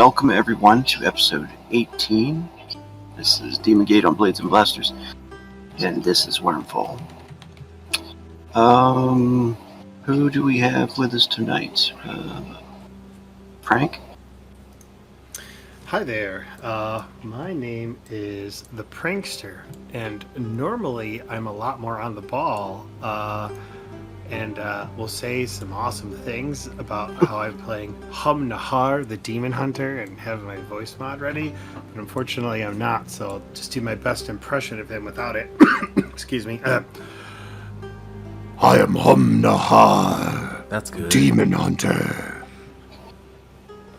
welcome everyone to episode 18. This is Demon Gate on Blades and Blasters, and this is Wyrmfall. Who do we have with us tonight? Frank? Hi there. My name is the Prankster, and normally I'm a lot more on the ball, and will say some awesome things about how I'm playing Hum Nahar, the Demon Hunter, and have my voice mod ready. But unfortunately, I'm not, so I'll just do my best impression of him without it. Excuse me. I am Hum Nahar. That's good. Demon Hunter.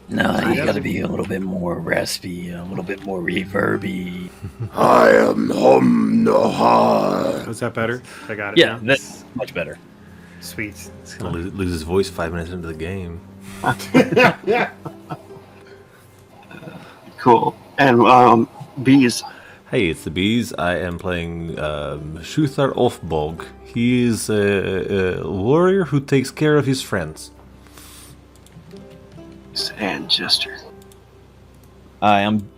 No, you gotta be a little bit more raspy, a little bit more reverby. I am Hum Nahar. Was that better? I got it. Yeah, now? that's much better. Sweet. He's gonna lose his voice 5 minutes into the game. Cool. And Bees. Hey, it's the Bees. I am playing Shuthar Offbog. He is a warrior who takes care of his friends. And Jester. Hi, I'm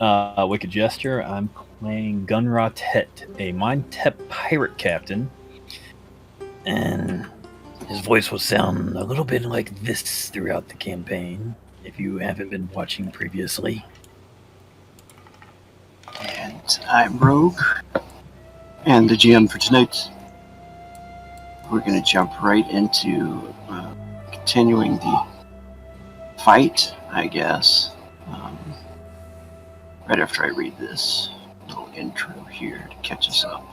Wicked Jester. I'm playing Gunra Tet, a Mind-Tep pirate captain. And his voice will sound a little bit like this throughout the campaign, if you haven't been watching previously. And I'm Rogue. And the GM for tonight. We're going to jump right into continuing the fight, I guess. Right after I read this little intro here to catch us up.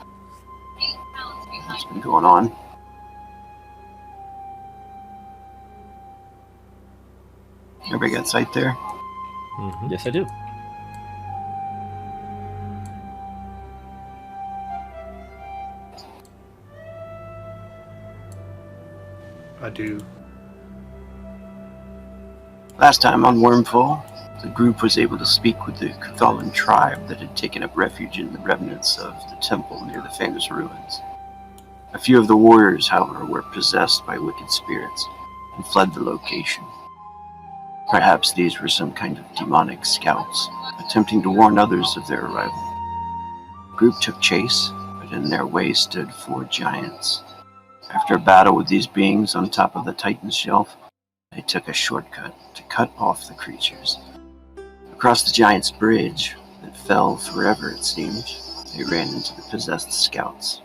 What's been going on? Everybody got sight there? Mm-hmm. Yes, I do. I do. Last time on Wyrmfall, the group was able to speak with the Kuthalan tribe that had taken up refuge in the remnants of the temple near the famous ruins. A few of the warriors, however, were possessed by wicked spirits and fled the location. Perhaps these were some kind of demonic scouts, attempting to warn others of their arrival. The group took chase, but in their way stood 4 giants. After a battle with these beings on top of the Titan's shelf, they took a shortcut to cut off the creatures. Across the giant's bridge, that fell forever it seemed, they ran into the possessed scouts.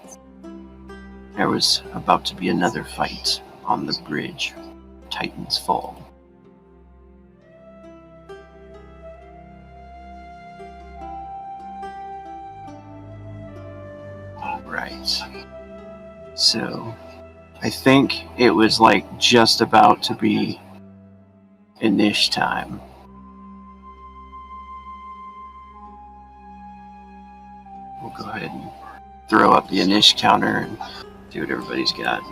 There was about to be another fight on the bridge, Titan's Fall. Alright. So, I think it was like just about to be Inish time. We'll go ahead and throw up the Inish counter and see what everybody's got.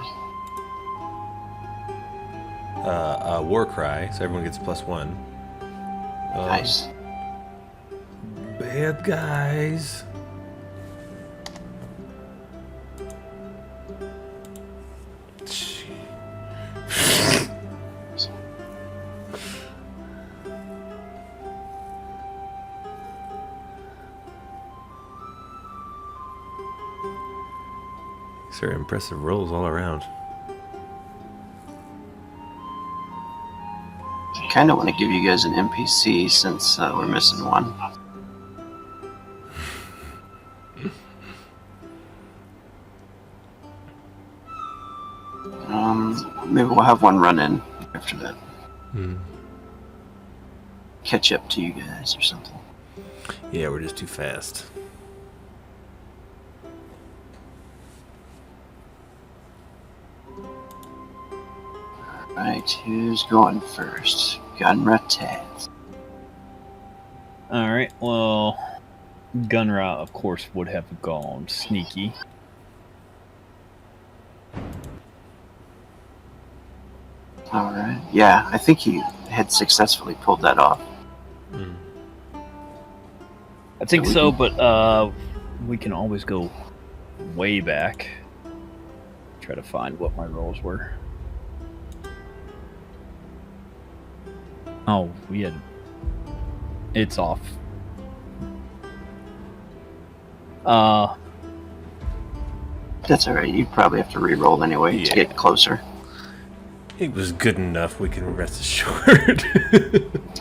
War cry, so everyone gets +1. Nice. Bad guys. These are impressive rolls all around. I kind of want to give you guys an NPC since we're missing one. Maybe we'll have one run in after that. Catch up to you guys or something. Yeah, we're just too fast. Alright, who's going first? Gunra Tet. Alright, well, Gunra, of course, would have gone sneaky. Alright, yeah, I think he had successfully pulled that off. I think so, but we can always go way back. Try to find what my rolls were. Oh, we had It's off. That's alright. You probably have to re-roll anyway to get closer. It was good enough, we can rest assured.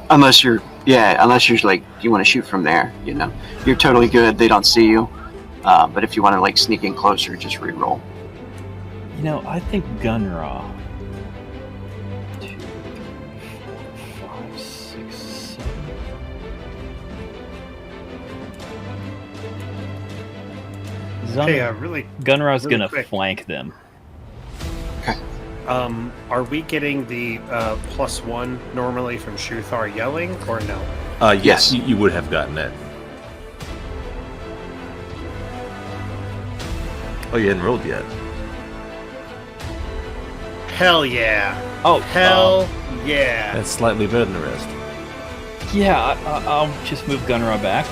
Unless you're like, you want to shoot from there, you know. You're totally good, they don't see you. But if you want to like sneak in closer, just re-roll. You know, I think Gunra. 2, 3, 4, 5, 6, 7. Hey, really, Gunra's really gonna quick. flank them. Are we getting the +1 normally from Shuthar yelling, or no? Yes, you would have gotten it. Oh, you hadn't rolled yet. Hell yeah! Oh, Hell yeah! That's slightly better than the rest. yeah. I'll just move Gunra back.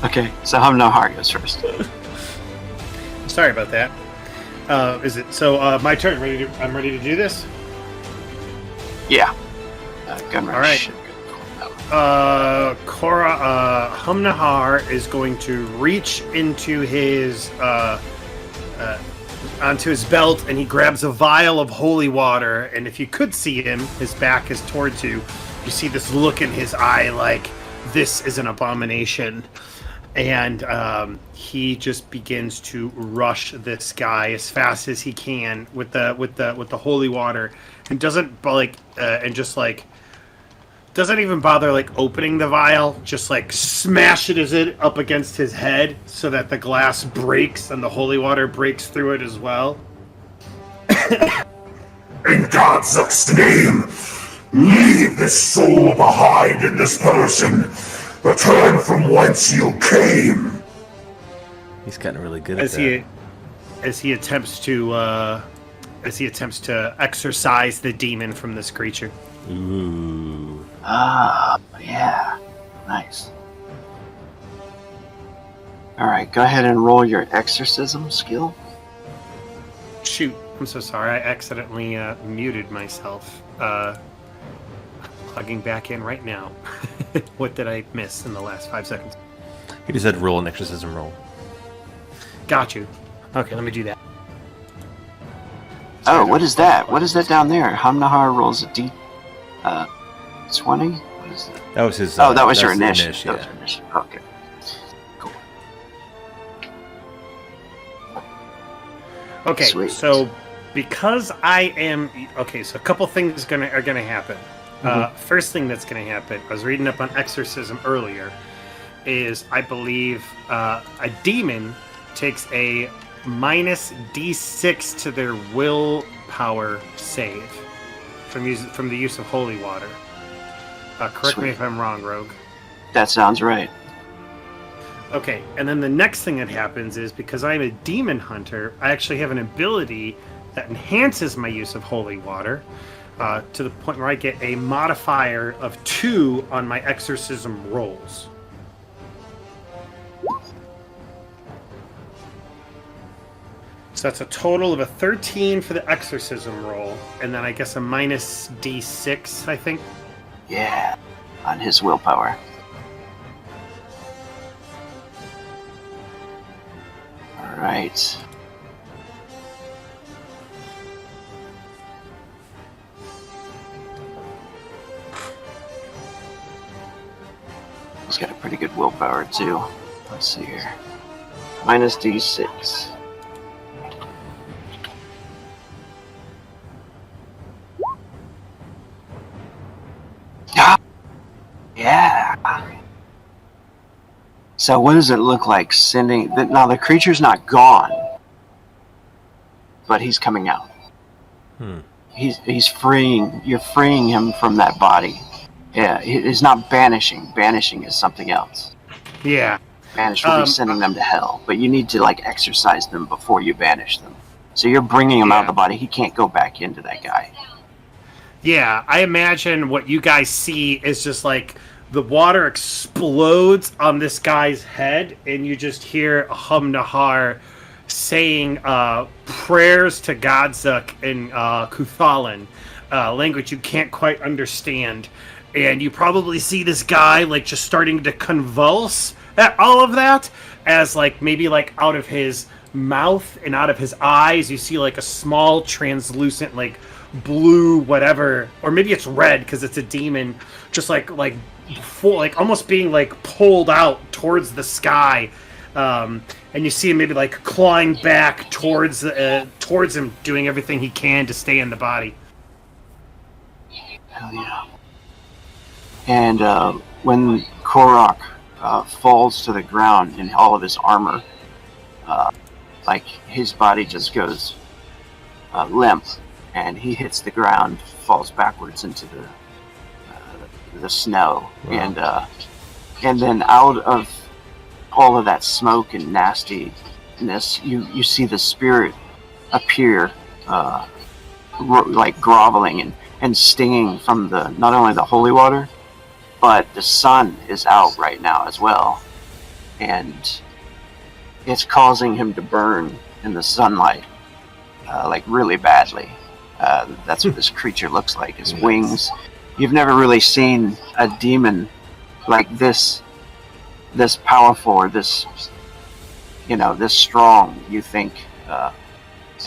Okay, so Hamnahar goes first. Sorry about that. Is it so? My turn. I'm ready to do this. Yeah. Gunrunner All right. should go. Hamnahar is going to reach into his onto his belt, and he grabs a vial of holy water. And if you could see him, his back is towards you. You see this look in his eye, like this is an abomination. And he just begins to rush this guy as fast as he can with the holy water, and doesn't even bother like opening the vial. Just like smashes it up against his head so that the glass breaks and the holy water breaks through it as well. In God's name, leave this soul behind in this person. Return from whence you came. He's gotten really good at that. As he attempts to exorcise the demon from this creature. Ooh. Ah, yeah. Nice. Alright, go ahead and roll your exorcism skill. Shoot, I'm so sorry. I accidentally muted myself. Plugging back in right now. What did I miss in the last 5 seconds? He just said roll an exorcism roll. Got you. Okay, let me do that. Oh, what is that? What is that down there? Hamnahar rolls a D20? What is that? That was his. That was your that's the initiative. That was yeah. your initiative. Okay. Cool. Okay, Sweet. so because I am so a couple things are gonna happen. First thing that's gonna happen, I was reading up on exorcism earlier, is I believe a demon takes a -D6 to their willpower save from the use of holy water. Correct me Sweet. if I'm wrong, Rogue. That sounds right. Okay, and then the next thing that happens is, because I'm a demon hunter, I actually have an ability that enhances my use of holy water to the point where I get a modifier of 2 on my exorcism rolls. So that's a total of a 13 for the exorcism roll, and then I guess a -D6, I think. Yeah. On his willpower. Alright. He's got a pretty good willpower too. Let's see here. -D6. Ah! Yeah. So what does it look like sending... Now the creature's not gone, but he's coming out. He's freeing... You're freeing him from that body. Yeah, it's not banishing. Banishing is something else. Yeah. Banish will be sending them to hell, but you need to like exorcise them before you banish them. So you're bringing him out of the body. He can't go back into that guy. Yeah, I imagine what you guys see is just like the water explodes on this guy's head, and you just hear Hamnahar saying prayers to Godzuk and kuthalan language you can't quite understand. And you probably see this guy like just starting to convulse at all of that, as like maybe like out of his mouth and out of his eyes you see like a small translucent like blue whatever, or maybe it's red because it's a demon, just like full, like almost being like pulled out towards the sky. And you see him maybe like clawing back towards him, doing everything he can to stay in the body. Hell yeah. And when Korok falls to the ground in all of his armor, like his body just goes limp, and he hits the ground, falls backwards into the snow. Wow. And then out of all of that smoke and nastiness, you see the spirit appear, like groveling and stinging from not only the holy water, but the sun is out right now as well, and it's causing him to burn in the sunlight, like really badly. That's what this creature looks like. His wings. You've never really seen a demon like this powerful, or this strong, you think.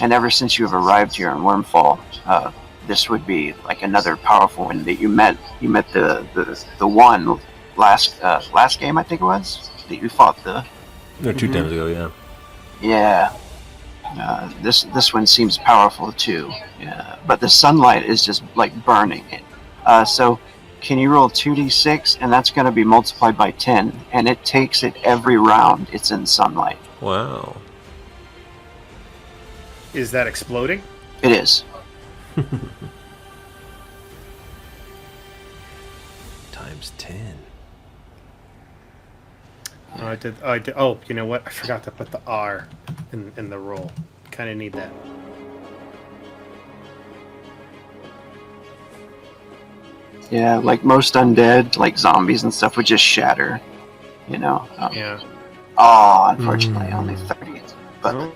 And ever since you've arrived here in Wyrmfall, this would be like another powerful one that you met. You met the one last game, I think it was, that you fought the. No, 2 times ago, yeah. Yeah. This one seems powerful too. Yeah. But the sunlight is just like burning it. So can you roll 2d6, and that's going to be multiplied by 10, and it takes it every round it's in sunlight. Wow. Is that exploding? It is. Times 10. I did. Oh, you know what? I forgot to put the R in the roll. Kind of need that. Yeah, like most undead, like zombies and stuff, would just shatter. Yeah. Oh, unfortunately, only 30. But Oh.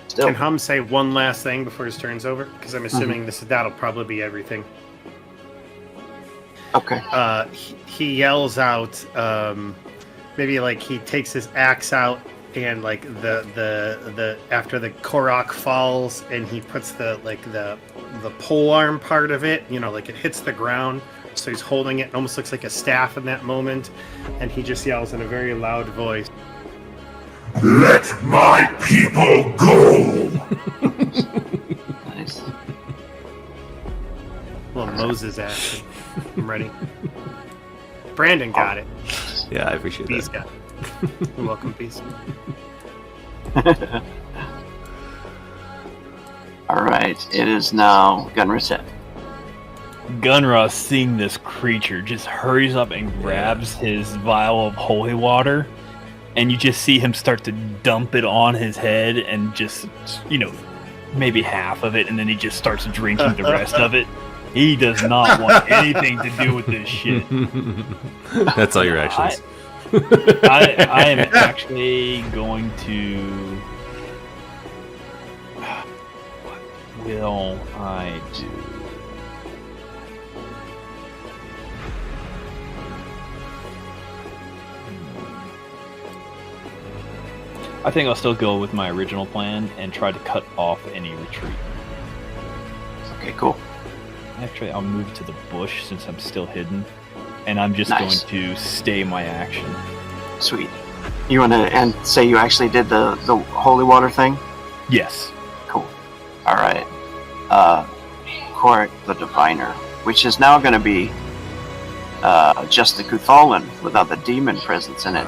still. Can Hum say one last thing before his turn's over? Because I'm assuming that'll probably be everything. Okay. He yells out. Maybe like he takes his axe out, and like the after the Korok falls, and he puts the pole arm part of it. Like it hits the ground. So he's holding it. It almost looks like a staff in that moment, and he just yells in a very loud voice, Let my people go! Nice. little Moses action. I'm ready. Brandon got it. Yeah, I appreciate Beast that. got it. You're welcome, Beast. Alright, it is now Gunra's head. Gunra, seeing this creature, just hurries up and grabs his vial of holy water, and you just see him start to dump it on his head, and just, maybe half of it, and then he just starts drinking the rest of it. He does not want anything to do with this shit. That's all your actions. I am actually going to... What will I do? I think I'll still go with my original plan and try to cut off any retreat. Okay, cool. Actually, I'll move to the bush since I'm still hidden, and I'm just Nice. going to stay my action. Sweet. You want to say you actually did the holy water thing? Yes. Cool. Alright. Korik the Diviner, which is now going to be just the kuthalan without the demon presence in it.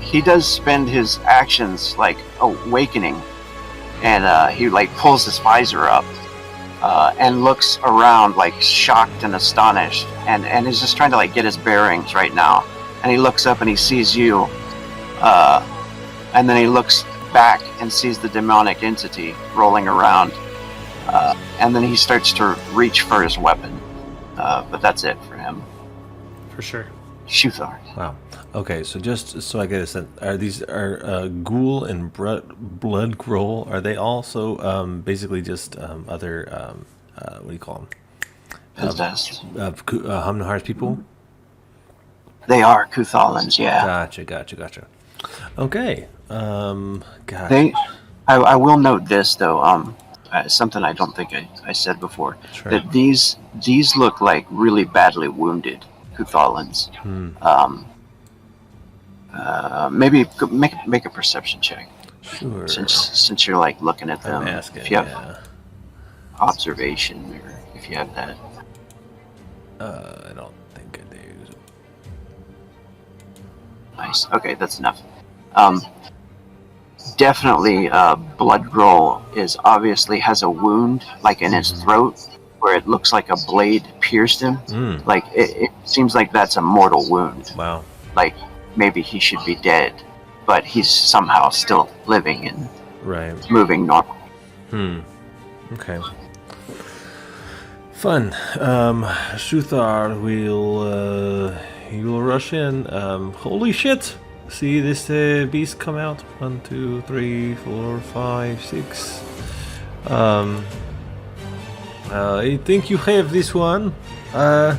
He does spend his actions like awakening, and he like pulls his visor up and looks around like shocked and astonished, and is just trying to like get his bearings right now. And he looks up and he sees you, and then he looks back and sees the demonic entity rolling around, and then he starts to reach for his weapon, but that's it for him. For sure. Shuthar. Wow. Okay, so just so I get a sense, are Ghoul and Blood Growl, are they also basically just other what do you call them? possessed. Hamnahar's people? They are Kuthalans, yeah. Gotcha. Okay. Gosh. I will note this though. Something I don't think I said before. Sure. That these look like really badly wounded Kuthalans. Maybe make a perception check. Sure. Since you're like looking at them. I'm asking, if you have yeah. observation, or if you have that. I don't think I do. Nice. Okay, that's enough. Definitely, Bloodroll obviously has a wound, like in his throat, where it looks like a blade pierced him. Like it seems like that's a mortal wound. Wow. Like maybe he should be dead, but he's somehow still living and moving normal. Okay. Fun. Shuthar will rush in. Holy shit! See this beast come out? 1, 2, 3, 4, 5, 6. I think you have this one. I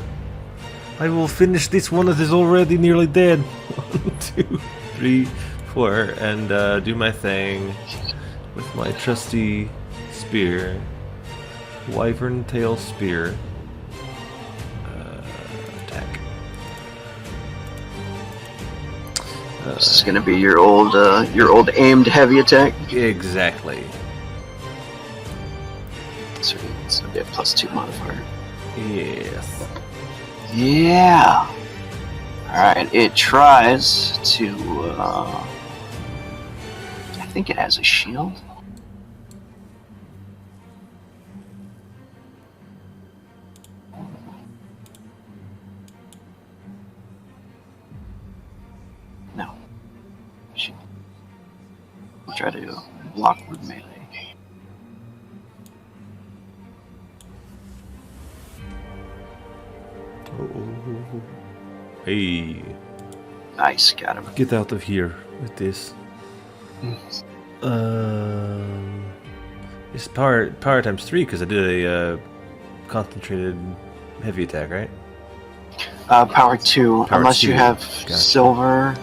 will finish this one that is already nearly dead. 1, 2, 3, 4, and do my thing with my trusty spear. Wyvern tail spear. Attack. This is gonna be your old aimed heavy attack. Exactly. So it's gonna be a +2 modifier. Yes. Yeah. All right. It tries to. I think it has a shield. No. I'll try to block with melee. Oh. Hey. Nice, got him. Get out of here with this. It's power times 3 because I did a concentrated heavy attack, right? Power 2, Power unless 2. you have Gotcha. silver,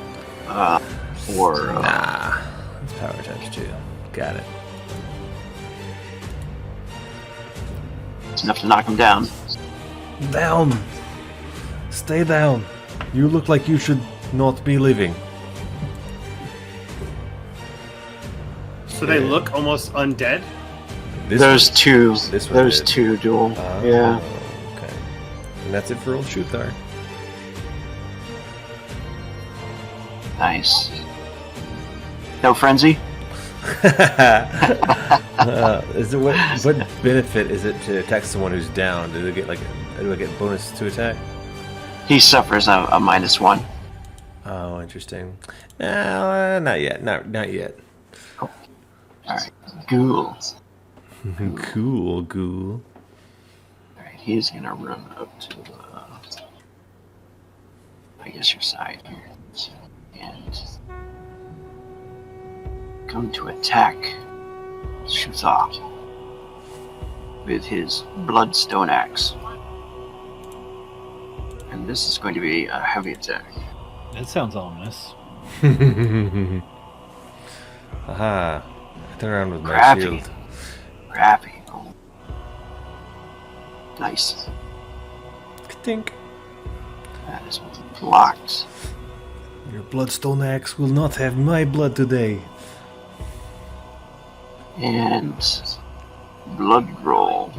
or Nah. It's power times 2. Got it. it's enough to knock him down. Down. Stay down. You look like you should not be living. So they look almost undead? Those two did. two dual. Yeah. Okay. And that's it for old Shuthar. Nice. No frenzy? Is it what benefit is it to attack someone who's down? Do I get bonus to attack? He suffers a -1. Oh, interesting. Not yet. Not yet. Alright. Ghoul. Cool, ghoul. Alright, he's gonna run up to I guess your side here. And come to attack Shuthar with his Bloodstone Axe. And this is going to be a heavy attack. That sounds ominous. Aha. I turn around with my Crappy. shield. Crappy. Oh. Nice. Tink. That is blocked. Your bloodstone axe will not have my blood today. And Bloodroll.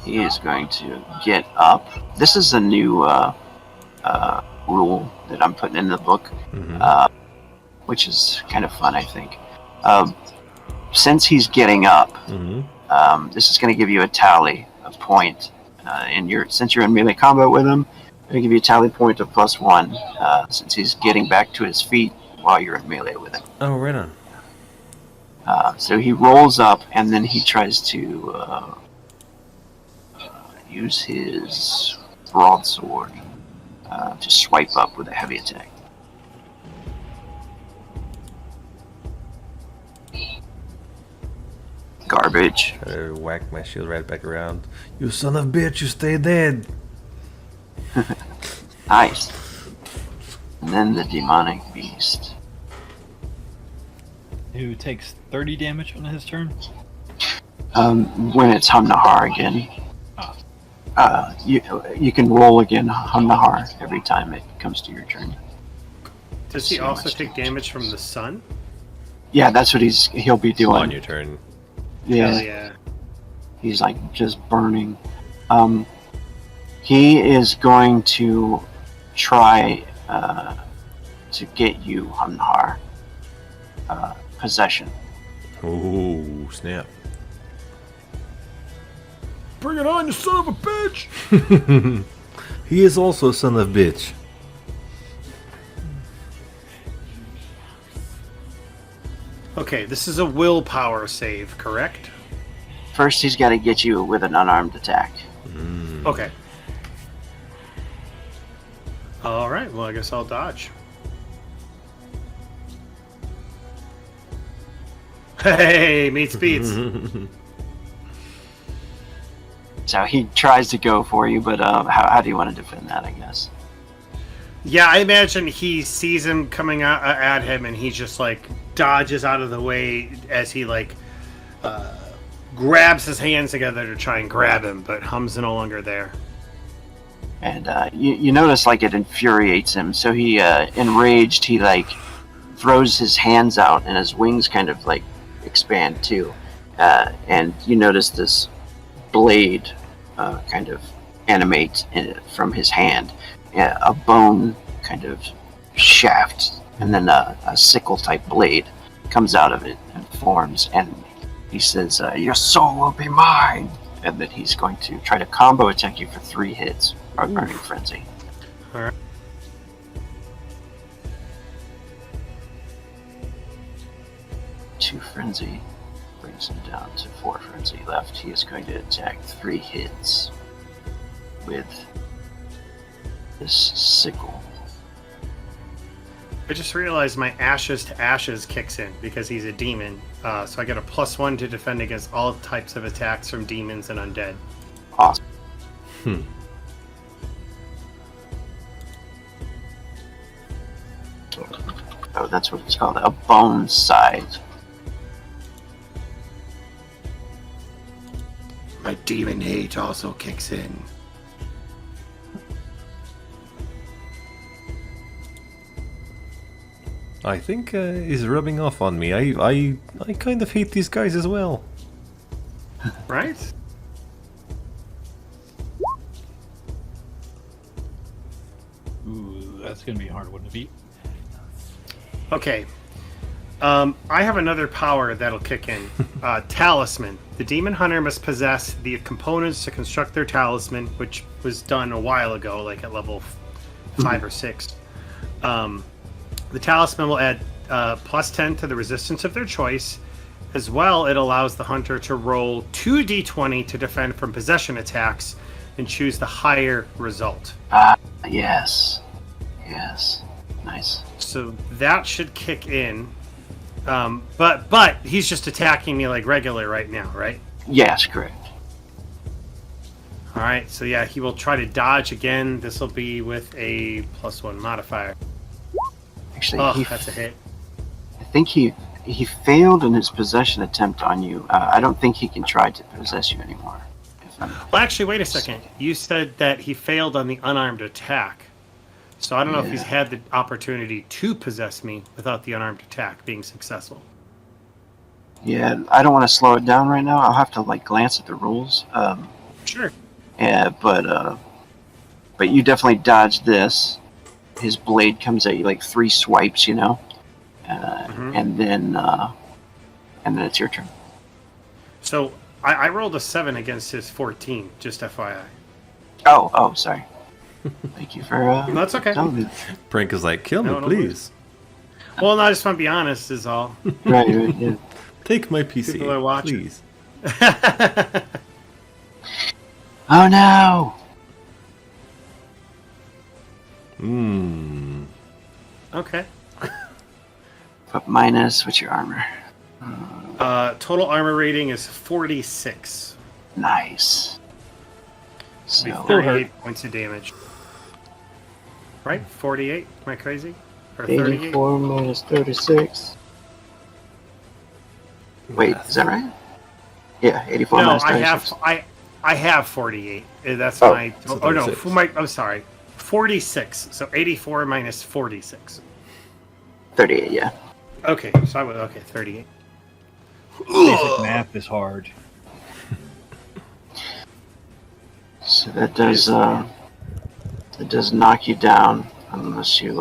He is going to get up. This is a new rule that I'm putting in the book, which is kind of fun, I think. Since he's getting up, this is going to give you a tally, a point. Since you're in melee combat with him, I'm going to give you a tally point of +1 since he's getting back to his feet while you're in melee with him. Oh, right on. So he rolls up and then he tries to use his broadsword to swipe up with a heavy attack. Garbage. Try to whack my shield right back around. You son of a bitch, you stay dead. Nice. And then the demonic beast. Who takes 30 damage on his turn? When it's Hamnahar again. You can roll again Hamnahar every time it comes to your turn. Does he So also much take damage from the sun? Yeah, that's what he'll be doing. On your turn. Yeah, Hell yeah. he's like just burning. He is going to try to get you, Hamnahar. Possession. Oh, snap. Bring it on, you son of a bitch! He is also a son of a bitch. Okay, this is a willpower save, correct? First, he's got to get you with an unarmed attack. Okay. Alright, well, I guess I'll dodge. Hey, meets beats. So he tries to go for you, but how do you want to defend that, I guess? Yeah, I imagine he sees him coming at him, and he just like dodges out of the way as he like grabs his hands together to try and grab him, but Hum's no longer there. And you notice like it infuriates him, so he enraged, he like throws his hands out and his wings kind of like expand too, and you notice this blade kind of animate from his hand, a bone kind of shaft, and then a sickle type blade comes out of it and forms, and he says, your soul will be mine, and that he's going to try to combo attack you for 3 hits. Burning Frenzy. Alright. Two Frenzy brings him down to 4 Frenzy left. He is going to attack 3 hits with this sickle. I just realized my Ashes to Ashes kicks in because he's a demon, so I get a +1 to defend against all types of attacks from demons and undead. Awesome. Oh, that's what it's called, a bone scythe. My demon hate also kicks in. I think he's rubbing off on me. I kind of hate these guys as well. Right? Ooh, that's gonna be a hard one to beat. Okay. I have another power that'll kick in. Talisman. The demon hunter must possess the components to construct their talisman, which was done a while ago, like at level 5 or 6. The talisman will add +10 to the resistance of their choice. As well, it allows the hunter to roll 2d20 to defend from possession attacks and choose the higher result. Yes. Yes. Nice. So that should kick in. But he's just attacking me like regular right now, right? Yes, correct. All right. So yeah, he will try to dodge again. This will be with a +1 modifier. Actually, Oh, that's a hit. I think he failed in his possession attempt on you. I don't think he can try to possess you anymore. Well, actually, wait a second. You said that he failed on the unarmed attack. So I don't know if he's had the opportunity to possess me without the unarmed attack being successful. Yeah, I don't want to slow it down right now. I'll have to like glance at the rules. Sure. Yeah, but you definitely dodged this. His blade comes at you like 3 swipes, you know, and then it's your turn. So I rolled a 7 against his 14, just FYI. Oh, sorry. Thank you for That's okay. telling me. Prank is like, kill me, No, no please. Well, no, I just want to be honest, is all. Right, yeah. Take my PC, People are watching. please. Oh no! Okay. Put minus, what's your armor? Total armor rating is 46. Nice. So So, 38 points of damage. Right? 48? Am I crazy? Or 38? 84 minus 36. Wait, is that right? Yeah, 84 No, minus I 36. have 48. That's Oh, my. so Oh no, 36. I'm sorry. 46. So 84 minus 46. 38, yeah. Okay, so I was okay. 38. Basic math is hard. So that does knock you down, unless you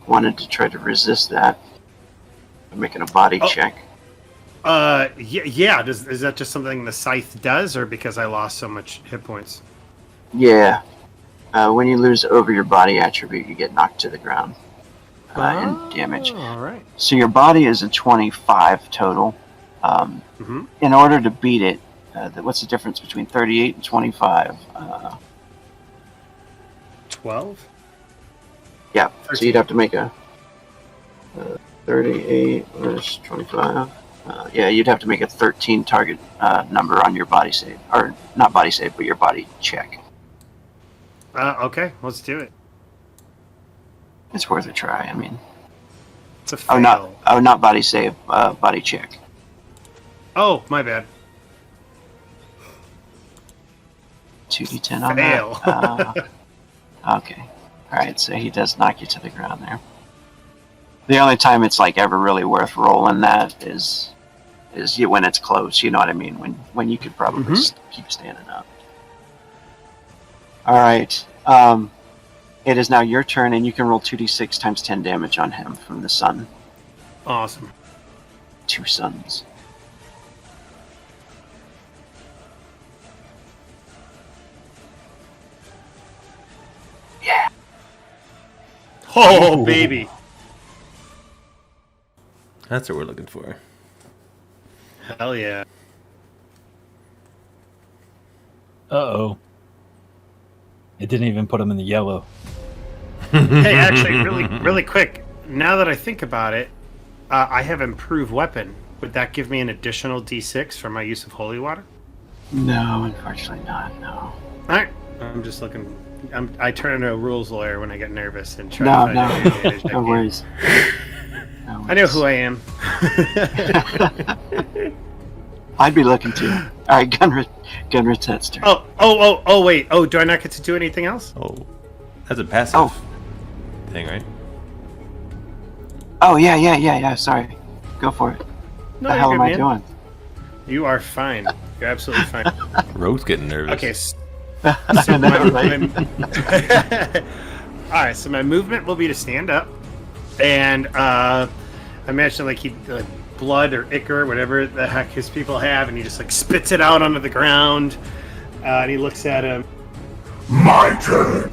wanted to try to resist that by making a body check. Yeah. Is that just something the scythe does, or because I lost so much hit points? Yeah. When you lose over your body attribute, you get knocked to the ground and damage. All right. So your body is a 25 total. In order to beat it, what's the difference between 38 and 25? 12. Yeah, 13. so you'd have to make a 38 minus 25. Yeah, you'd have to make a 13 target number on your body save. Or, not body save, but your body check. Okay, let's do it. It's worth a try, I mean. It's a fail. Not body save, body check. Oh, my bad. 2d10 on Fail. that. Okay. Alright, so he does knock you to the ground there. The only time it's like ever really worth rolling that is when it's close, you know what I mean? When you could probably keep standing up. Alright. It is now your turn, and you can roll 2d6 times 10 damage on him from the sun. Awesome. 2 suns. Yeah. Oh, baby. That's what we're looking for. Hell yeah. Uh-oh. It didn't even put him in the yellow. Hey, actually, really quick. Now that I think about it, I have improved weapon. Would that give me an additional D6 for my use of holy water? No, unfortunately not, no. All right. I'm just looking. I turn into a rules lawyer when I get nervous and try No, to find any advantage I no can. worries. I know who I am. I'd be looking too. Alright, Gunra Tetster. Oh, wait. Oh, do I not get to do anything else? Oh, that's a passive thing, right? Oh, yeah, sorry. Go for it. No, What the hell am I doing? You are fine. You're absolutely fine. Rogue's getting nervous. Okay. I know, right? All right. So my movement will be to stand up, and I imagine like he blood or ichor, whatever the heck his people have, and he just like spits it out onto the ground, and he looks at him. My turn.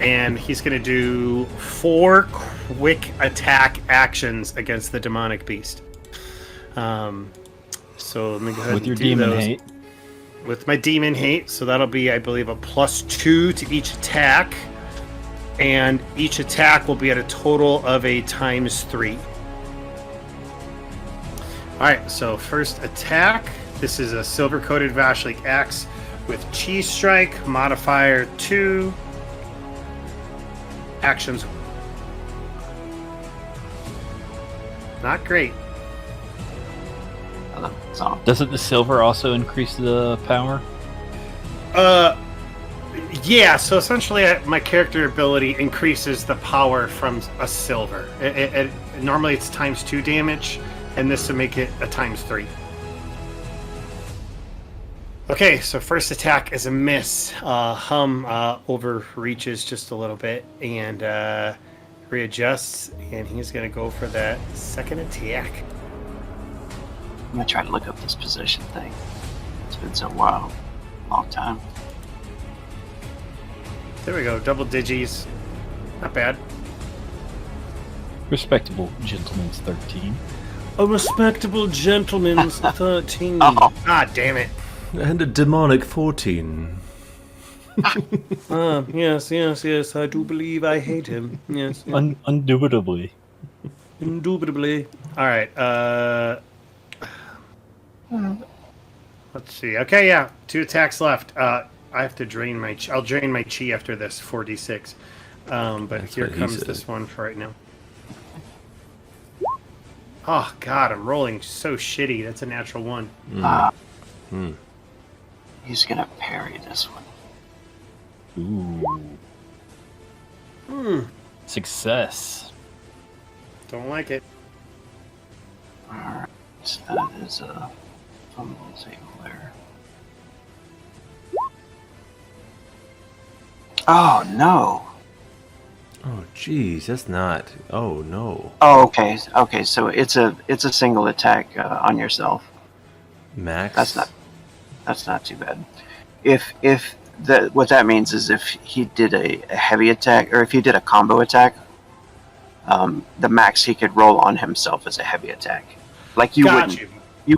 And he's going to do 4 quick attack actions against the demonic beast. So let me go ahead With and your do demon those. hate. With my demon hate, so that'll be, I believe, a +2 to each attack, and each attack will be at a total of a ×3. All right, so first attack. This is a silver-coated Vashlik axe with cheese strike, modifier 2. Actions. Not great. So, Doesn't the silver also increase the power? Yeah, so essentially my character ability increases the power from a silver. Normally it's ×2 damage, and this will make it a ×3. Okay, so first attack is a miss. Hum overreaches just a little bit and readjusts, and he's going to go for that second attack. I'm gonna try to look up this position thing. It's been so long time. There we go, double digis. Not bad. Respectable gentleman's 13. A respectable gentleman's 13. Oh. Ah, damn it. And a demonic 14. Yes, I do believe I hate him. Yes. Undoubtedly. Indubitably. Alright, Let's see. Okay, yeah, 2 attacks left. I have to drain my. I'll drain my chi after this 4d6. But That's here what he comes said. this one for right now. Oh God, I'm rolling so shitty. That's a natural 1. He's gonna parry this one. Ooh. Success. Don't like it. Alright, that is a fumble table there. Oh no! Oh, jeez, that's not. Oh no. Oh, okay. Okay, so it's a single attack on yourself. Max. That's not too bad. What that means is if he did a heavy attack, or if he did a combo attack, the max he could roll on himself is a heavy attack. Like you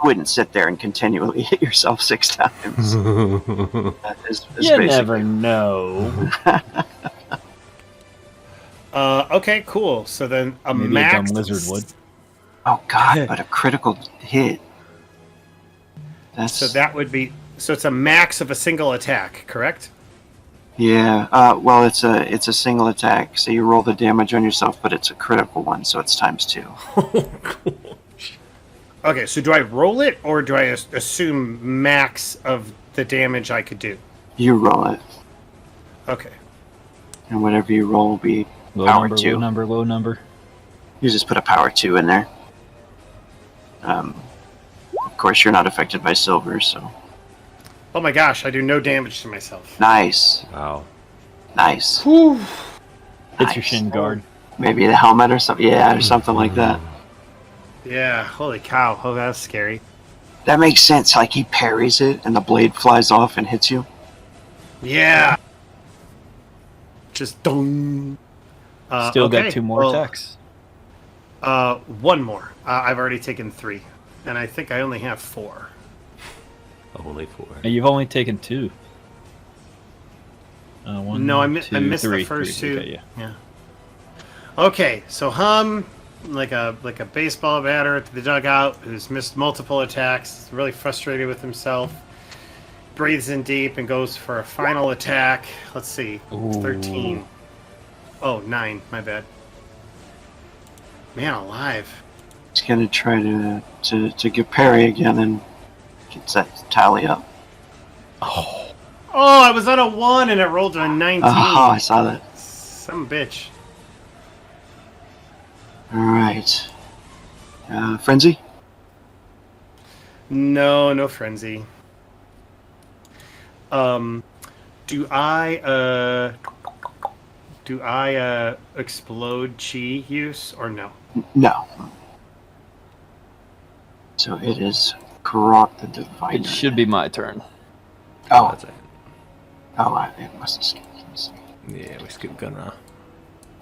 wouldn't sit there and continually hit yourself 6 times. That is You never know. Okay, cool. So then Maybe max. a dumb lizard would. Oh God! But a critical hit. That's So that would be. So it's a max of a single attack, correct? yeah. Well, it's a single attack, so you roll the damage on yourself, but it's a critical one, so it's times 2. Okay, so do I roll it, or do I assume max of the damage I could do? You roll it, Okay. and whatever you roll will be Low power number, 2. low number, low number. You just put a power 2 in there. Of course, you're not affected by silver, so Oh my gosh, I do no damage to myself. nice, Wow. nice. Whew. Hits your Nice. shin guard. Maybe the helmet or something. Yeah, or something like that. Yeah, holy cow. Oh, that's scary. That makes sense. Like he parries it, and the blade flies off and hits you. Yeah. Just dong. Still okay, got 2 more well, attacks. 1 more. I've already taken 3, and I think I only have 4. Only 4. Now, you've only taken 2. One, No, I two, missed the three, first three. 2. Okay, yeah. Okay, so Hum, like a baseball batter at the dugout, who's missed multiple attacks, really frustrated with himself, breathes in deep and goes for a final attack. Let's see, it's 13. Oh, 9. My bad. Man alive. He's gonna try to get parry again and get that tally up. Oh, I was on a 1 and it rolled to a 19. Oh, I saw that. Some bitch. All right. Frenzy. No frenzy. Do I explode chi use or no? No. So it is Grok the Diviner. It should be my turn. Oh, That's it. it must have skipped. Let's see. Yeah, we skipped Gunra.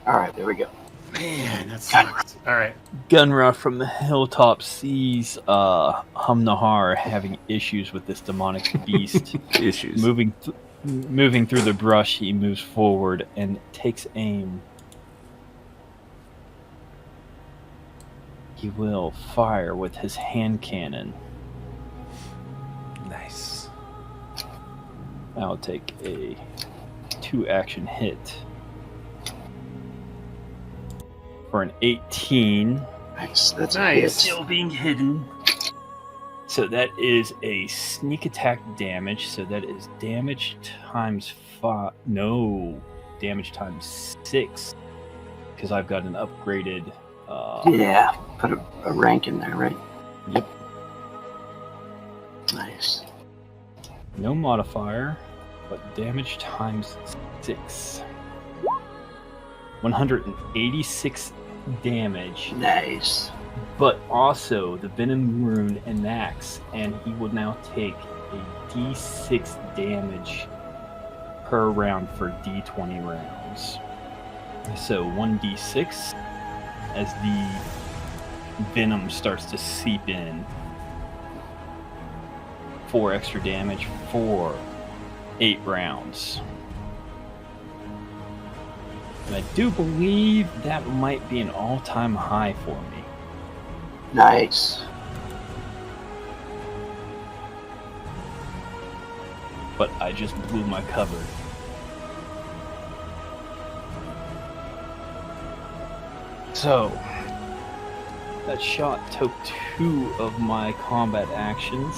All right, there we go. Man, that sucks. All right. Gunra from the hilltop sees Hum Nahar having issues with this demonic beast. Issues. Moving through the brush, he moves forward and takes aim. He will fire with his hand cannon. Nice. I'll take a 2-action hit. For an 18. Nice. That's Nice. a hit. Still being hidden. So that is a sneak attack damage. So that is damage times 5. No, damage times 6. Because I've got an upgraded. Yeah, put a rank in there, right? Yep. Nice. No modifier, but damage times 6. 186 damage. Nice. But also the Venom Rune enacts, and he will now take a d6 damage per round for d20 rounds. So 1d6 as the venom starts to seep in. 4 extra damage for 8 rounds. And I do believe that might be an all-time high for me. Nice. but I just blew my cover. So, that shot took 2 of my combat actions.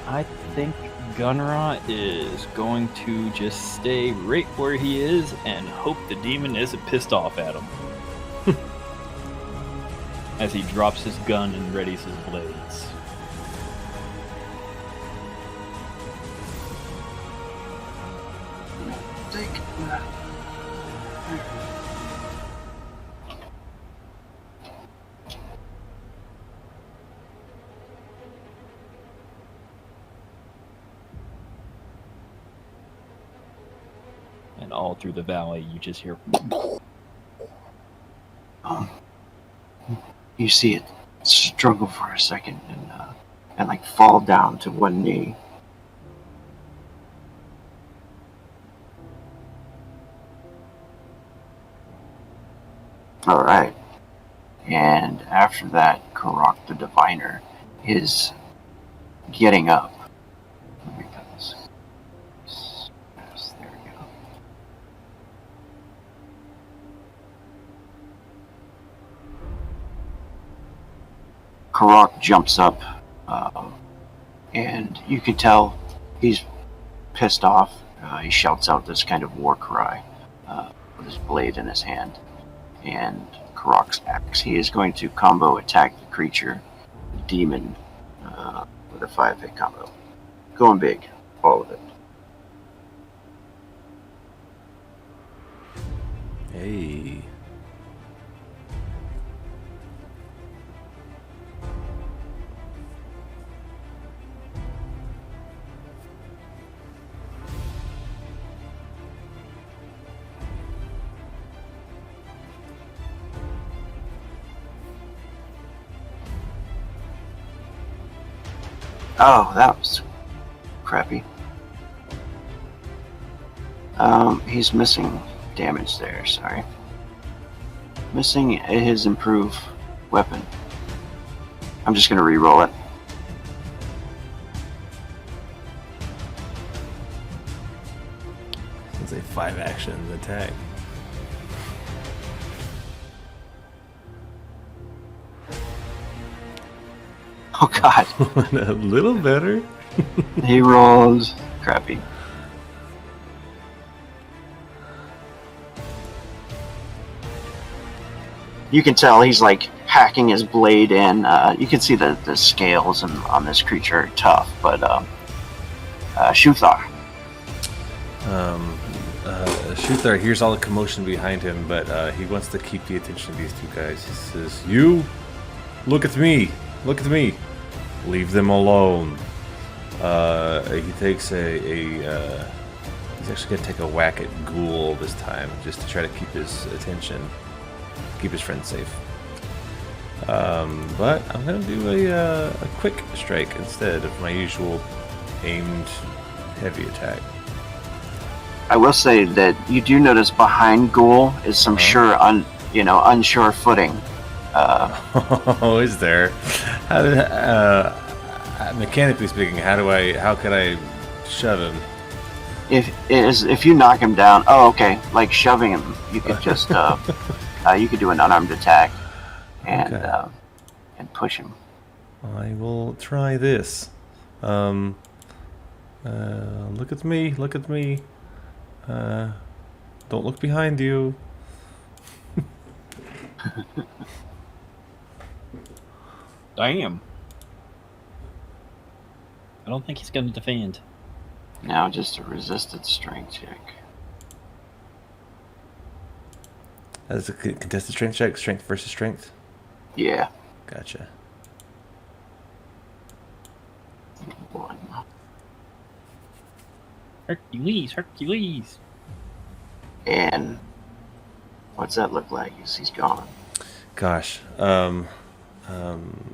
I think Gunra is going to just stay right where he is and hope the demon isn't pissed off at him. As he drops his gun and readies his blades. And all through the valley, you just hear. You see it struggle for a second and like fall down to one knee. All right. And after that, Karak the Diviner is getting up. Let me get this. Yes, there we go. Karak jumps up, and you can tell he's pissed off. He shouts out this kind of war cry with his blade in his hand. And Karak's axe. He is going to combo attack the creature, the demon, with a 5-hit combo. Going big, all of it. Hey. Oh, that was crappy. He's missing damage there, sorry. Missing his improve weapon. I'm just gonna re-roll it. It's a 5-action attack. Oh god. A little better. He rolled crappy. You can tell he's like hacking his blade in. You can see the scales on this creature are tough, but Shuthar. Shuthar hears all the commotion behind him, but he wants to keep the attention of these two guys. He says, "You, look at me. Look at me. Leave them alone." He takes he's actually going to take a whack at Ghoul this time, just to try to keep his attention, keep his friend safe. But I'm going to do a quick strike instead of my usual aimed heavy attack. I will say that you do notice behind Ghoul is some unsure footing. Oh, is there? How did, mechanically speaking, how could I shove him? If you knock him down, okay, like shoving him, you could just you could do an unarmed attack and Okay. And push him. I will try this. Look at me. Look at me. Don't look behind you. Damn. I don't think he's going to defend. Now just a resisted strength check. That's a contested strength check. Strength versus strength. Yeah. Gotcha. 1. Hercules, Hercules. And what's that look like? He's gone. Gosh.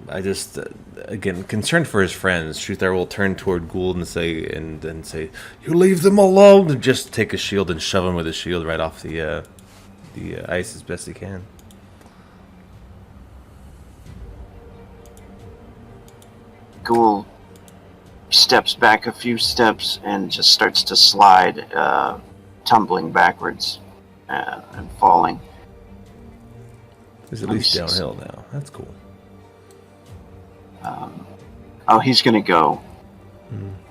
I just again concerned for his friends. Shuthar will turn toward Gould and say, "You leave them alone!" And just take his shield and shove him with his shield right off the ice as best he can. Ghoul steps back a few steps and just starts to slide, tumbling backwards and falling. He's at least downhill now. That's cool. He's going to go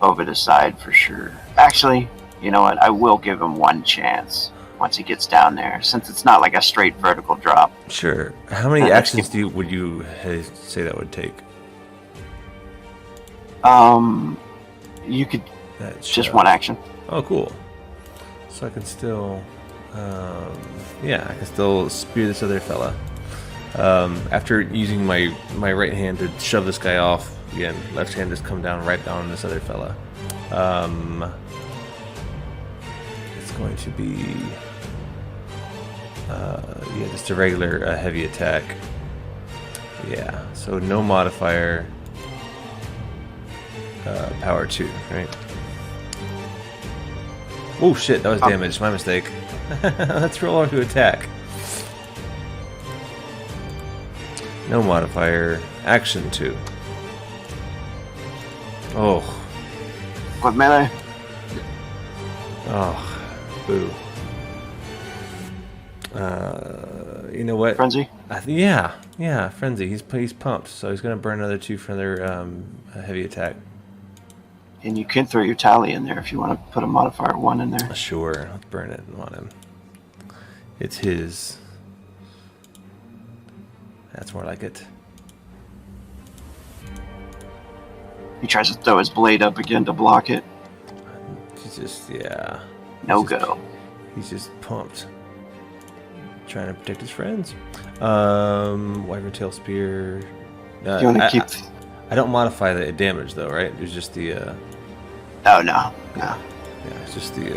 over the side for sure. Actually, you know what? I will give him one chance once he gets down there, since it's not like a straight vertical drop. Sure. How many actions would you say that would take? You could That's just one action. Oh, cool. So I can still, I can still spear this other fella. After using my right hand to shove this guy off, again, left hand just come down right down on this other fella. It's going to be, just a regular heavy attack. Yeah, so no modifier. Power 2, right? Oh shit, that was damage. My mistake. Let's roll on to attack. No modifier. Action 2. Oh. What melee? Oh. Boo. You know what? Frenzy? Yeah, Frenzy. He's pumped, so he's gonna burn another 2 for another heavy attack. And you can throw your tally in there if you want to put a modifier 1 in there. Sure, let's burn it on him. It's his. That's more like it. He tries to throw his blade up again to block it. He's just, No go. He's just pumped. Trying to protect his friends. Wyvern Tail Spear. You want to keep... I don't modify the damage though, right? It's just the... Oh, no. Yeah, it's just the...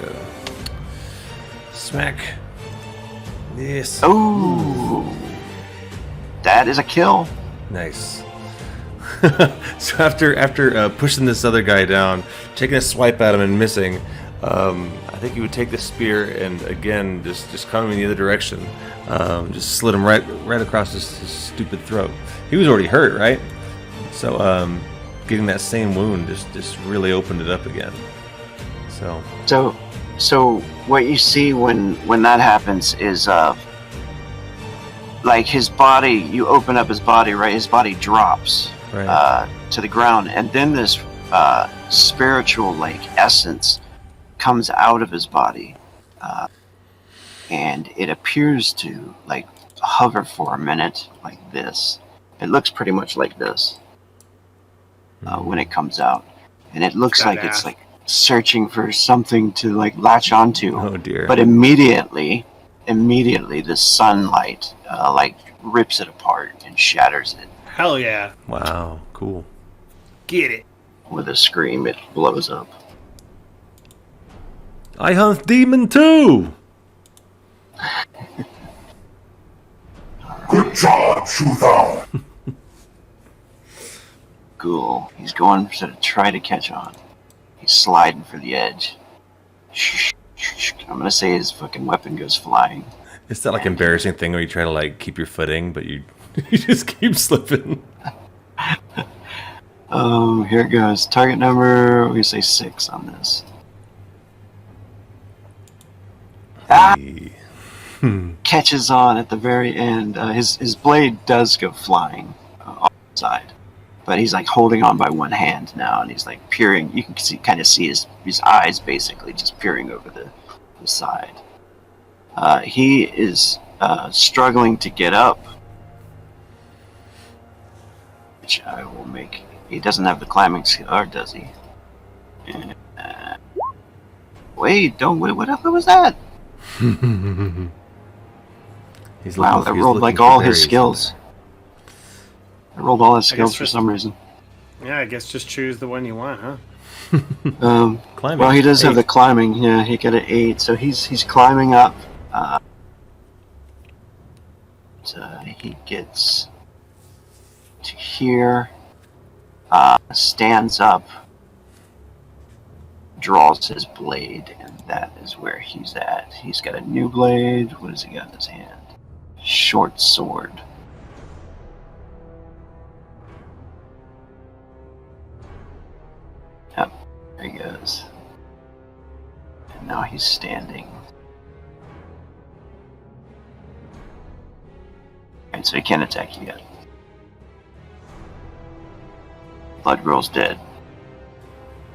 Smack. Yes. Oh! That is a kill. Nice. So after pushing this other guy down, taking a swipe at him and missing, I think he would take the spear and again just coming in the other direction, just slit him right across his stupid throat. He was already hurt, right? So getting that same wound just really opened it up again. So what you see when that happens is like his body. You open up his body, right? His body drops. Right. To the ground, and then this spiritual essence comes out of his body, and it appears to hover for a minute like this. It looks pretty much like this when it comes out, and it looks like it's searching for something to latch onto. Oh dear! But immediately the sunlight rips it apart and shatters it. Hell yeah. Wow, cool. Get it. With a scream, it blows up. I hunt demon too! Good job, Kuthalan. Ghoul. He's going to try to catch on. He's sliding for the edge. I'm gonna say his fucking weapon goes flying. It's that embarrassing thing where you try to keep your footing, but you just keep slipping. Oh, here it goes. Target number, we're going to say 6 on this. Catches on at the very end. His blade does go flying off the side. But he's holding on by one hand now, and he's peering. You can kind of see his eyes basically just peering over the side. He is struggling to get up. Which I will make. He doesn't have the climbing skill, or does he? Wait, what was that? Wow, that rolled all his skills. I rolled all his skills for some reason. Yeah, I guess just choose the one you want, huh? Climbing. Well, he does have the climbing. Yeah, he got an 8, so he's climbing up. He gets to here, stands up, draws his blade, and that is where he's at. He's got a new blade. What has he got in his hand? Short sword. There he goes. And now he's standing. And so he can't attack you yet. Blood Girl's dead.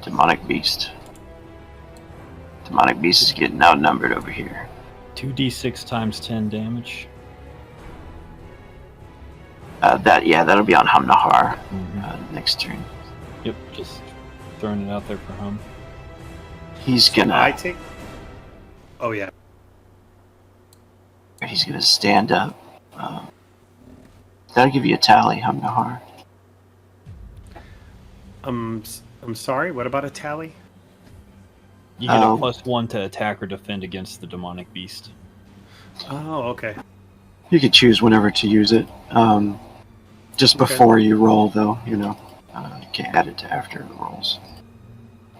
Demonic Beast. Demonic Beast is getting outnumbered over here. 2d6 times 10 damage. That'll be on Hamnahar next turn. Yep, just throwing it out there for him. He's gonna. I take. Oh yeah. He's gonna stand up. That'll give you a tally, Hamnahar. I'm sorry. What about a tally? You get a +1 to attack or defend against the demonic beast. Oh, okay. You could choose whenever to use it. Just before you roll, though. You can't add it to after the rolls.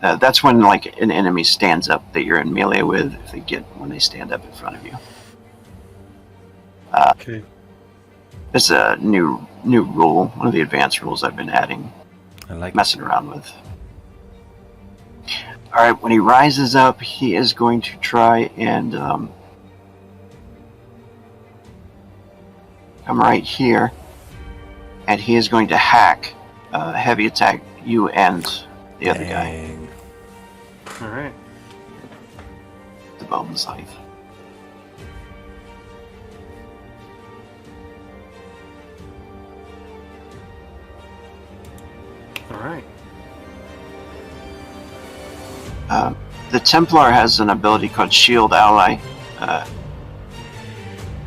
That's when like an enemy stands up that you're in melee with. If they get when they stand up in front of you. Okay. It's a new rule. One of the advanced rules I've been adding. I like messing around with. Alright, when he rises up, he is going to try and come right here, and he is going to hack, heavy attack you and the other guy. All right. The bone scythe. All right. The Templar has an ability called Shield Ally.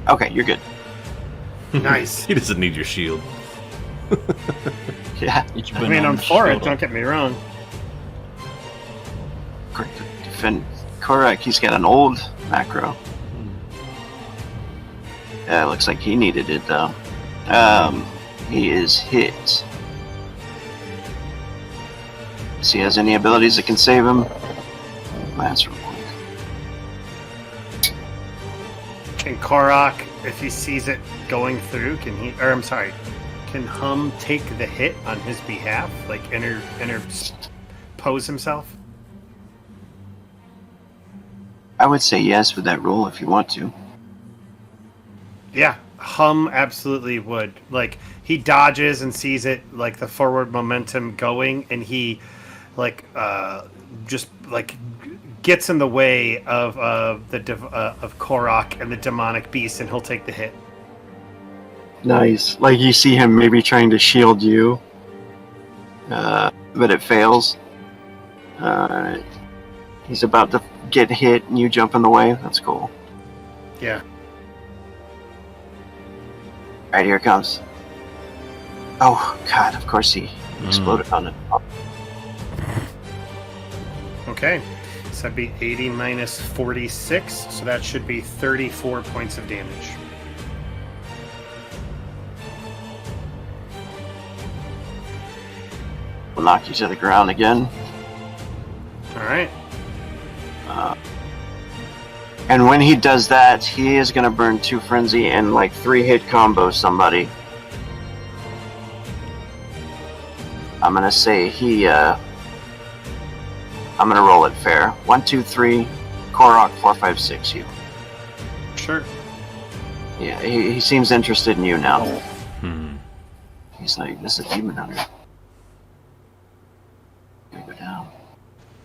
Okay, you're good. Nice. He doesn't need your shield. Yeah. I mean, I'm for it. Don't get me wrong. Correct. Defend. Correct. He's got an old macro. Yeah, looks like he needed it though. He is hit. Does he has any abilities that can save him? Lance real quick. Can Korok, if he sees it going through, can Hum take the hit on his behalf? Like interpose himself? I would say yes with that roll if you want to. Yeah, Hum absolutely would. Like, he dodges and sees it, like the forward momentum going, and he, just gets in the way of Korok and the demonic beast, and he'll take the hit. Nice. Like you see him maybe trying to shield you, but it fails. He's about to get hit, and you jump in the way. That's cool. Yeah. Alright, here it comes. Oh, God, of course he exploded on it. Okay. So that'd be 80 minus 46, so that should be 34 points of damage. We'll knock you to the ground again. Alright. And when he does that, he is going to burn 2 Frenzy and 3-hit combo somebody. I'm going to say I'm going to roll it fair. 1, 2, 3, Korok, 4, 5, 6, you. Sure. Yeah, he seems interested in you now. Hmm. He's like, this is a demon hunter. Gonna go down.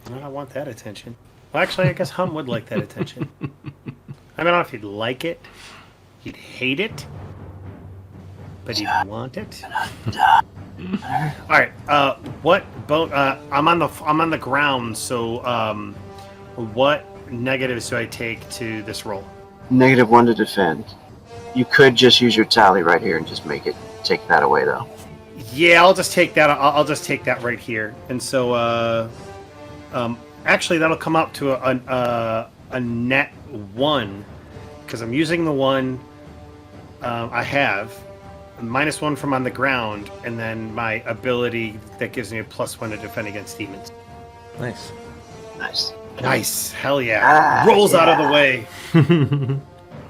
I don't want that attention. Well, actually, I guess Hum would like that attention. I don't know if he'd like it. He'd hate it. But he'd want it. All right. What bone? I'm on the ground. So, what negatives do I take to this roll? -1 to defend. You could just use your tally right here and just take that away though. Yeah, I'll just take that. I'll just take that right here. And so, actually, that'll come up to a net 1 because I'm using the one I have. -1 from on the ground, and then my ability that gives me a +1 to defend against demons. Nice. Nice. Nice. Hell yeah. Rolls out of the way.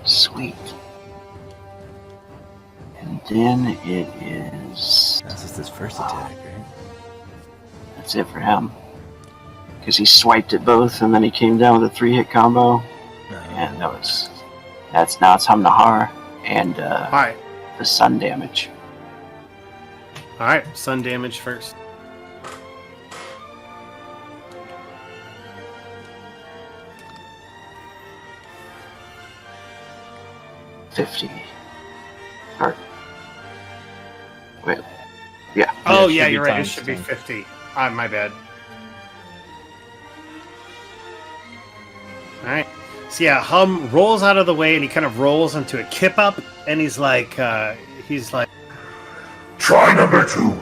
Sweet. And then it is... That's just his first attack, right? That's it for him. because he swiped at both, and then he came down with a 3-hit combo, and that's now it's Hamnahar and All right. the sun damage. All right. Sun damage first. $50. Or, wait. Yeah. Oh, it yeah, should be you're right. It times should be 10. 50. My bad. All right. So yeah, Hum rolls out of the way and he kind of rolls into a kip up, and he's like, Try number 2.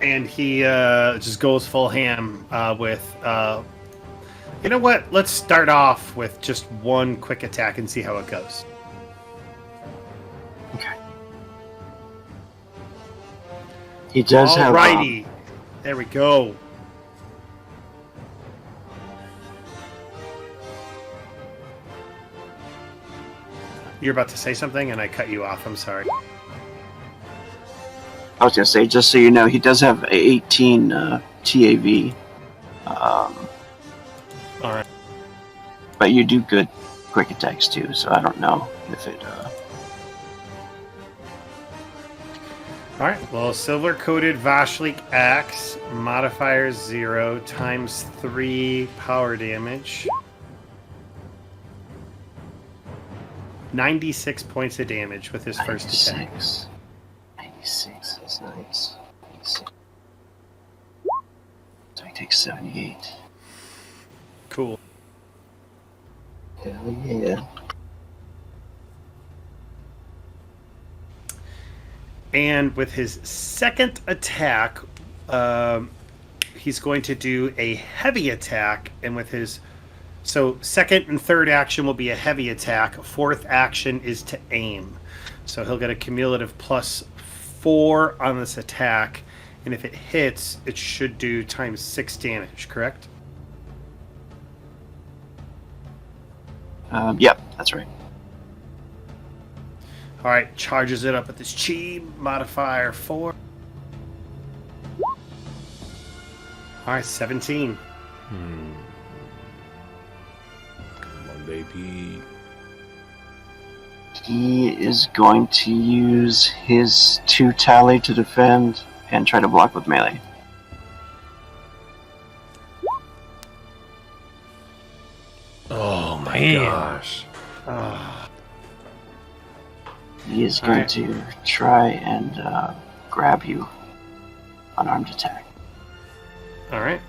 and he just goes full ham with. You know what? Let's start off with just one quick attack and see how it goes. Okay. He does have. Alrighty. There we go. You're about to say something, and I cut you off. I'm sorry. I was gonna say, just so you know, he does have a 18 TAV. All right. But you do good quick attacks too, so I don't know if it. All right. Well, silver-coated Vashlik axe, modifier 0 times 3 power damage. 96 points of damage with his first attack. 96, that's nice. 96. So he takes 78. Cool. Hell yeah. And with his second attack, he's going to do a heavy attack. And with his... So second and third action will be a heavy attack. Fourth action is to aim. So he'll get a cumulative +4 on this attack. And if it hits, it should do times 6 damage, correct? Yep, that's right. All right, charges it up with this chi, modifier 4. All right, 17. Come on, baby. He is going to use his 2 tally to defend and try to block with melee. Oh my Man. gosh. He is going Alright. to try and grab you. Unarmed attack. All right.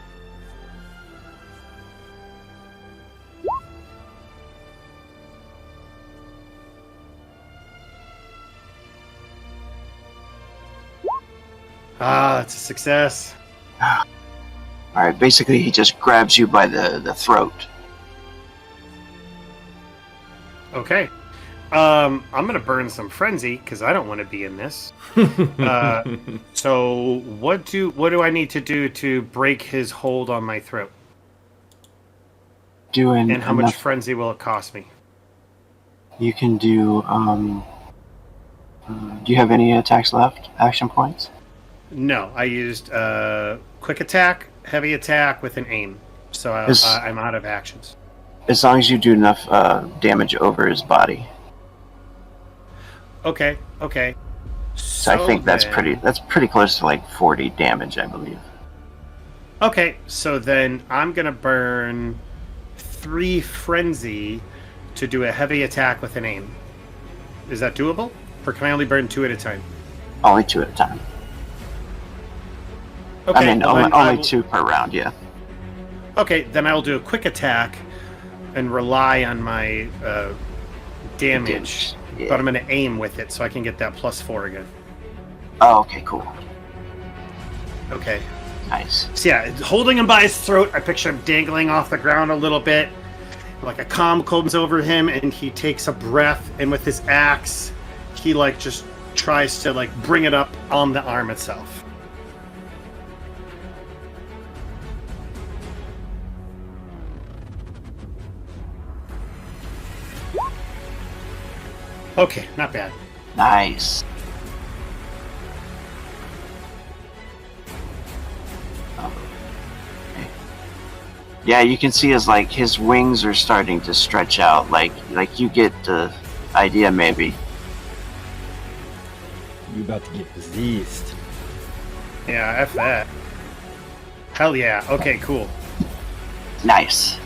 That's a success. Alright, basically he just grabs you by the throat. Okay. I'm gonna burn some frenzy because I don't want to be in this. So what do I need to do to break his hold on my throat? Doing And how much enough- frenzy will it cost me? You can do do you have any attacks left? Action points? No, I used quick attack, heavy attack with an aim. So I'm out of actions. As long as you do enough damage over his body. Okay. So I think that's pretty close to like 40 damage, I believe. Okay, so then I'm gonna burn 3 frenzy to do a heavy attack with an aim. Is that doable? Or can I only burn 2 at a time? Only 2 at a time. Okay, I mean, well, then only will- 2 per round, yeah. Okay, then I will do a quick attack and rely on my damage. Yeah. But I'm gonna aim with it so I can get that +4 again. Oh, okay, cool. Okay. Nice. So yeah, holding him by his throat, I picture him dangling off the ground a little bit. Like a calm comes over him and he takes a breath, and with his axe, he like just tries to like bring it up on the arm itself. Okay, not bad. Nice. Okay. Yeah, you can see his wings are starting to stretch out. Like you get the idea, maybe. You about to get possessed. Yeah, F that. Hell yeah. Okay, cool. Nice.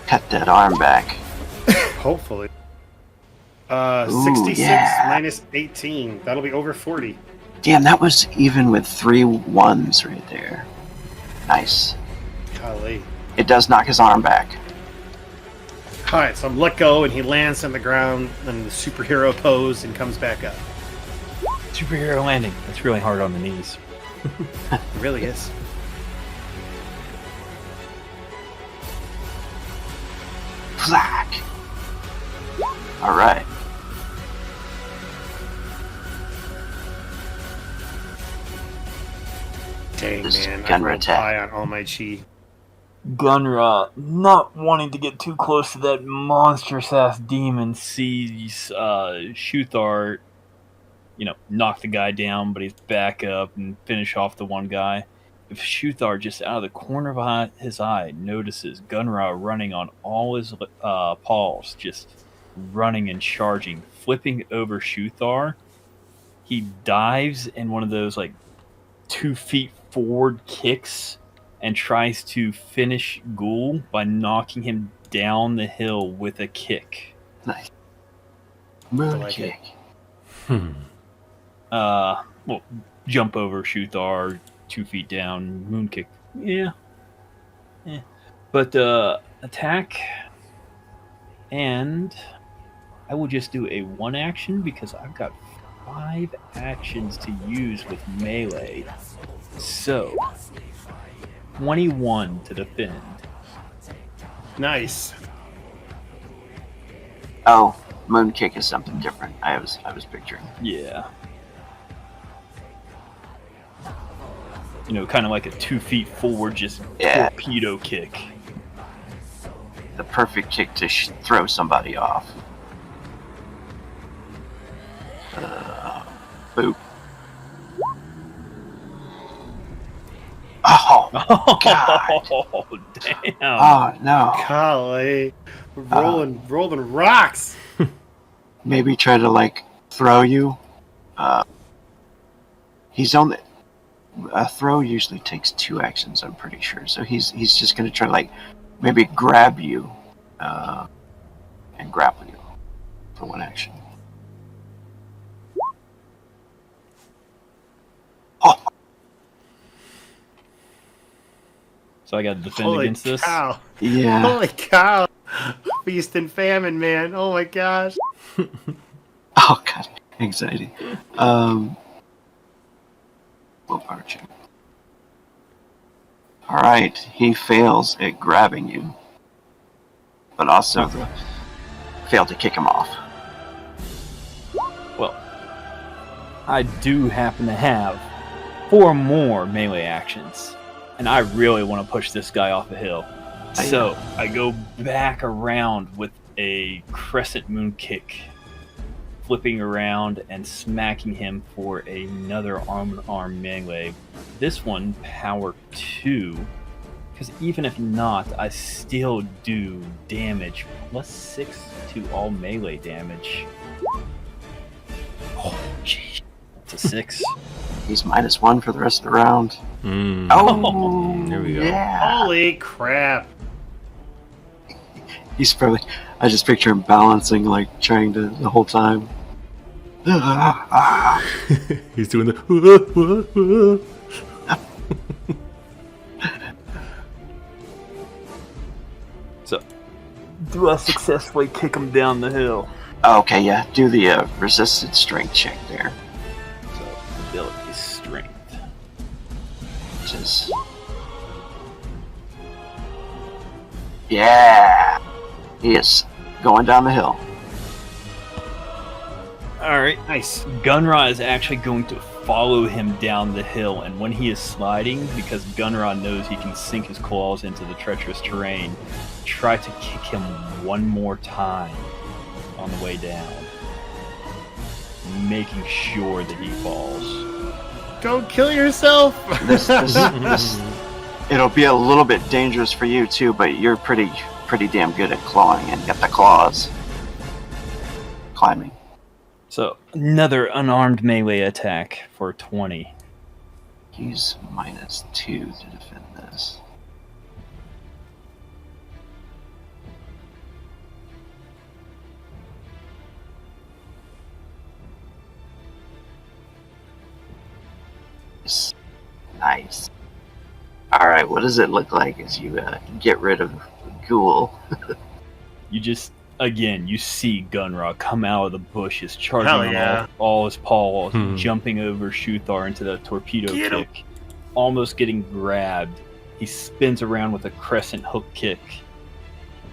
Cut that arm back. Hopefully. Ooh, 66 yeah. minus 18. That'll be over 40. Damn, that was even with 3 1s right there. Nice. Golly. It does knock his arm back. Alright, so I'm let go and he lands on the ground in the superhero pose and comes back up. Superhero landing. That's really hard on the knees. It really is. Flack. Alright. Dang, This is man. I gun rolled attack. high on all my chi. Gunra, not wanting to get too close to that monstrous ass demon, sees Shuthar, knock the guy down, but he's back up and finish off the one guy. If Shuthar, just out of the corner of his eye, notices Gunra running on all his paws, just running and charging, flipping over Shuthar, he dives in one of those 2 feet forward kicks and tries to finish Ghoul by knocking him down the hill with a kick. Nice. Moon like kick. Well, jump over Shuthar, 2 feet down, moon kick. Yeah. But attack, and I will just do a 1 action because I've got 5 actions to use with melee. So 21 to defend. Nice. Oh, moon kick is something different. I was picturing. Yeah. Kind of like a 2 feet forward, just Yeah. torpedo kick. The perfect kick to throw somebody off. Boop. Oh, God. Oh, damn. Oh, no. Golly. Rolling rocks. Maybe try to, throw you. He's only... A throw usually takes 2 actions, I'm pretty sure. So he's just going to try to, maybe grab you and grapple you for 1 action. Oh, So I got to defend Holy against this. cow. yeah. Holy cow. Feast and famine, man. Oh my gosh. Oh, God. Anxiety. Willpower check. Alright, he fails at grabbing you. But also failed to kick him off. Well, I do happen to have 4 more melee actions, and I really want to push this guy off a hill. So I go back around with a crescent moon kick, flipping around and smacking him for another arm-to-arm melee. This one, power 2, because even if not, I still do damage, plus 6 to all melee damage. Oh, jeez. That's a 6. He's -1 for the rest of the round. Mm. Oh, There we go. Yeah. Holy crap. He's probably... I just picture him balancing, trying to the whole time. He's doing the. So, do I successfully kick him down the hill? Okay, yeah. Do the resisted strength check there. So, ability strength. Which is... Yeah. He is going down the hill. Alright. Nice. Gunra is actually going to follow him down the hill, and when he is sliding, because Gunra knows he can sink his claws into the treacherous terrain, try to kick him one more time on the way down, making sure that he falls. Don't kill yourself. This, it'll be a little bit dangerous for you too, but you're pretty damn good at clawing and got the claws. Climbing. So another unarmed melee attack for 20. Use -2 to defend this. Nice. Alright, what does it look like as you get rid of the ghoul? You just, again, you see Gunra come out of the bushes, charging Hell on yeah. all his paws, jumping over Shuthar into the torpedo Get him. kick, almost getting grabbed. He spins around with a crescent hook kick,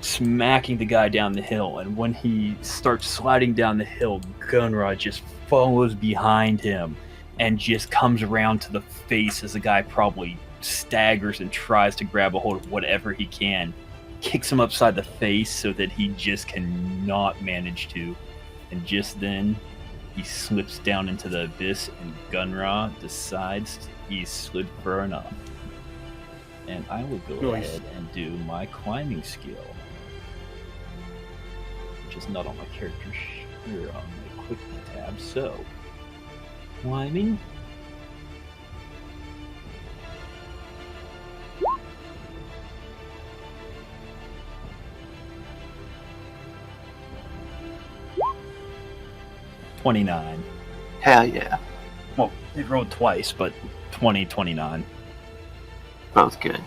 smacking the guy down the hill, and when he starts sliding down the hill, Gunra just follows behind him and just comes around to the face as the guy probably staggers and tries to grab a hold of whatever he can. Kicks him upside the face so that he just cannot manage to. And just then, he slips down into the abyss, and Gunra decides he's slid far enough. And I will go Nice. ahead and do my climbing skill, which is not on my character sheet, on my quick tab. So, climbing. $29. Hell yeah. Well, it rolled twice, but 20, 29. Both good.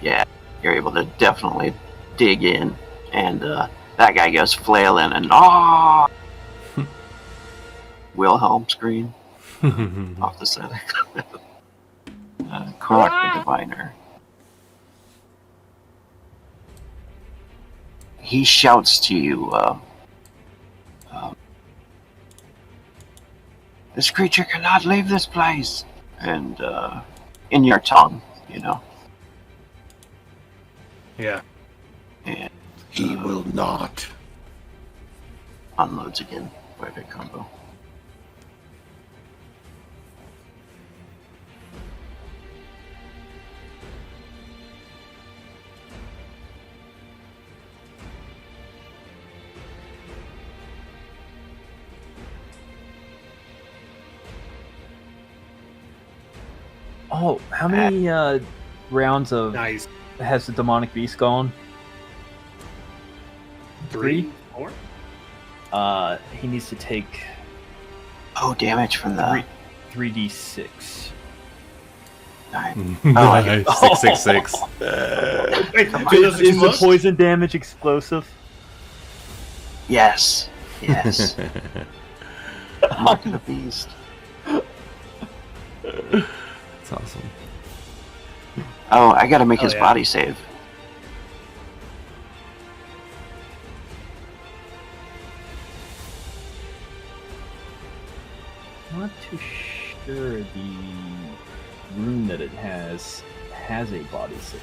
Yeah, you're able to definitely dig in, and that guy goes flailing and Wilhelm scream off the side. Korak the Diviner. He shouts to you, this creature cannot leave this place, and in your tongue, you know. Yeah. And He will not. unloads again. Perfect combo. Oh, how many rounds of Nice. has the demonic beast gone? 3, 4. He needs to take Oh, damage from the 3d6. nine. Nice. 666. Wait, Come do on. those Is the explode? poison damage explosive? Yes. Yes. Mark of the beast. That's awesome. Oh, I gotta make Oh, his yeah. body save. Not too sure the rune that it has a body save.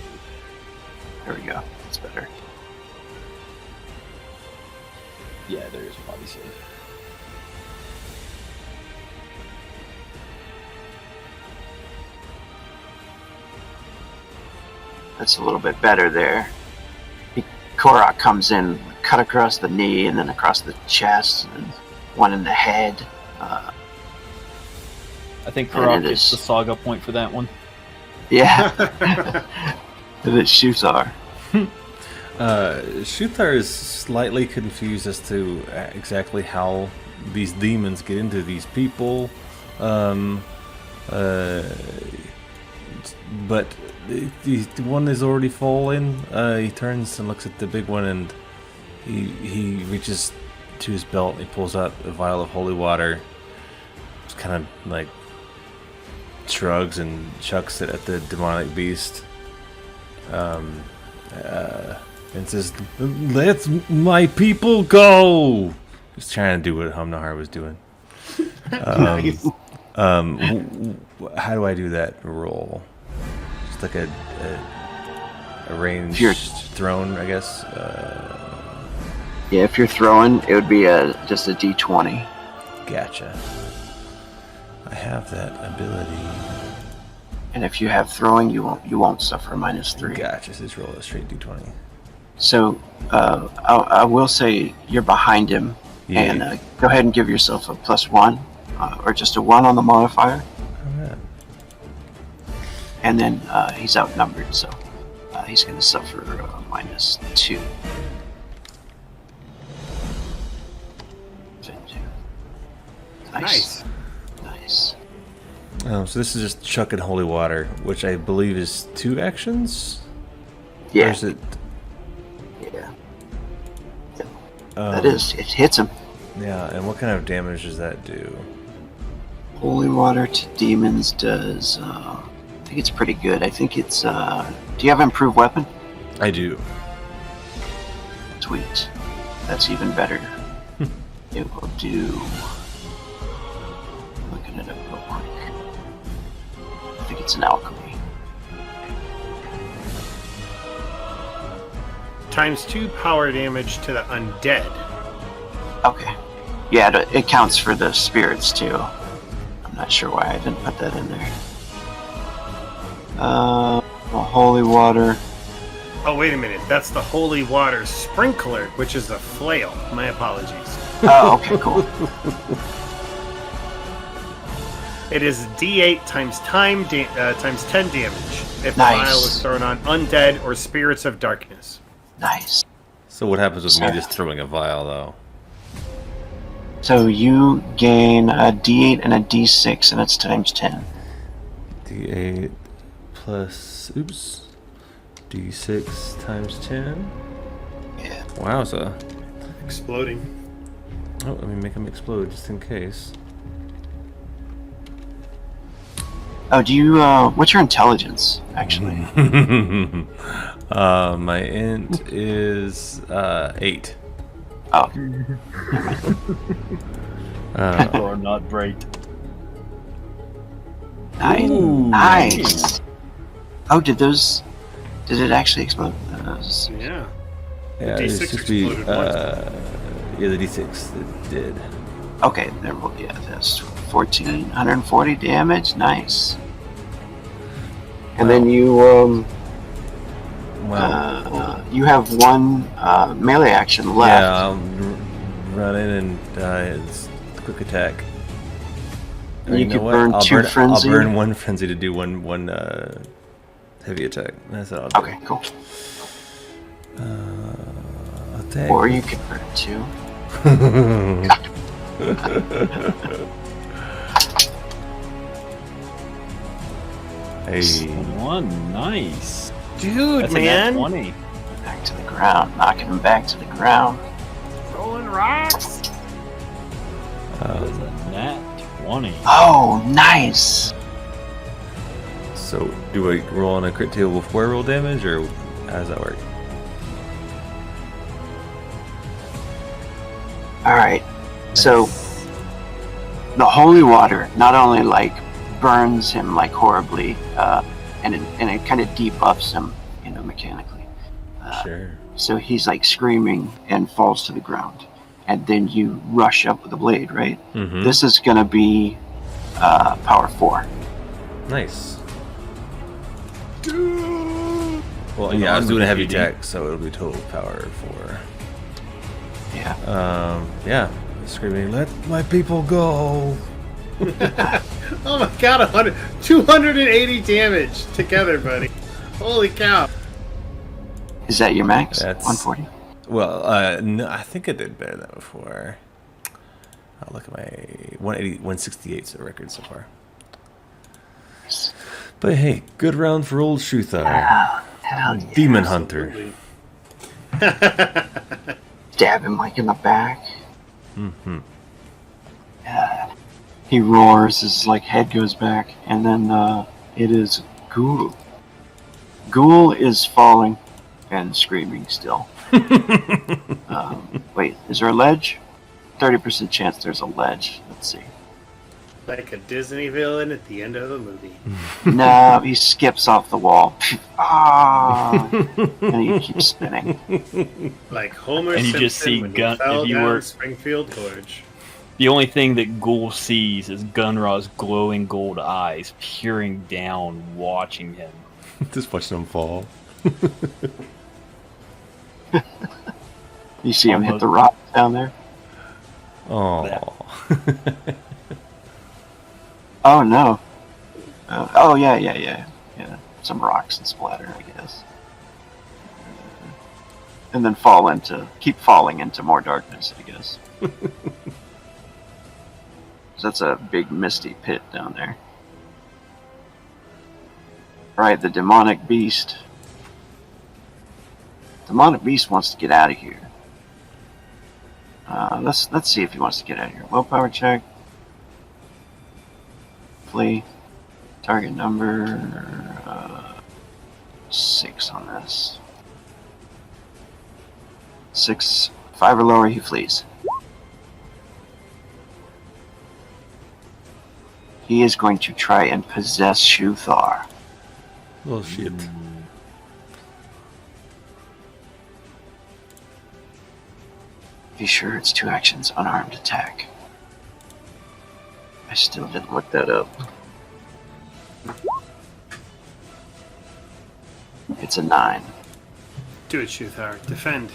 There we go. That's better. Yeah, there is a body save. That's a little bit better there. Korak comes in, cut across the knee, and then across the chest, and one in the head. I think And Karak it gets is- the saga point for that one. Yeah. And it shoots our. Shuthar is slightly confused as to exactly how these demons get into these people. But the one is already fallen. He turns and looks at the big one, and he reaches to his belt. He pulls out a vial of holy water. Just kind of like shrugs and chucks it at the demonic beast. And says, "Let my people go." He's trying to do what Hamnahar was doing. Nice. How do I do that roll? Just like a ranged You're- thrown, I guess. Yeah, if you're throwing, it would be just a D20. Gotcha. I have that ability. And if you have throwing, you won't suffer -3. Gotcha. So just roll a straight d20. So I will say you're behind him, Yeah. and go ahead and give yourself a +1, or just a 1 on the modifier, Alright. and then he's outnumbered, so he's going to suffer -2. Nice. Nice. So this is just chucking holy water, which I believe is 2 actions? Or Yeah. is it... Yeah. That is. It hits him. Yeah, and what kind of damage does that do? Holy water to demons does. I think it's pretty good. I think it's. Do you have improved weapon? I do. Sweet. That's even better. It will do. Looking it up real quick. I think it's an alchemy. ×2 power damage to the undead. Okay. Yeah, it counts for the spirits too. I'm not sure why I didn't put that in there. Holy water. Oh, wait a minute. That's the holy water sprinkler, which is a flail. My apologies. Oh, okay, cool. It is D8 times 10 damage if Nice. the vial is thrown on undead or spirits of darkness. Nice. So what happens with me just throwing a vial, though? So you gain a D8 and a D6, and it's ×10. D8 plus... Oops. D6 times 10. Yeah. Wowza. Exploding. Oh, let me make them explode just in case. Oh, do you? What's your intelligence, actually? My int is 8. Oh, Or not bright. nice. Nice. Oh, did it actually explode? Yeah. Yeah, D6 it's supposed to be, exploded once. yeah, the D6 it did. Okay, there will be. Yeah, that's 140 damage. Nice. And then you you have one melee action left. Yeah, I'll run in and it's quick attack. Or You know could what? burn I'll 2 frenzy. I'll burn 1 frenzy to do one heavy attack. That's what I'll do. Okay, cool. Attack. Or you could burn 2. Hey. 21, nice. Dude, That's a nat man. 20. Back to the ground, knocking him back to the ground. Rolling rocks. That was a nat 20. Oh, nice. So, do I roll on a crit table before I roll damage, or how does that work? All right. So the holy water not only like burns him like horribly, and it kind of debuffs him, mechanically. Sure. So he's like screaming and falls to the ground, and then you rush up with the blade, right? Mm-hmm. This is gonna be power 4. Nice. Well, yeah, I was doing a heavy attack, so it'll be total power 4. Yeah. Yeah. Screaming, let my people go. Oh my god, 280 damage together, buddy. Holy cow. Is that your max? That's- 140. Well, no, I think I did better than that before. I'll look at my 168's the record so far. But hey, good round for old Shuthar. Hell yeah. Demon Hunter. Stab him like in the back. Mm-hmm. He roars, his like head goes back, and then it is Ghoul. Ghoul is falling and screaming still. Wait, is there a ledge? 30% chance there's a ledge. Let's see. Like a Disney villain at the end of the movie. No, he skips off the wall. Ah, and he keeps spinning. Like Homer And you Simpson just see when gun- he fell if you down were- Springfield Gorge. The only thing that Ghoul sees is Gunra's glowing gold eyes peering down, watching him. Just watching him fall. You see him hit the rock down there? Oh. Oh no. Oh yeah. Some rocks and splatter, I guess. And then keep falling into more darkness, I guess. That's a big misty pit down there. Right, the demonic beast. Demonic beast wants to get out of here. Let's see if he wants to get out of here. Willpower check. Flee. Target number 6 on this. 6, 5 or lower, he flees. He is going to try and possess Shuthar. Oh shit. Be sure it's 2 actions, unarmed attack. I still didn't look that up. It's a 9. Do it, Shuthar. Defend.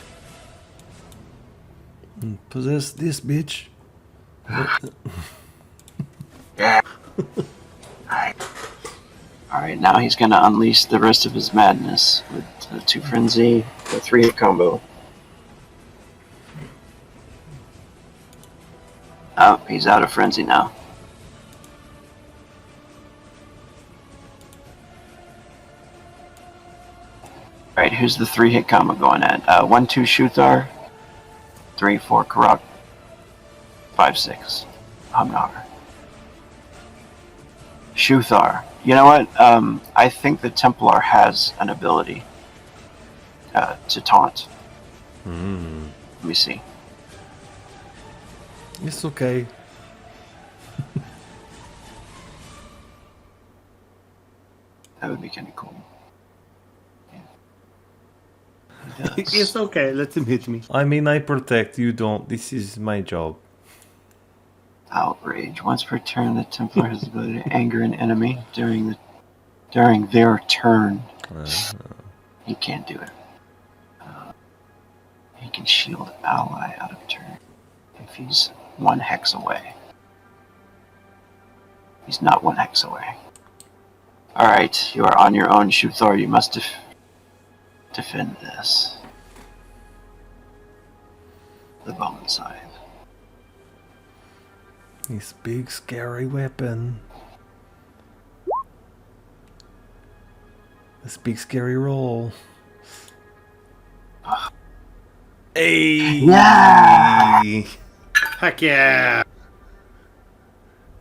Possess this bitch. Yeah. Alright, now he's gonna unleash the rest of his madness with the 2 frenzy, the 3-hit combo. Oh, he's out of frenzy now. Alright, who's the 3-hit combo going at? 1-2 Shuthar, 3-4 Karak, 5-6 Hamnar. Shuthar. You know what? I think the Templar has an ability to taunt. Let me see. It's okay. That would be kind of cool. It's okay. Let him hit me. I mean, I protect, you don't. This is my job. Outrage. Once per turn, the Templar has the ability to anger an enemy during their turn. He can't do it. He can shield ally out of turn if he's 1 hex away. He's not 1 hex away. Alright, you are on your own, Shuthar. You must defend this. The bone side. This big scary weapon. This big scary roll. Hey! Yeah! Heck yeah!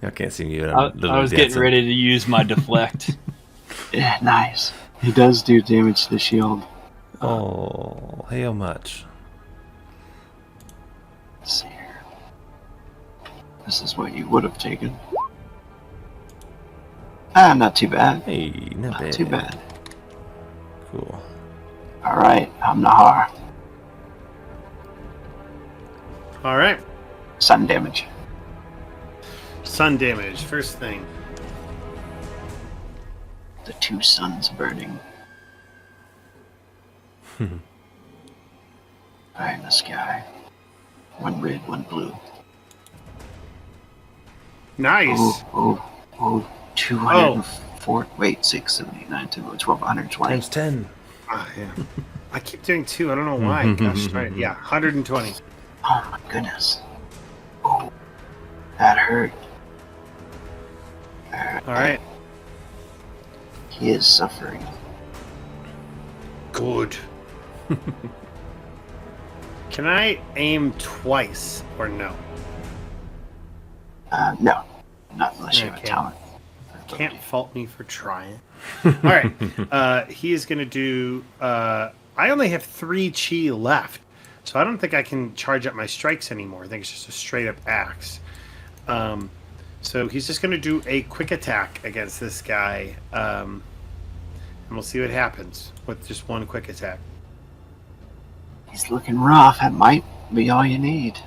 I can't see you. I was getting ready to use my deflect. Yeah, nice. He does do damage to the shield. Oh, how much? Let's see here. This is what you would have taken. Not too bad. Hey, not bad. Too bad. Cool. Alright, I'm Nahar. Alright. Sun damage. Sun damage. First thing. The 2 suns burning. Eye in the sky. 1 red, 1 blue. Nice. Oh, 204. Wait, 6, 7, 8, 9, 10, 12, 120. Times 10. Yeah. I keep doing 2. I don't know why. Gosh, right. Yeah, 120. Oh my goodness. Oh, that hurt. Alright. He is suffering. Good. Can I aim twice or no? No. Not unless you have a Okay. talent. Can't fault me for trying. Alright. He is going to do... I only have 3 chi left. So I don't think I can charge up my strikes anymore. I think it's just a straight up axe. So he's just going to do a quick attack against this guy. And we'll see what happens with just 1 quick attack. He's looking rough. That might be all you need.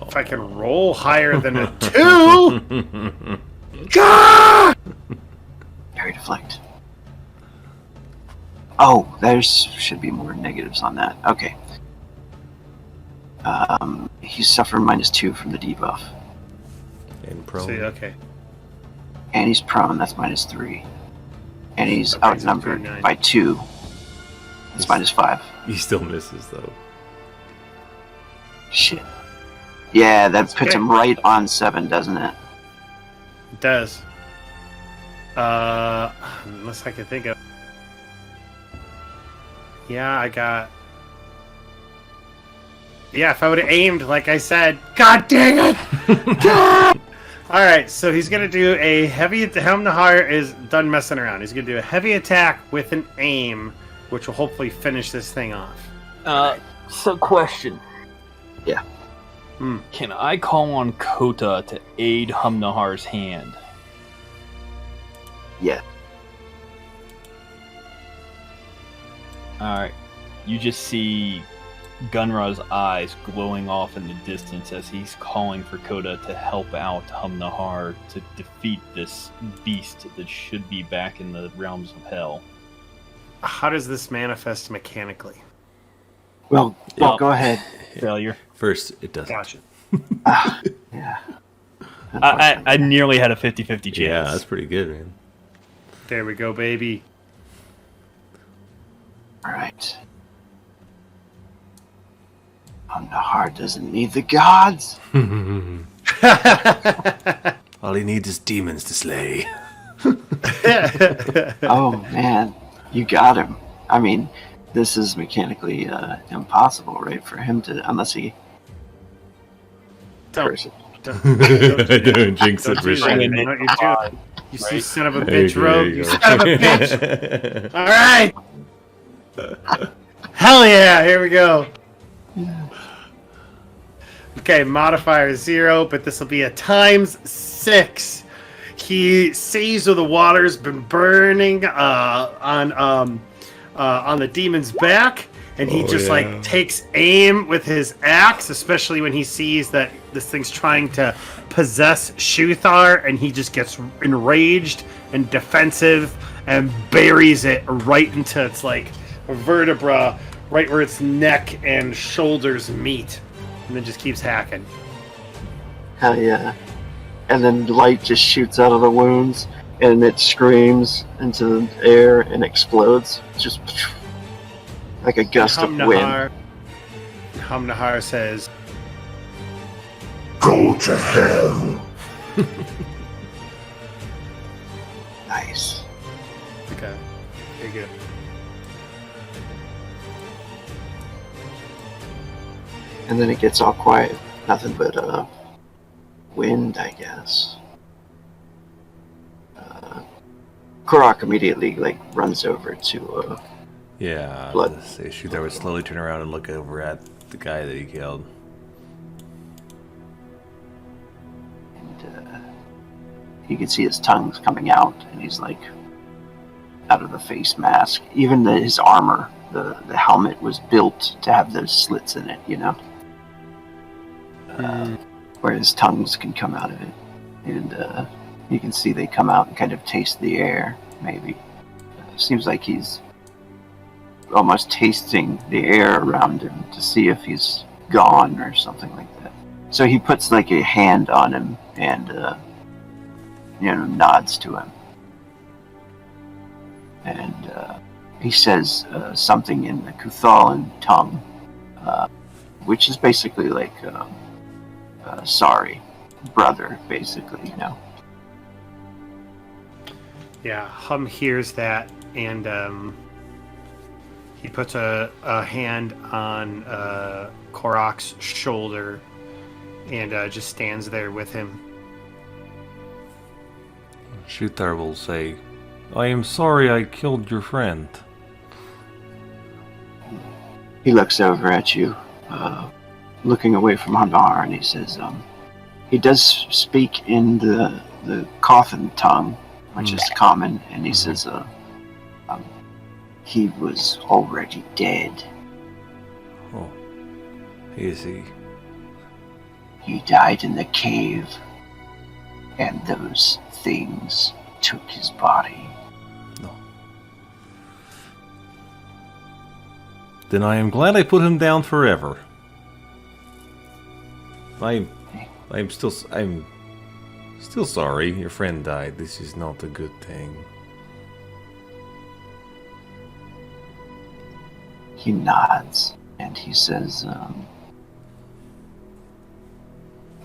If I can roll higher than a 2! Gah! Parry deflect. Oh, there's should be more negatives on that. Okay. He's suffering -2 from the debuff. And prone. See, okay. And he's prone, that's -3. And he's That brings him to outnumbered 9. by 2. That's -5. He still misses though. Shit. Yeah, that puts okay. him right on 7, doesn't it? It does. Unless I can think of... Yeah, I got... Yeah, if I would have aimed, like I said... God dang it! Alright, so he's going to do a heavy... Helmnahar is done messing around. He's going to do a heavy attack with an aim, which will hopefully finish this thing off. So question. Yeah. Can I call on Kota to aid Humnahar's hand? Yeah. Alright. You just see Gunra's eyes glowing off in the distance as he's calling for Kota to help out Humnahar to defeat this beast that should be back in the realms of hell. How does this manifest mechanically? Well, go ahead. Failure. First, it doesn't. Gotcha. Yeah. I nearly had a 50-50 chance. Yeah, that's pretty good, man. There we go, baby. Alright. Nahar doesn't need the gods. All he needs is demons to slay. Oh man, you got him. I mean, this is mechanically impossible, right? For him to, unless he... Don't Don't jinx it, Don't do Richard. that. I know what you're doing. You see, son of a There bitch, Rogue. you You go. son of a bitch. All right. Hell yeah! Here we go. Okay, modifier 0, but this will be a ×6. He sees where the water's been burning on the demon's back, and he like takes aim with his axe, especially when he sees that this thing's trying to possess Shuthar, and he just gets enraged and defensive and buries it right into its like vertebra, right where its neck and shoulders meet, and then just keeps hacking. Hell yeah. And then light just shoots out of the wounds, and it screams into the air and explodes. Just like a gust of wind. Humnahar says, Go to hell. Nice. okay, very good. And then it gets all quiet. Nothing but wind, I guess. Korok immediately like runs over to Yeah, Blood. the shooter would slowly turn around and look over at the guy that he killed. and you can see his tongue's coming out, and he's like out of the face mask. Even his armor, the helmet was built to have those slits in it, you know, where his tongues can come out of it, and you can see they come out and kind of taste the air. Maybe seems like he's almost tasting the air around him to see if he's gone or something like that. So he puts like a hand on him and nods to him, and he says something in the Kuthalan tongue, which is basically like sorry, brother, basically, you know. Yeah, Hum hears that, and he puts a hand on Korok's shoulder and just stands there with him. Shuthar will say, I am sorry I killed your friend. He looks over at you, looking away from Hanar, and he says, he does speak in the coffin tongue, which is common, and he says, he was already dead. Oh, is he? He died in the cave, and those things took his body. No. Then I am glad I put him down forever. I'm still sorry your friend died. This is not a good thing. He nods, and he says,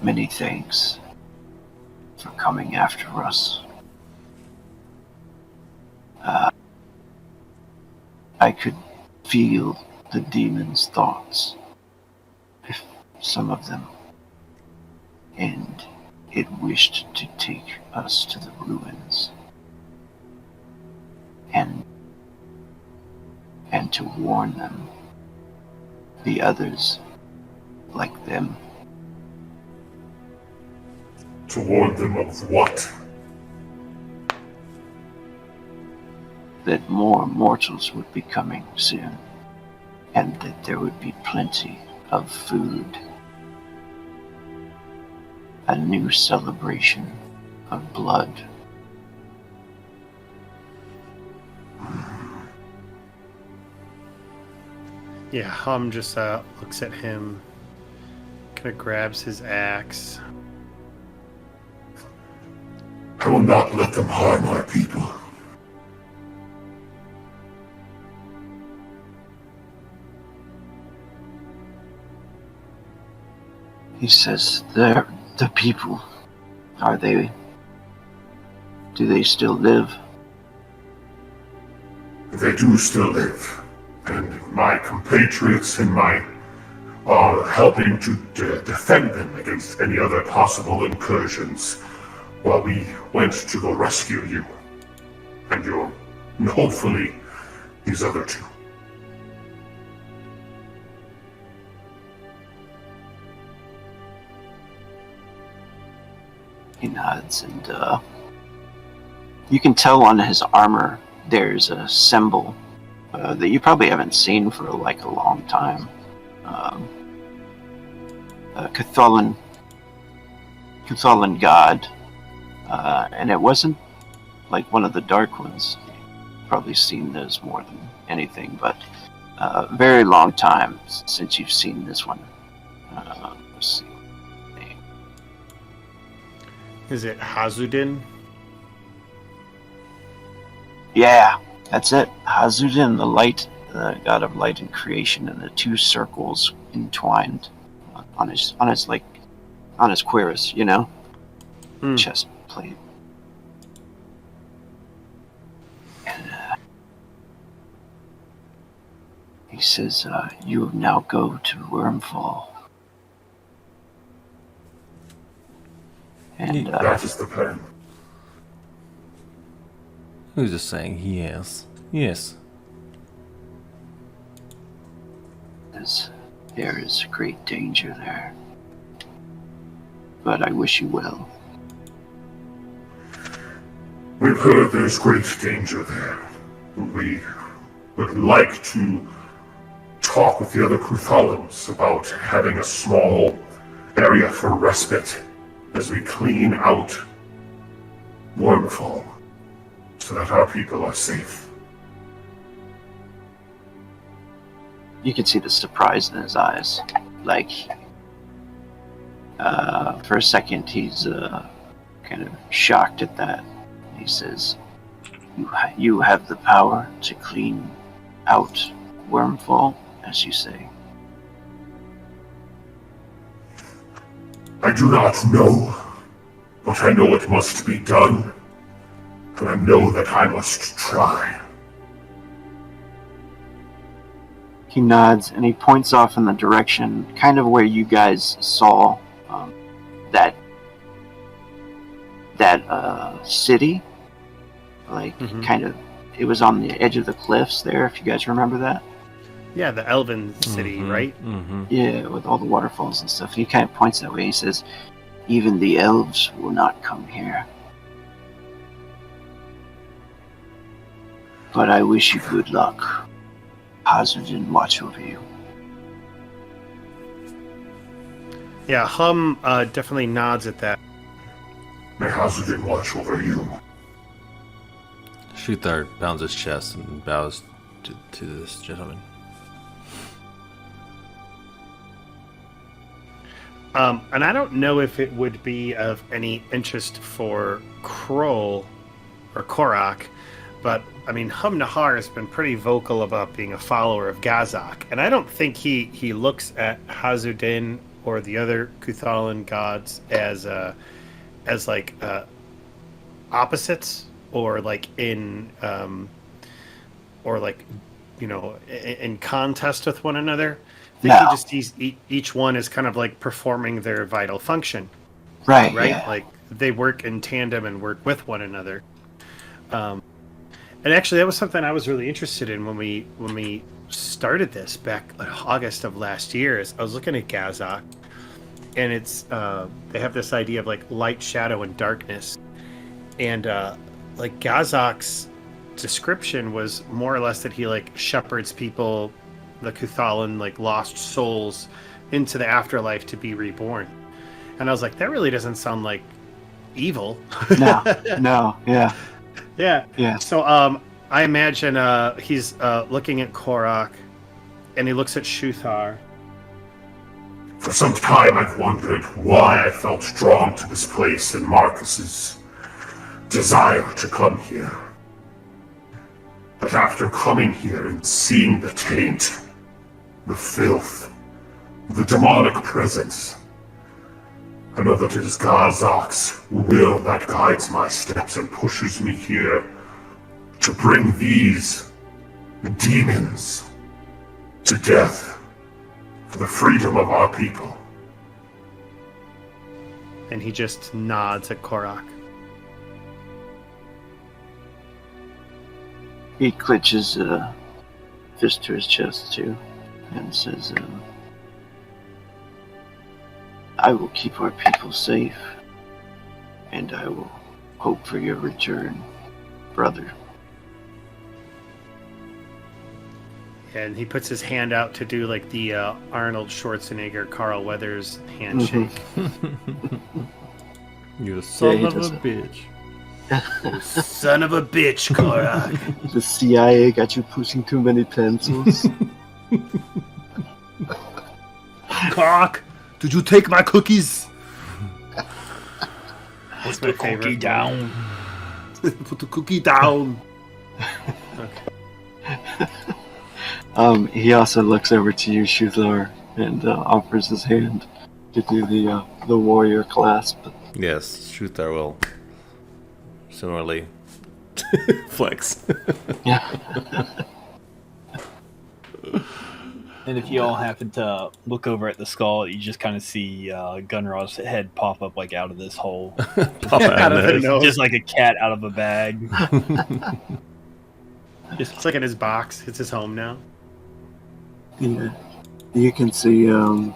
many thanks for coming after us. I could feel the demon's thoughts, some of them, and it wished to take us to the ruins and to warn them, the others like them. To warn them of what? That more mortals would be coming soon, and that there would be plenty of food. A new celebration of blood. Yeah, Hum just looks at him, kind of grabs his axe. I will not let them harm our people. He says, the people, do they still live? They do still live. And my compatriots and mine are helping to defend them against any other possible incursions while we went to go rescue you. And hopefully, these other two. He nods, and you can tell on his armor there's a symbol that you probably haven't seen for like a long time. Kuthalan god, and it wasn't like one of the dark ones. You've probably seen those more than anything, but very long time since you've seen this one. Let's see. Is it Hazudin? Yeah, that's it. Hazudin, the light, the god of light and creation, and the two circles entwined on his cuirass, chest plate. And he says, "You now go to Wyrmfall." And That is the plan. Who's just saying yes? Yes. There is great danger there. But I wish you well. We've heard there's great danger there. We would like to talk with the other Kuthalans about having a small area for respite as we clean out Wyrmfall so that our people are safe. You can see the surprise in his eyes. Like, for a second, he's kind of shocked at that. He says, you have the power to clean out Wyrmfall, as you say. I do not know, but I know it must be done, and I know that I must try. He nods and he points off in the direction, kind of where you guys saw that city. Like, kind of, it was on the edge of the cliffs there, if you guys remember that. Yeah, the Elven city, right? Mm-hmm. Yeah, with all the waterfalls and stuff. And he kind of points that way. He says, even the elves will not come here. But I wish you good luck. Hazardin watch over you. Yeah, Hum definitely nods at that. May Hazardin watch over you. Shuthar pounds his chest and bows to this gentleman. And I don't know if it would be of any interest for Kroll or Korak, but I mean, Hum Nahar has been pretty vocal about being a follower of Gazak, and I don't think he looks at Hazardin or the other Kuthalan gods as like opposites or like in or like in contest with one another. I think he just sees each one as kind of like performing their vital function. Right. Right? Yeah. Like they work in tandem and work with one another. And actually, that was something I was really interested in when we started this back in August of last year. Is I was looking at Gazak, and it's they have this idea of like light, shadow, and darkness, and like Gazak's description was more or less that he like shepherds people, the Kuthalan, like lost souls, into the afterlife to be reborn. And I was like, that really doesn't sound like evil. No. Yeah. Yeah. Yeah. So I imagine he's looking at Korak, and he looks at Shuthar. For some time I've wondered why I felt drawn to this place and Marcus's desire to come here. But after coming here and seeing the taint, the filth, the demonic presence, I know that it is Gazak's will that guides my steps and pushes me here to bring these demons to death for the freedom of our people. And he just nods at Korak. He clenches a fist to his chest too, and says, "I will keep our people safe, and I will hope for your return, brother." And he puts his hand out to do like the Arnold Schwarzenegger, Carl Weathers handshake. You son he of a does it. bitch. Son of a bitch, Korak. The CIA got you pushing too many pencils. Korak, did you take my cookies? Put the cookie down. Put the cookie down. He also looks over to you, Shuthar, and offers his hand to do the warrior clasp. Yes, Shuthar will similarly flex. Yeah. And if you all happen to look over at the skull, you just kind of see Gunraw's head pop up like out of this hole. Pop out of the it. nose. Just like a cat out of a bag. It's like in his box. It's his home now. Yeah. You can see, let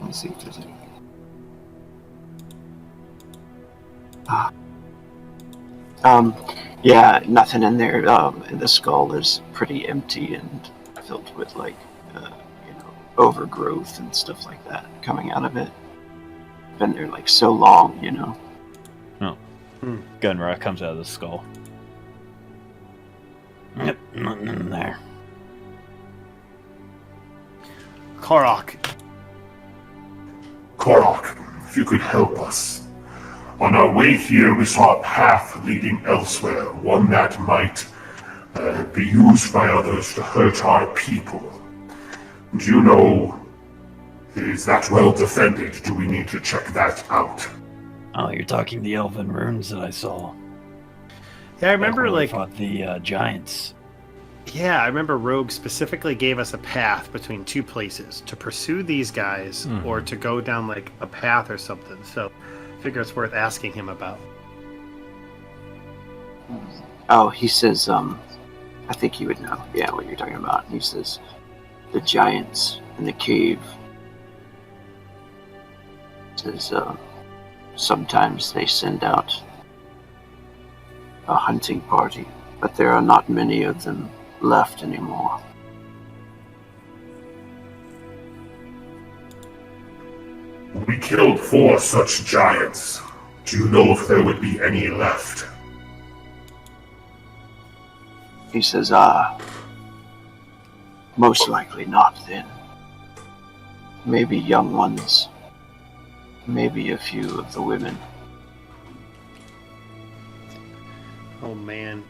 me see if there's anything. Yeah, nothing in there. The skull is pretty empty and filled with overgrowth and stuff like that coming out of it. Been there like so long, Gunra comes out of the skull. Yep, nothing in there. Korak. Korak, if you could help us. On our way here, we saw a path leading elsewhere, one that might be used by others to hurt our people. Do you know, is that well defended? Do we need to check that out? Oh, you're talking the elven runes that I saw. Yeah, I remember Back when we like fought the giants. Yeah, I remember Rogue specifically gave us a path between two places to pursue these guys or to go down like a path or something. So I figure it's worth asking him about. Oh, he says, I think you would know, yeah, what you're talking about. He says, the giants in the cave. Says, sometimes they send out a hunting party, but there are not many of them left anymore. We killed 4 such giants. Do you know if there would be any left? He says, most likely not then. Maybe young ones. Maybe a few of the women. Oh man.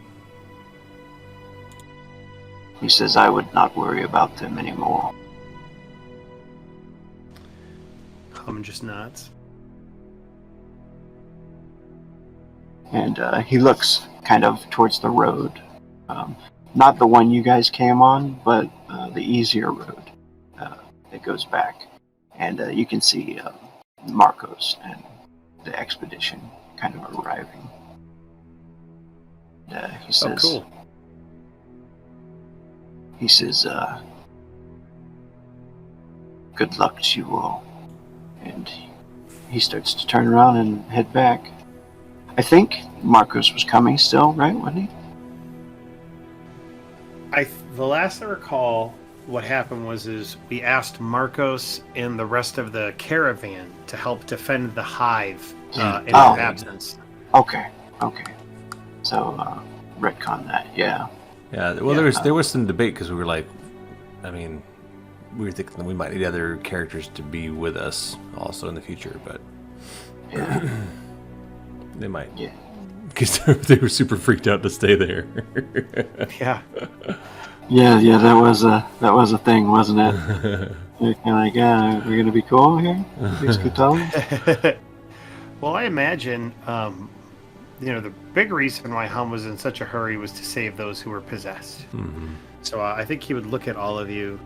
He says I would not worry about them anymore. Hum just nods. And he looks kind of towards the road. Not the one you guys came on, but the easier road that goes back. And you can see Marcos and the expedition kind of arriving. He says, oh, cool. He says, good luck to you all. And he starts to turn around and head back. I think Marcos was coming still, right? Wasn't he? The last I recall, what happened was we asked Marcos and the rest of the caravan to help defend the hive in our absence. Okay. So, retcon that, yeah. Yeah, well, there was some debate because we were like, I mean, we were thinking that we might need other characters to be with us also in the future, but Yeah. they might. Yeah. Because they were super freaked out to stay there. Yeah. Yeah, that was a thing, wasn't it? You're kind of like, yeah, we're gonna be cool here? These kuthalan? Well, I imagine, the big reason why Hum was in such a hurry was to save those who were possessed. Mm-hmm. So I think he would look at all of you.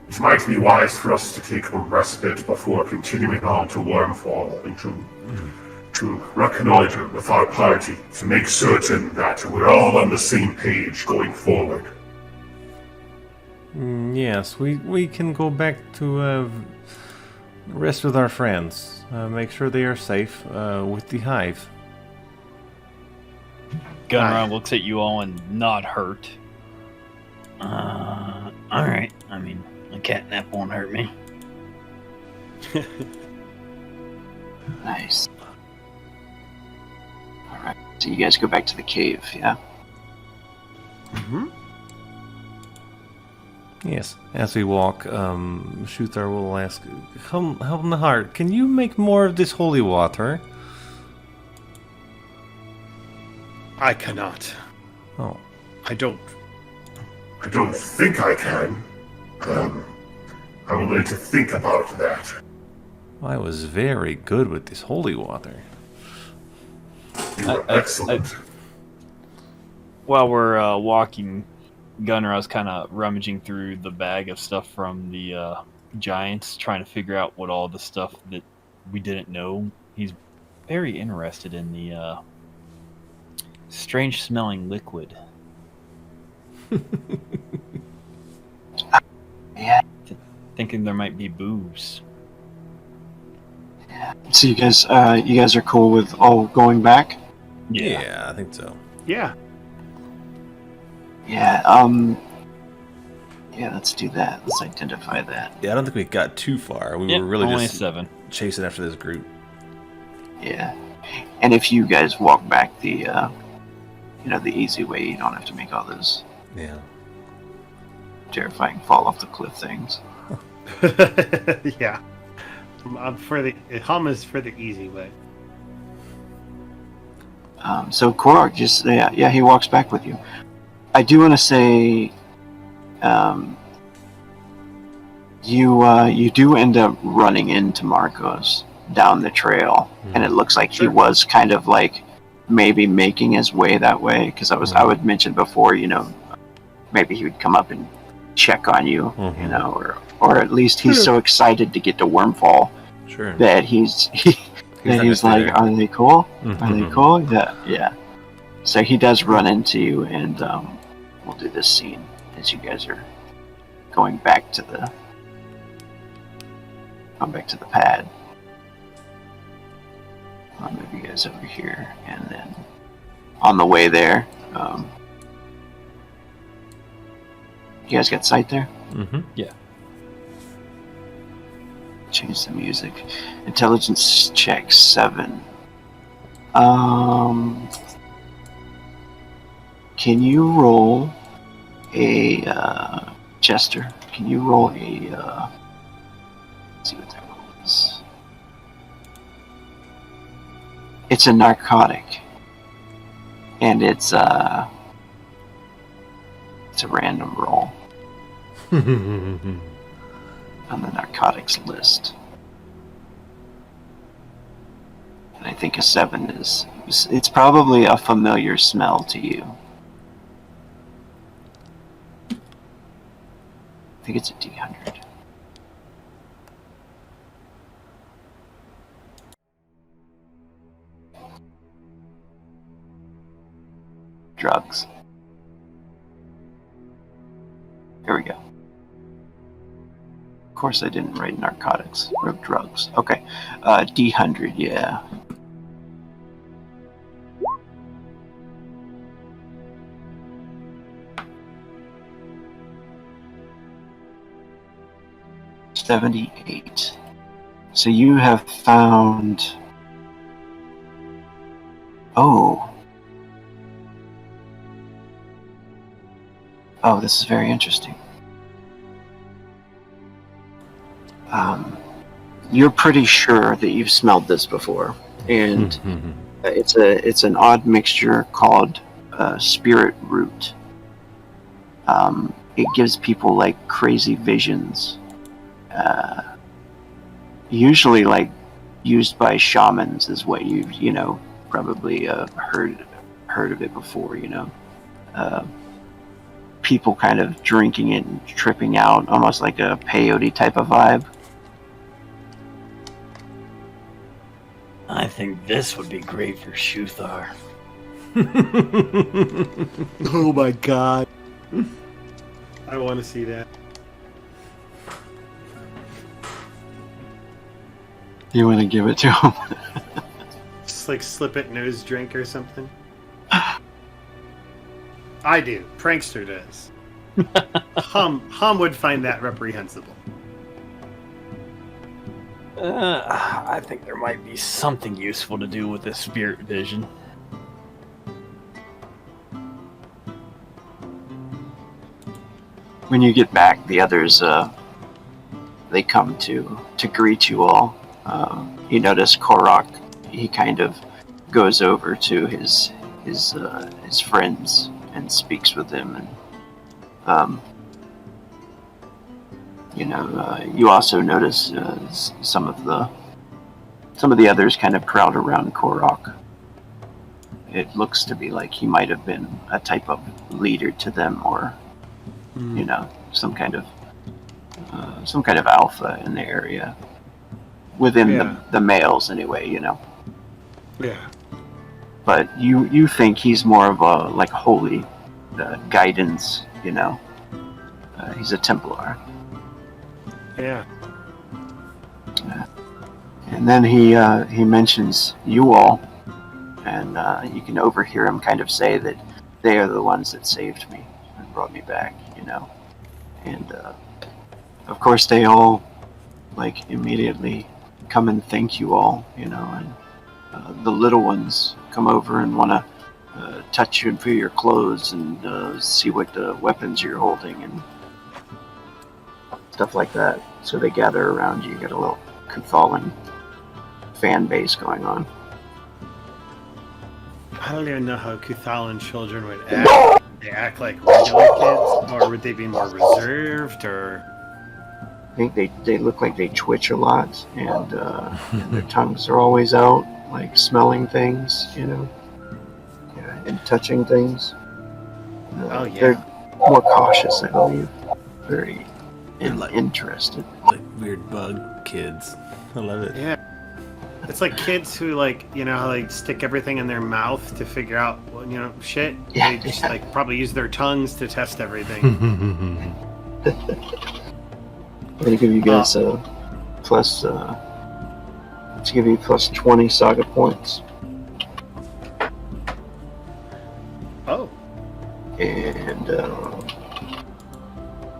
It might be wise for us to take a respite before continuing on to Wyrmfall and to reconnoiter with our party to make certain that we're all on the same page going forward. Yes, we can go back to rest with our friends. Make sure they are safe with the hive. Gunrod looks at you all and not hurt. Alright. I mean, a catnap won't hurt me. Nice. Alright, so you guys go back to the cave, yeah? Mm-hmm. Yes, as we walk, Shuthar will ask, Helm the Heart, can you make more of this holy water? I cannot. Oh. I don't. I don't think I can. I will need to think about that. I was very good with this holy water. You are excellent. While we're walking, Gunrow's kind of rummaging through the bag of stuff from the giants, trying to figure out what all the stuff that we didn't know. He's very interested in the strange-smelling liquid. Yeah. Thinking there might be booze. So you guys are cool with all going back? Yeah, I think so. Yeah. Yeah, yeah, let's do that. Let's identify that. Yeah, I don't think we got too far. We were really only just 7. chasing after this group. Yeah. And if you guys walk back the easy way, you don't have to make all those terrifying fall off the cliff things. Yeah. Hum is for the easy way. So Korok just he walks back with you. I do want to say, you do end up running into Marcos down the trail, and it looks like he was kind of like maybe making his way that way, because I would mention before, maybe he would come up and check on you, or at least he's so excited to get to Wyrmfall that he's like, are they cool? Are they cool? Yeah. So he does run into you, and we'll do this scene as you guys are going back to the pad. I'll move you guys over here, and then on the way there, you guys got sight there? Yeah. change the music. Intelligence check 7. Can you roll a Jester? Can you roll a let's see what that roll is. It's a narcotic, and it's a random roll on the narcotics list. And I think a 7 it's probably a familiar smell to you. I think it's a D100. Drugs. Here we go. Of course I didn't write narcotics. I wrote drugs. Okay. D100, yeah. $78. So you have found... Oh, this is very interesting. You're pretty sure that you've smelled this before, and it's an odd mixture called spirit root. It gives people like crazy visions. Usually, like used by shamans, is what you've probably heard of it before. People kind of drinking it and tripping out, almost like a peyote type of vibe. I think this would be great for Shuthar. Oh my god. I want to see that. You want to give it to him? Just like slip it in his drink or something. I do. Prankster does. Hum would find that reprehensible. I think there might be something useful to do with this spirit vision. When you get back, the others they come to greet you all. You notice Korok. He kind of goes over to his friends and speaks with them, and you also notice some of the others kind of crowd around Korok. It looks to be like he might have been a type of leader to them, or some kind of alpha in the area within the males anyway. Yeah. But you think he's more of a like holy guidance. He's a templar. Yeah. And then he mentions you all, and you can overhear him kind of say that they are the ones that saved me and brought me back, and of course they all like immediately come and thank you all, and the little ones come over and want to touch you and feel your clothes and see what weapons you're holding and stuff like that. So they gather around you. You get a little kuthalan fan base going on. I don't even know how Kuthalan children would act. They act like regular kids, or would they be more reserved, or... I think they look like they twitch a lot, and their tongues are always out, like smelling things, and touching things. Oh, yeah. They're more cautious, I believe. Very Like- interested. Like weird bug kids. I love it. Yeah. It's like kids who stick everything in their mouth to figure out, shit. Yeah, They just yeah. probably use their tongues to test everything. I'm gonna give you guys plus. Let's give you plus 20 saga points, Oh. and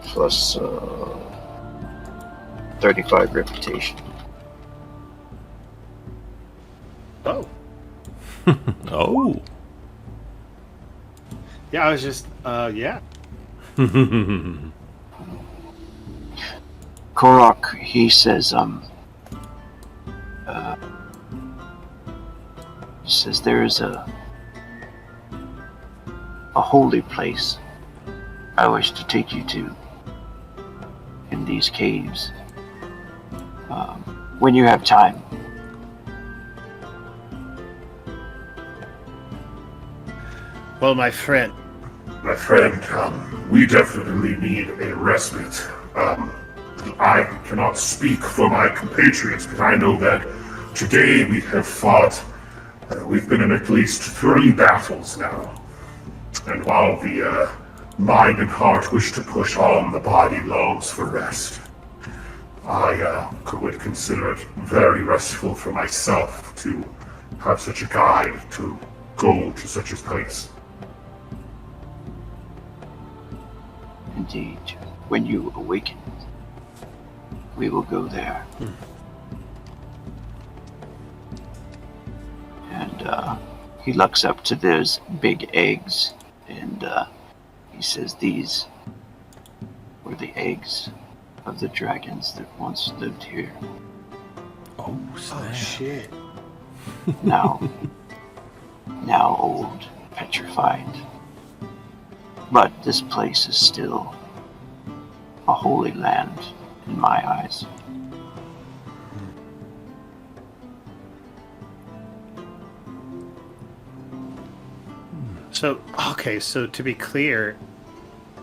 plus 35 reputation. Oh. Yeah, I was just, yeah. Korok, he says, he says there is a holy place I wish to take you to in these caves when you have time. Well, my friend. My friend, we definitely need a respite. I cannot speak for my compatriots, but I know that today we have fought. We've been in at least 3 battles now. And while the mind and heart wish to push on, the body longs for rest. I would consider it very restful for myself to have such a guide to go to such a place. Indeed, when you awaken, we will go there. And he looks up to those big eggs, and he says these were the eggs of the dragons that once lived here. Oh, snap. Shit. Now old, petrified. But this place is still a holy land in my eyes. So, okay, so to be clear,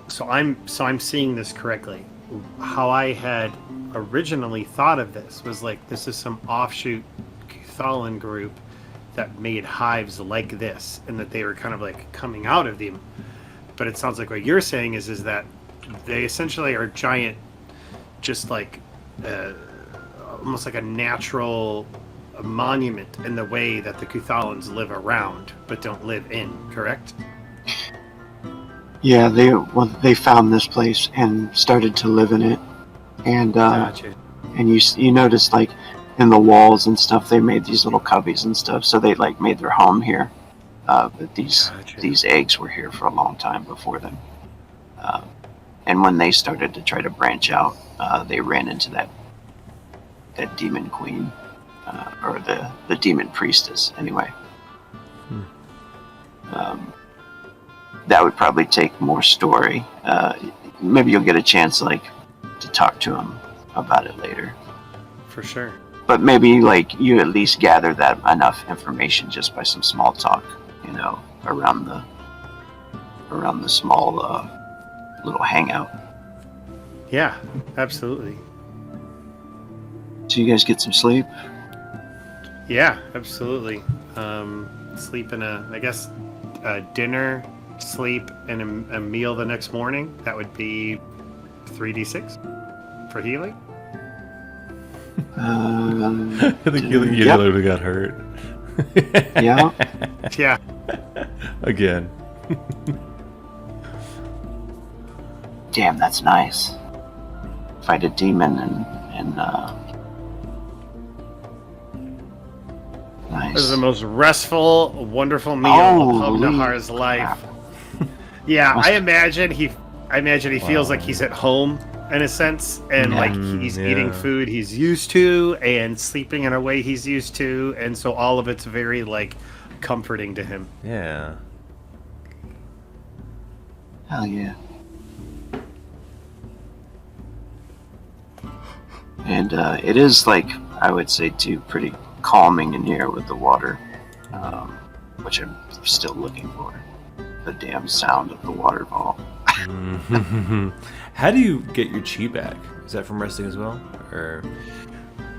so I'm seeing this correctly. How I had originally thought of this was like, this is some offshoot kuthalan group that made hives like this, and that they were kind of like coming out of them. But it sounds like what you're saying is that they essentially are giant, just like almost like a natural monument in the way that the Kuthalans live around but don't live in, correct? Yeah, they found this place and started to live in it, and Gotcha. and you noticed like in the walls and stuff they made these little cubbies and stuff, so they like made their home here. But these eggs were here for a long time before them, and when they started to try to branch out, they ran into that demon queen, or the demon priestess anyway. That would probably take more story. Maybe you'll get a chance like to talk to him about it later. For sure. But maybe like you at least gather that enough information just by some small talk, you know, around the small little hangout. Yeah, absolutely. So you guys get some sleep. Yeah, absolutely. Sleep in dinner, sleep, and a meal the next morning. That would be 3d6 for healing. I think you Yep. literally got hurt. Yeah. Yeah. Again. Damn, that's nice. Fight a demon and nice. This is the most restful, wonderful meal of Holy Nahar's life. crap. Yeah, Must- I imagine he feels like he's at home in a sense, and like he's eating food he's used to and sleeping in a way he's used to, and so all of it's very like comforting to him. Yeah. Hell yeah. And it is like, I would say too, pretty calming in here with the water, which I'm still looking for. The damn sound of the waterfall. How do you get your chi back? Is that from resting as well, or?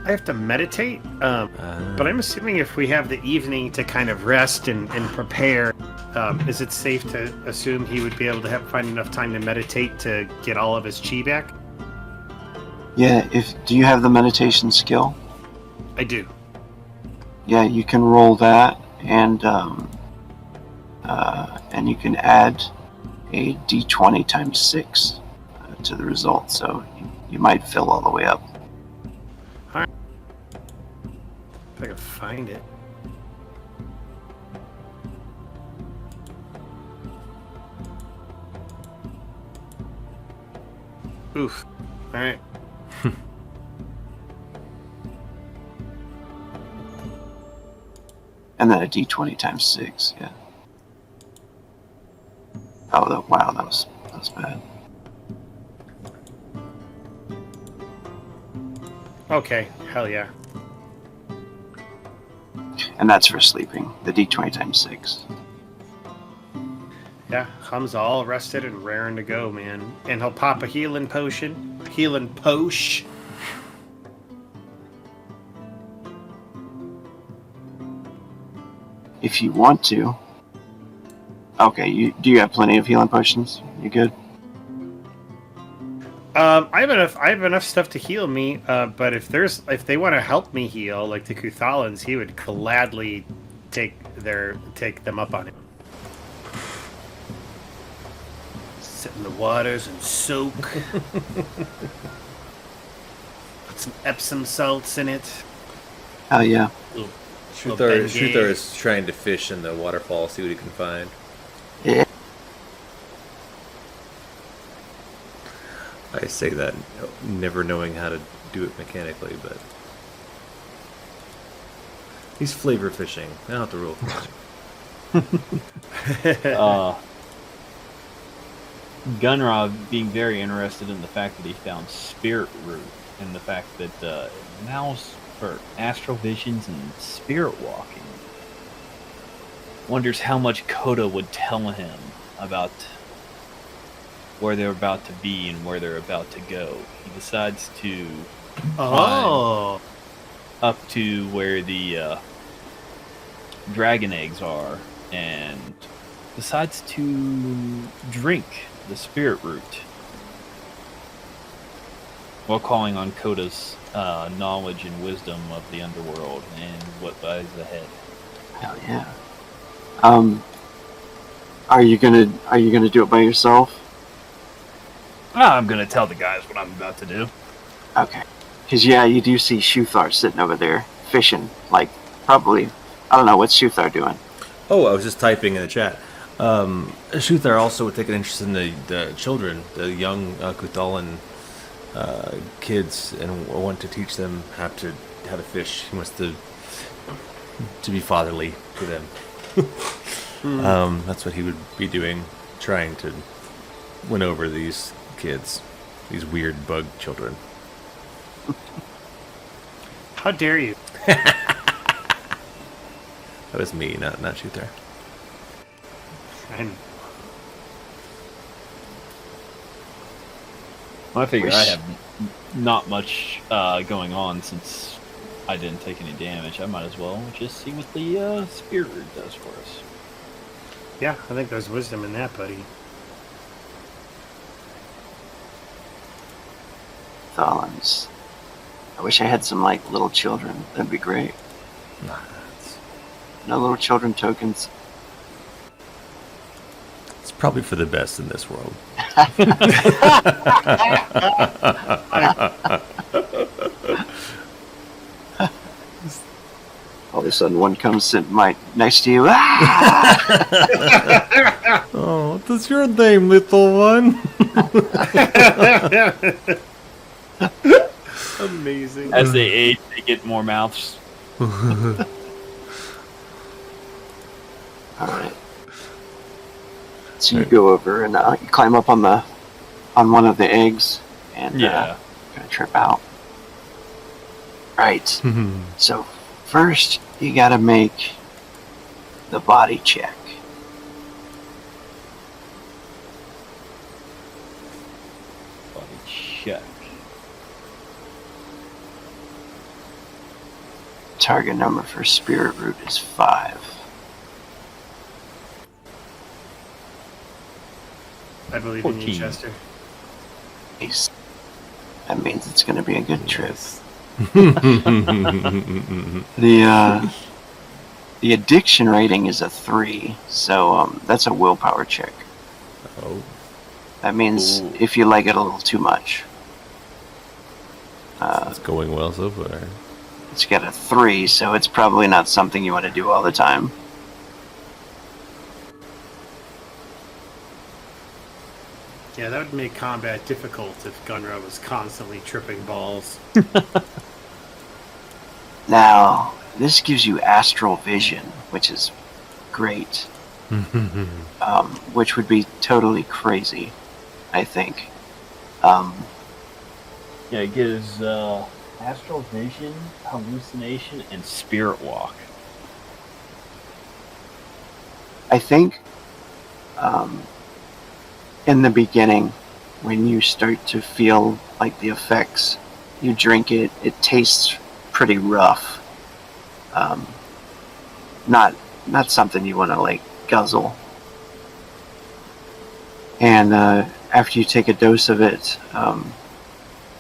I have to meditate, but I'm assuming if we have the evening to kind of rest and prepare, is it safe to assume he would be able to find enough time to meditate to get all of his chi back? Yeah, do you have the meditation skill? I do. Yeah, you can roll that, and you can add a d20 times 6 to the result, so you might fill all the way up. If I can find it. Oof. All right. And then a d20 times 6, yeah. Oh, wow, that was bad. Okay. Hell yeah. And that's for sleeping. The d20 times 6. Yeah, Hum's all rested and raring to go, man. And he'll pop a healing potion. Healing posh. If you want to. Okay, do you have plenty of healing potions? You good? I have enough stuff to heal me. But if they want to help me heal, like the Kuthalans, he would gladly take them up on it. Sit in the waters and soak. Put some Epsom salts in it. Oh yeah. Shuthar is trying to fish in the waterfall, see what he can find. Yeah. I say that never knowing how to do it mechanically, but he's flavor fishing. Not the rule. Gunra being very interested in the fact that he found spirit root and the fact that it allows for astral visions and spirit walking. Wonders how much Coda would tell him about where they're about to be and where they're about to go. He decides to climb up to where the dragon eggs are and decides to drink the spirit root while calling on Coda's knowledge and wisdom of the underworld and what lies ahead. Hell yeah. Are you gonna do it by yourself? I'm gonna tell the guys what I'm about to do. Okay. Because, yeah, you do see Shuthar sitting over there fishing. Like, probably, I don't know, what's Shuthar doing? Oh, I was just typing in the chat. Shuthar also would take an interest in the children, the young Kuthalan kids, and want to teach them how to fish. He wants to be fatherly to them. That's what he would be doing, trying to win over these kids, these weird bug children. How dare you? That was me, not Shuthar. I figure I have not much going on since I didn't take any damage. I might as well just see what the spirit root does for us. Yeah, I think there's wisdom in that, buddy. Thalans. I wish I had some, like, little children. That'd be great. Nah, No little children tokens. it's probably for the best in this world. All of a sudden, one comes sitting right next to you. Ah! Oh, what's your name, little one? Amazing. As they age, they get more mouths. All right. So you go over and you climb up on one of the eggs and Yeah. kind of trip out. Right. So first you got to make the body check. Body check. Target number for spirit root is 5. I believe in you, 14. Chester. Nice. That means it's going to be a good trip. The addiction rating is a 3, so that's a willpower check. Oh. That means Ooh. if you like it a little too much. It's going well so far. It's got a 3, so it's probably not something you want to do all the time. Yeah, that would make combat difficult if Gunra was constantly tripping balls. Now, this gives you astral vision, which is great. Which would be totally crazy, I think. Yeah, it gives astral vision, hallucination, and spirit walk. I think in the beginning, when you start to feel like the effects, you drink it, it tastes pretty rough. Not something you want to like guzzle. And after you take a dose of it,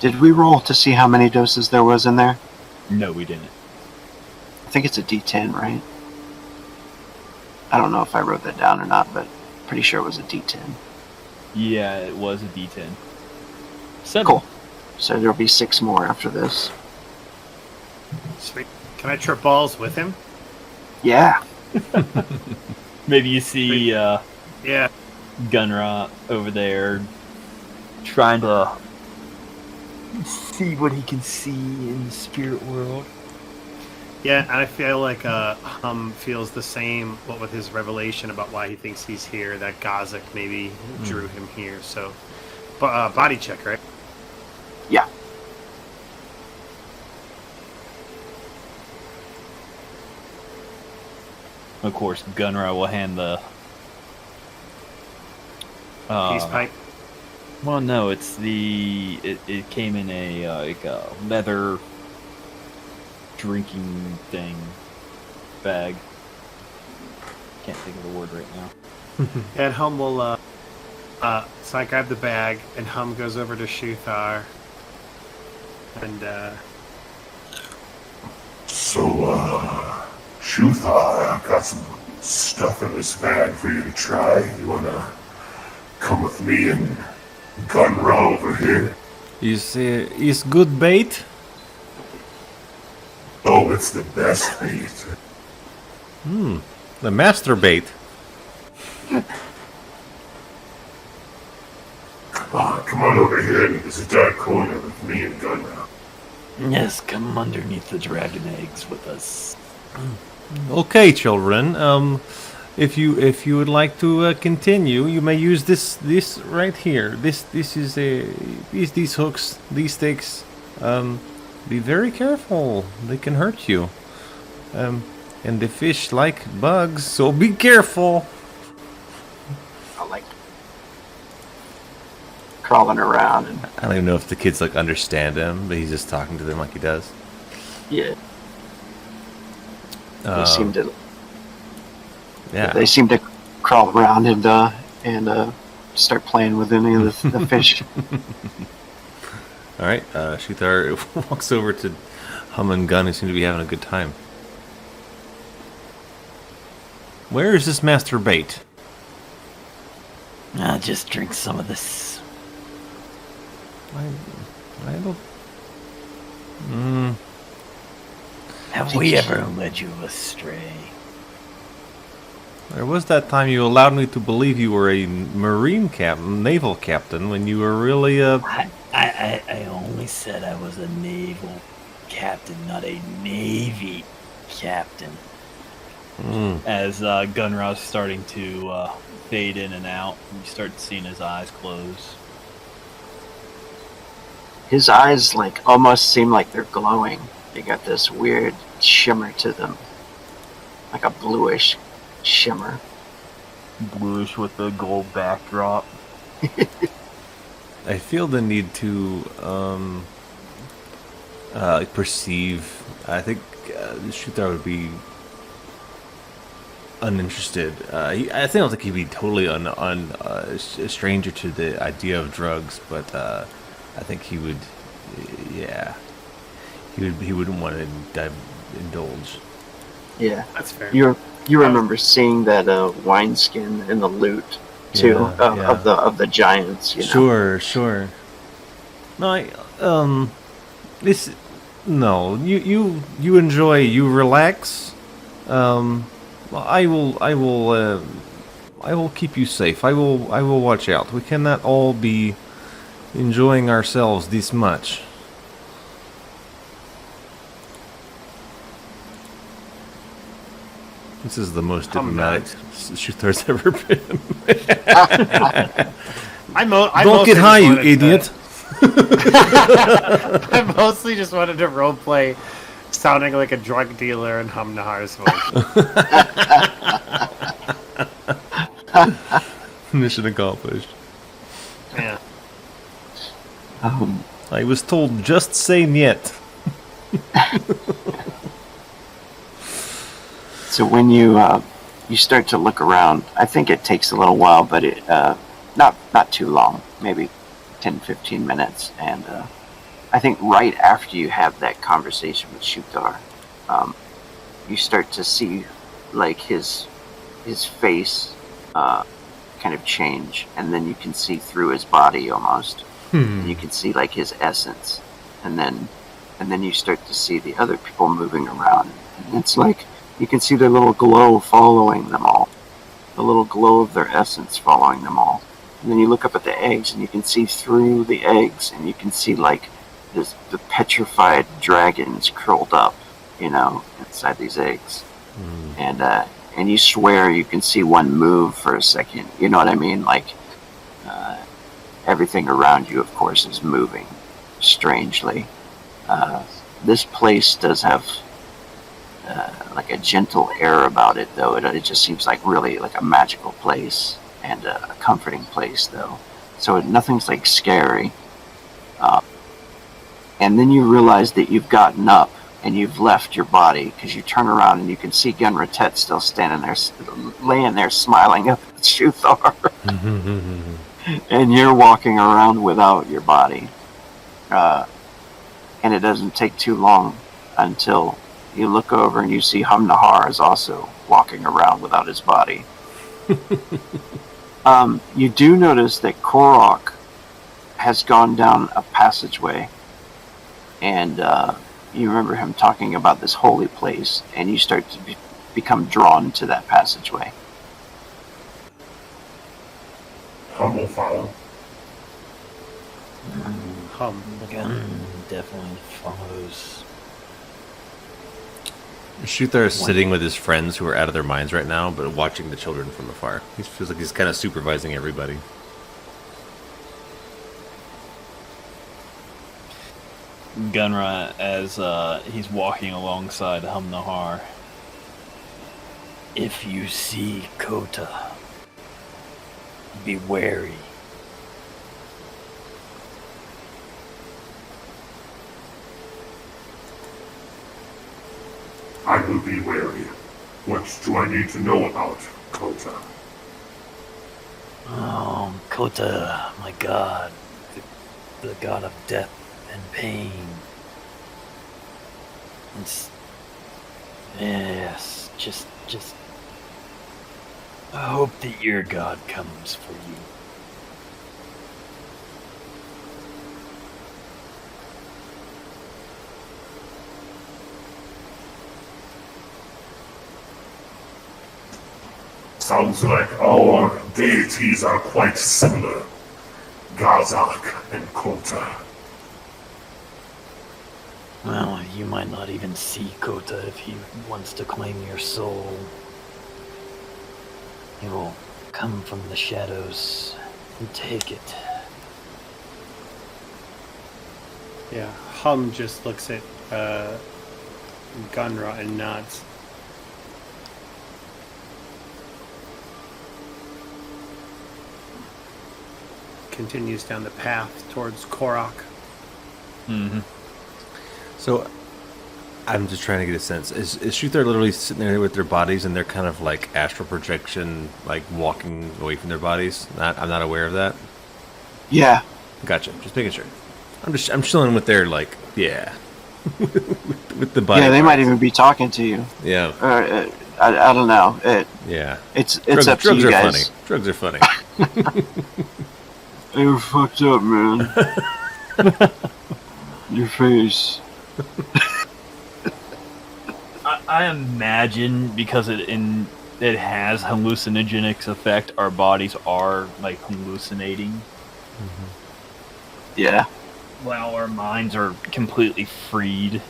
did we roll to see how many doses there was in there? No, we didn't. I think it's a D10, right? I don't know if I wrote that down or not, but pretty sure it was a D10. Yeah, it was a D10. 7. Cool. So there'll be 6 more after this. Sweet. Can I trip balls with him? Yeah. Maybe you see Yeah. Gunra over there trying to see what he can see in the spirit world. Yeah, and I feel like Hum feels the same, what with his revelation about why he thinks he's here, that Gazak maybe drew him here, so... body check, right? Yeah. Of course, Gunra will hand the... Peace pipe. Well, no, it's the... It came in a, like a leather drinking thing bag. Can't think of the word right now. And Hum will, so I grab the bag, and Hum goes over to Shuthar, and, So, Shuthar, I've got some stuff in this bag for you to try. You wanna come with me and Gunra over here? Is good bait? Oh, it's the best bait. The master bait. Come on over here into this dark corner with me and Gunra. Yes, come underneath the dragon eggs with us. Okay, children. If you would like to continue, you may use this right here. This is these hooks, these sticks. Be very careful; they can hurt you. And the fish like bugs, so be careful. I like crawling around and I don't even know if the kids like understand him, but he's just talking to them like he does. yeah. They seem to Yeah. they seem to crawl around and start playing with any of the fish. All right. Shuthar walks over to Hum and Gun, who seem to be having a good time. Where is this master bait? Just drink some of this. I don't. Have we ever led you astray? There was that time you allowed me to believe you were a marine captain, naval captain, when you were really a. I only said I was a naval captain, not a navy captain. As Gunra's starting to fade in and out, you start seeing his eyes close. His eyes like almost seem like they're glowing. They got this weird shimmer to them, like a bluish shimmer. Bluish with a gold backdrop. I feel the need to perceive. I think Shuthar would be uninterested. I don't think he'd be totally a stranger to the idea of drugs, but I think he would. Yeah, he wouldn't want to indulge. Yeah, that's fair. You remember seeing that wineskin in the loot too of the giants. You know? Sure. No, this. No, you enjoy. You relax. I will will keep you safe. I will watch out. We cannot all be enjoying ourselves this much. This is the most diplomatic Shuthar's ever been. Don't get high, you idiot. I mostly just wanted to roleplay sounding like a drug dealer in Humnahar's voice. Mission accomplished. Yeah. I was told just say niet. So when you start to look around, I think it takes a little while, but it not too long, maybe 10-15 minutes, and I think right after you have that conversation with Shutar, you start to see like his face kind of change, and then you can see through his body almost. And you can see like his essence, and then you start to see the other people moving around, and it's like you can see their little glow following them all, the little glow of their essence following them all. And then you look up at the eggs, and you can see through the eggs, and you can see like the petrified dragons curled up, inside these eggs. And you swear you can see one move for a second. You know what I mean? Like everything around you, of course, is moving strangely. This place does have like a gentle air about it, though. It just seems like really like a magical place and a comforting place, though. So nothing's like scary. And then you realize that you've gotten up and you've left your body, because you turn around and you can see Gunratet still standing there, laying there, smiling up at Shuthar. And you're walking around without your body. And it doesn't take too long until you look over and you see Humnahar is also walking around without his body. You do notice that Korok has gone down a passageway, and you remember him talking about this holy place, and you start to become drawn to that passageway. Hum will follow. Hum. Gun definitely follows. Shuthar is sitting with his friends who are out of their minds right now, but watching the children from afar. He feels like he's kind of supervising everybody. Gunra, as he's walking alongside Humnahar. If you see Kota, be wary. I will be wary. What do I need to know about Kota? Oh, Kota, my god. The god of death and pain. Yes, just I hope that your god comes for you. Sounds like our deities are quite similar. Gazak and Kota. Well, you might not even see Kota if he wants to claim your soul. He will come from the shadows and take it. Yeah, Hum just looks at Gunra and nods. Continues down the path towards Korok. Mm-hmm. So, I'm just trying to get a sense. Is Shuthar literally sitting there with their bodies, and they're kind of like astral projection, like walking away from their bodies? I'm not aware of that. Yeah. Gotcha. Just making sure. I'm chilling with their with the body. Yeah, they parts. might even be talking to you. Yeah. I don't know. Yeah. It's Drugs, up to drugs you are guys. funny. Drugs are funny. You're fucked up, man. Your face. I imagine because in it has hallucinogenic effect. Our bodies are like hallucinating, Yeah. while our minds are completely freed.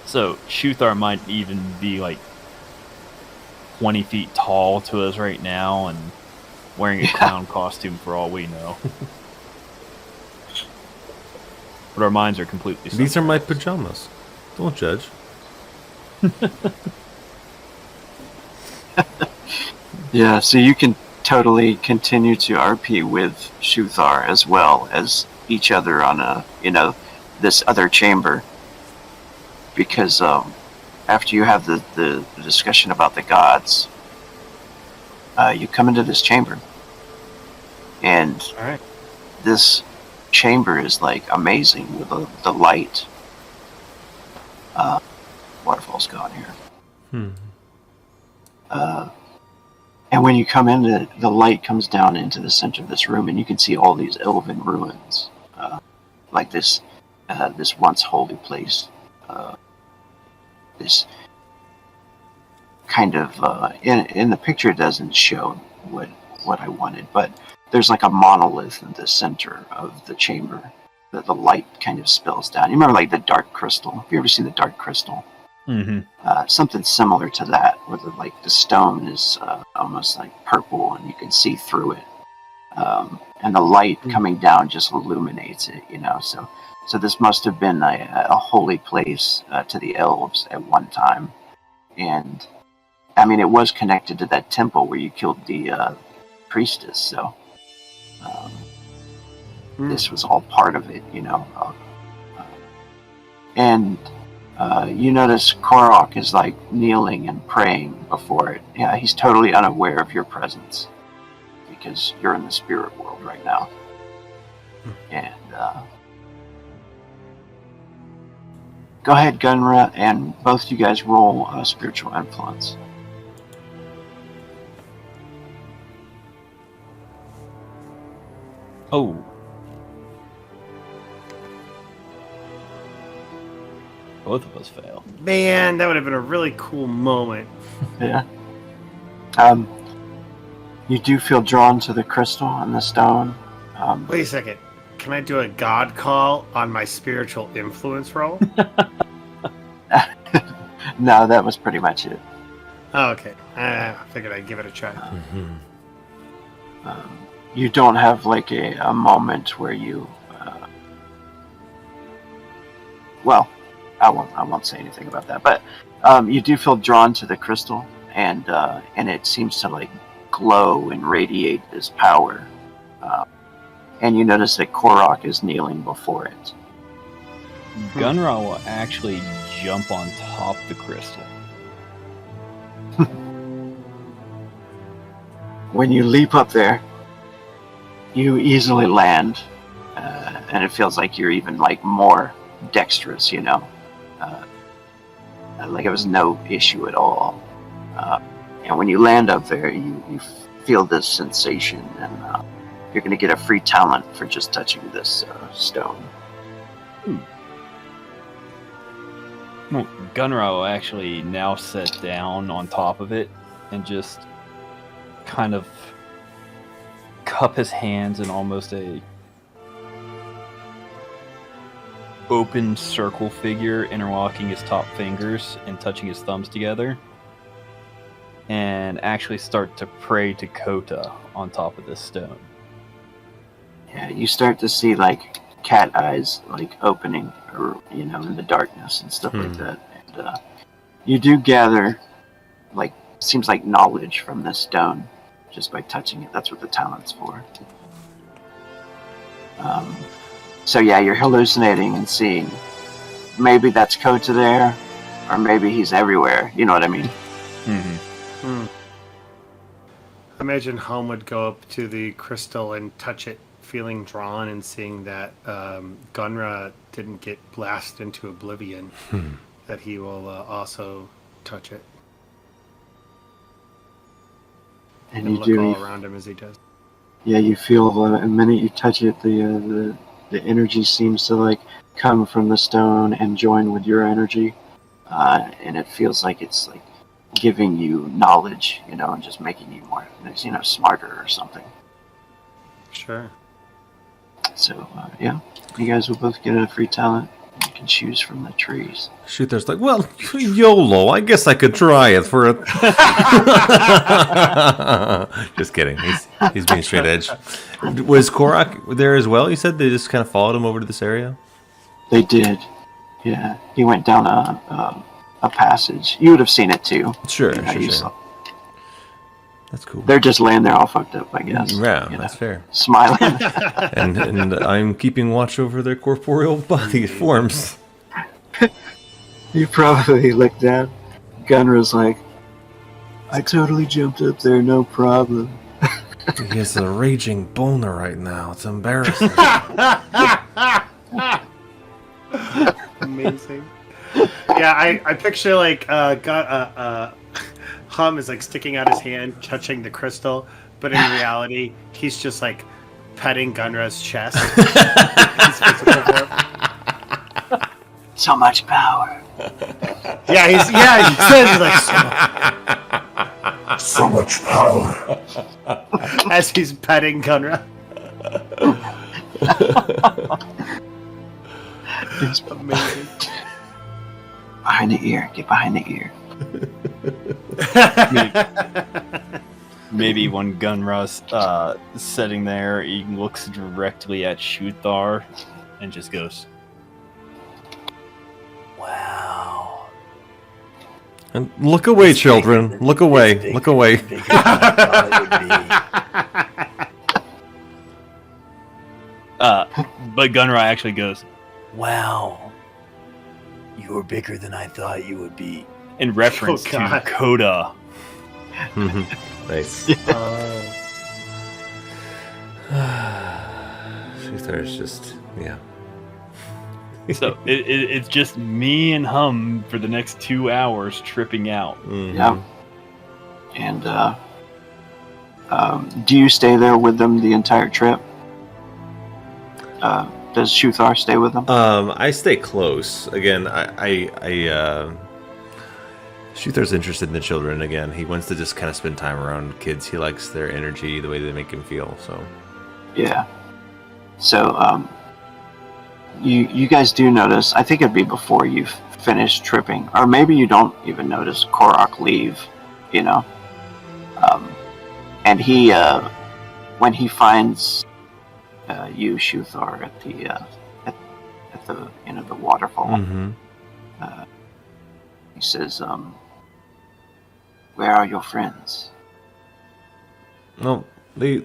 So Shuthar might even be like 20 feet tall to us right now and wearing a clown costume for all we know. But our minds are completely These are my somewhere else. pajamas. Don't judge. Yeah, so you can totally continue to RP with Shuthar as well as each other on this other chamber. Because after you have the discussion about the gods, you come into this chamber. And All right. this chamber is like amazing with the light. Waterfall's gone here. And when you come in, the light comes down into the center of this room, and you can see all these elven ruins, like this once holy place. This kind of in the picture it doesn't show what I wanted, but there's like a monolith in the center of the chamber that the light kind of spills down. You remember like the dark crystal? Have you ever seen the dark crystal? Mm-hmm. Something similar to that, where the stone is almost like purple and you can see through it, and the light coming down just illuminates it. So this must have been a holy place to the elves at one time, and I mean it was connected to that temple where you killed the priestess. So this was all part of it, and. You notice Korok is like kneeling and praying before it. Yeah, he's totally unaware of your presence because you're in the spirit world right now. And go ahead, Gunra, and both you guys roll spiritual influence. Oh. Both of us fail. Man, that would have been a really cool moment. Yeah. You do feel drawn to the crystal and the stone. Wait a second. Can I do a god call on my spiritual influence roll? No, that was pretty much it. Oh, okay. I figured I'd give it a try. You don't have like a moment where you well, I won't say anything about that, but you do feel drawn to the crystal, and it seems to like glow and radiate this power, and you notice that Korok is kneeling before it. Gunra will actually jump on top the crystal. When you leap up there, you easily land, and it feels like you're even like more dexterous, like it was no issue at all. And when you land up there, you feel this sensation, and you're going to get a free talent for just touching this stone. Well, Gunra will actually now sit down on top of it and just kind of cup his hands in almost a open circle figure, interlocking his top fingers and touching his thumbs together, and actually start to pray to Kota on top of this stone. Yeah, you start to see like cat eyes like opening, or in the darkness and stuff like that. And you do gather like seems like knowledge from this stone just by touching it. That's what the talent's for. So yeah, you're hallucinating and seeing. Maybe that's Kota there, or maybe he's everywhere. You know what I mean? Mm-hmm. Imagine Home would go up to the crystal and touch it, feeling drawn and seeing that Gunra didn't get blasted into oblivion, that he will also touch it. And And you look do. all around him as he does. Yeah, you feel the minute you touch it, the energy seems to like come from the stone and join with your energy, and it feels like it's like giving you knowledge, and just making you more, smarter or something. Sure. So, yeah, you guys will both get a free talent. You can choose from the trees. Shooter's like, well, YOLO, I guess I could try it for a... Just kidding. He's being straight edge. Was Korak there as well? You said they just kind of followed him over to this area? They did. Yeah. He went down a passage. You would have seen it too. Sure. Saw. That's cool. They're just laying there all fucked up, I guess. Yeah, that's fair. Smiling. and I'm keeping watch over their corporeal body forms. You probably looked down. Gunra's like, I totally jumped up there, no problem. He has a raging boner right now. It's embarrassing. Amazing. Yeah, I picture like Hum is like sticking out his hand, touching the crystal, but in reality, he's just like petting Gunra's chest. His physical form. So much power. He says like So much power. as he's petting Gunra. It's Amazing. behind the ear. Get behind the ear. Maybe when Gunra's sitting there, he looks directly at Shuthar and just goes, "Wow." And look away, children. Look away. Look away. But Gunra actually goes, "Wow, you're bigger than I thought you would be." In reference to Coda. Nice. There's just, yeah. So it's just me and Hum for the next 2 hours tripping out. Mm-hmm. Yeah. And do you stay there with them the entire trip? Does Shuthar stay with them? I stay close. Again, Shuthar's interested in the children again. He wants to just kind of spend time around kids. He likes their energy, the way they make him feel, so. Yeah. So, you guys do notice, I think it'd be before you've finished tripping, or maybe you don't even notice Korak leave, and he, when he finds you, Shuthar, at the the waterfall, Mm-hmm. he says, where are your friends? No, they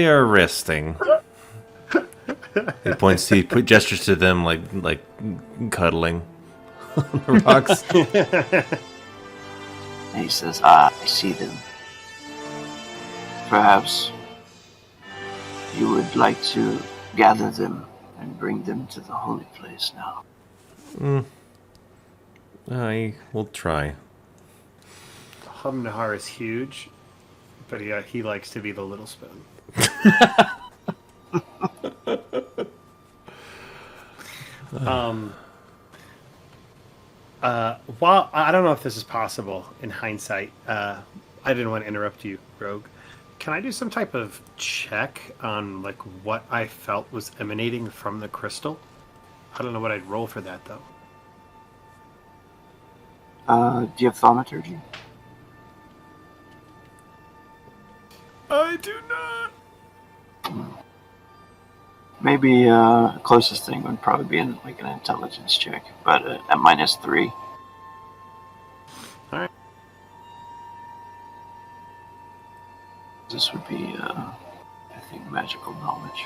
are resting. He gestures to them like cuddling on the rocks. And he says, I see them. Perhaps you would like to gather them and bring them to the holy place now. I will try. Hum Nahar is huge, but he likes to be the little spoon. While I don't know if this is possible in hindsight, I didn't want to interrupt you, Rogue. Can I do some type of check on like what I felt was emanating from the crystal? I don't know what I'd roll for that though. Do you have thaumaturgy? I do not. Maybe closest thing would probably be an intelligence check, but at -3. Alright. This would be, I think, magical knowledge.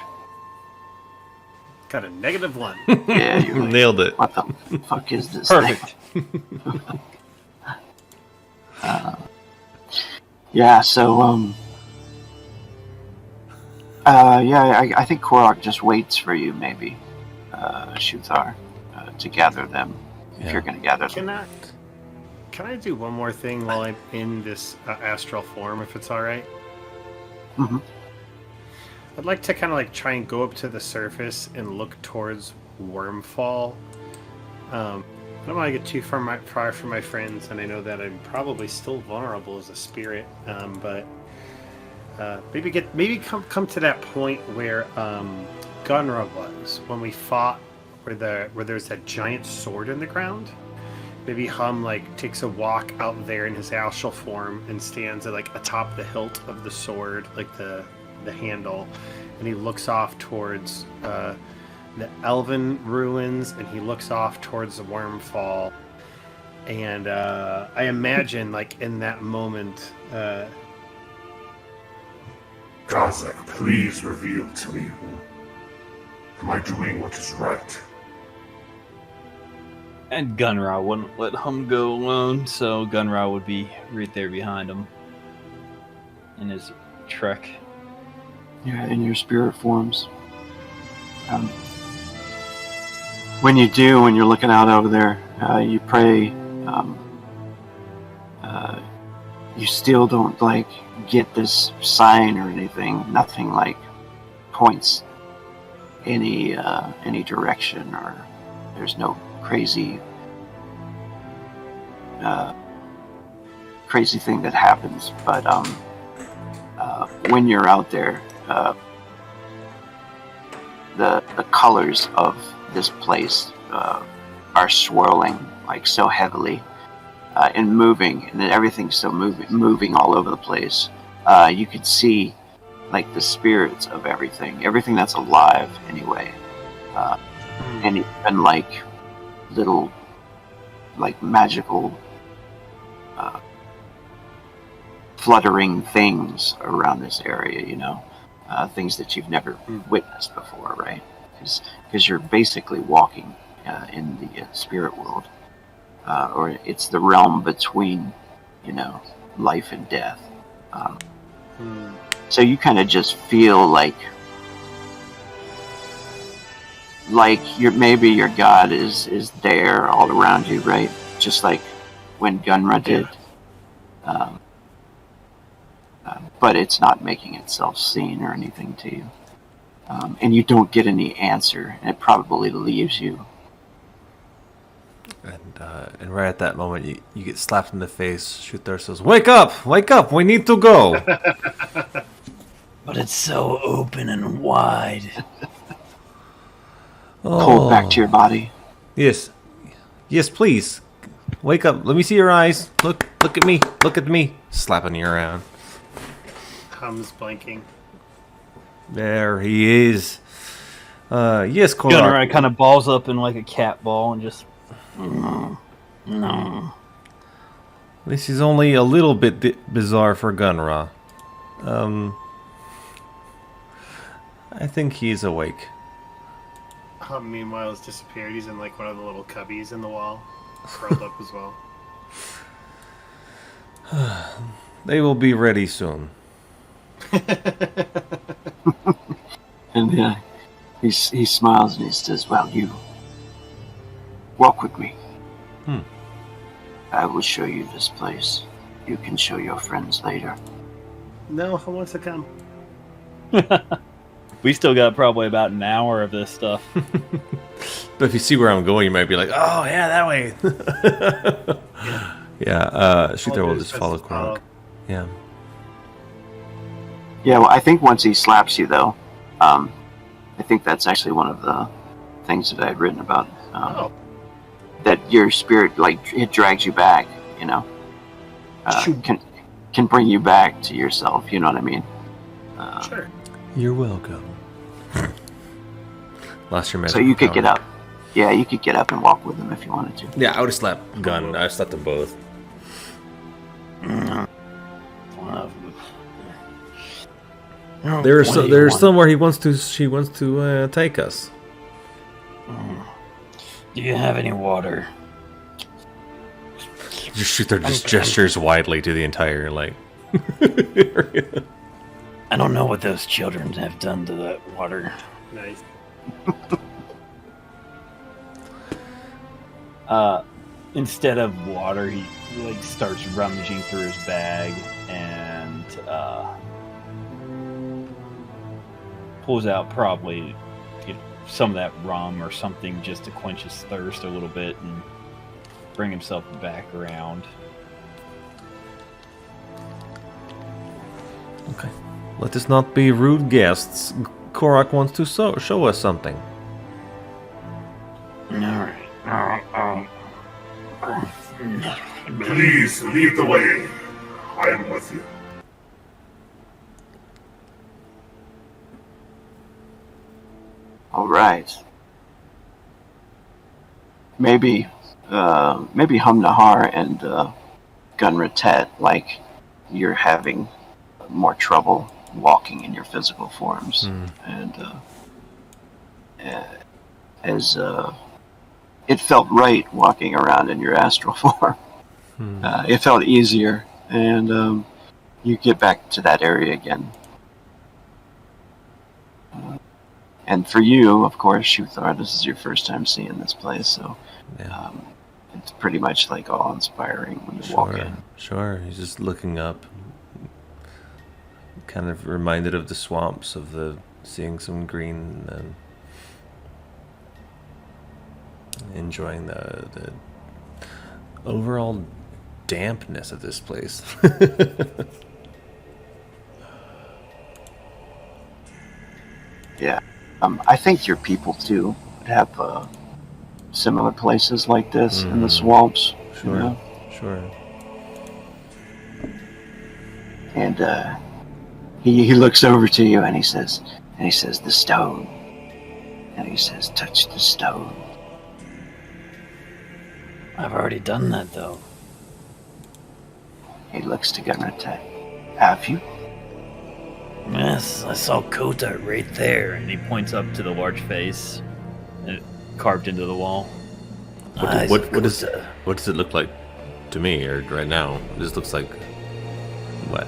Got a -1. Yeah, you Nailed it. What the fuck is this Perfect. thing? Yeah, so, I think Korak just waits for you, maybe, Shuthar, to gather them, if you're going to gather them. Can I do one more thing while I'm in this astral form, if it's all right? Mm-hmm. I'd like to kind of try and go up to the surface and look towards Wyrmfall, I don't want to get too far from my friends, and I know that I'm probably still vulnerable as a spirit. But maybe come to that point where Gunra was when we fought, where there's that giant sword in the ground. Maybe Hum takes a walk out there in his astral form and stands at atop the hilt of the sword, the handle, and he looks off towards the elven ruins, and he looks off towards the Wyrmfall. And I imagine, in that moment, Gazak, please reveal to me. Am I doing what is right? And Gunra wouldn't let Hum go alone, so Gunra would be right there behind him in his trek. Yeah, in your spirit forms. When you're looking out over there, you pray. You still don't get this sign or anything. Nothing points any direction, or there's no crazy thing that happens. But when you're out there, the colors of this place are swirling so heavily and moving, and then everything's so moving all over the place. You could see the spirits of everything that's alive anyway, and even little magical fluttering things around this area, things that you've never witnessed before, right? Because you're basically walking in the spirit world, or it's the realm between, life and death. So you kind of just feel maybe your God is there all around you, right? Just like when Gunra did. But it's not making itself seen or anything to you. And you don't get any answer, and it probably leaves you. And right at that moment, you get slapped in the face. Shooter says, wake up! Wake up! We need to go! But it's so open and wide. Pull back to your body. Yes. Yes, please. Wake up. Let me see your eyes. Look at me. Look at me. Slapping you around. Hum's blinking. There he is. Yes, Korak. Gunra kind of balls up in a cat ball and just... No. This is only a little bit bizarre for Gunra. I think he's awake. Hum, meanwhile, has disappeared. He's in one of the little cubbies in the wall, curled up as well. They will be ready soon. And he smiles and he says, well, you walk with me. I will show you this place. You can show your friends later. No, who wants to come? We still got probably about an hour of this stuff. But if you see where I'm going, you might be like, oh, yeah, that way. Yeah, Shooter will just follow Korak. Yeah. Yeah, well, I think once he slaps you, though, I think that's actually one of the things that I had written about. That your spirit, it drags you back, can bring you back to yourself, you know what I mean? Sure. You're welcome. Lost your magic. So you could get up. Yeah, you could get up and walk with him if you wanted to. Yeah, I would have slapped Gun. I would have slapped them both. There's somewhere she wants to take us. Do you have any water? Shooter just gestures widely to the entire area. I don't know what those children have done to that water. Nice. Instead of water, he starts rummaging through his bag and pulls out probably some of that rum or something just to quench his thirst a little bit, and bring himself back around. Okay. Let us not be rude guests. Korak wants to show us something. Alright. Please lead the way. I am with you. All right. Maybe Humnahar and Gunratet, like, you're having more trouble walking in your physical forms, and as it felt right walking around in your astral form. It felt easier, and you get back to that area again. And for you, of course, Shuthar, this is your first time seeing this place, so it's pretty much like awe-inspiring when you walk in. Sure, he's just looking up, kind of reminded of the swamps, of seeing some green, and enjoying the overall dampness of this place. Yeah. I think your people, too, have similar places like this in the swamps. Sure, You know? sure. And he looks over to you and he says, the stone. And he says, touch the stone. I've already done that, though. He looks to Gunratet. Have you? Yes, I saw Kota right there, and he points up to the large face carved into the wall. What does it look like to me, or right now? It just looks like what?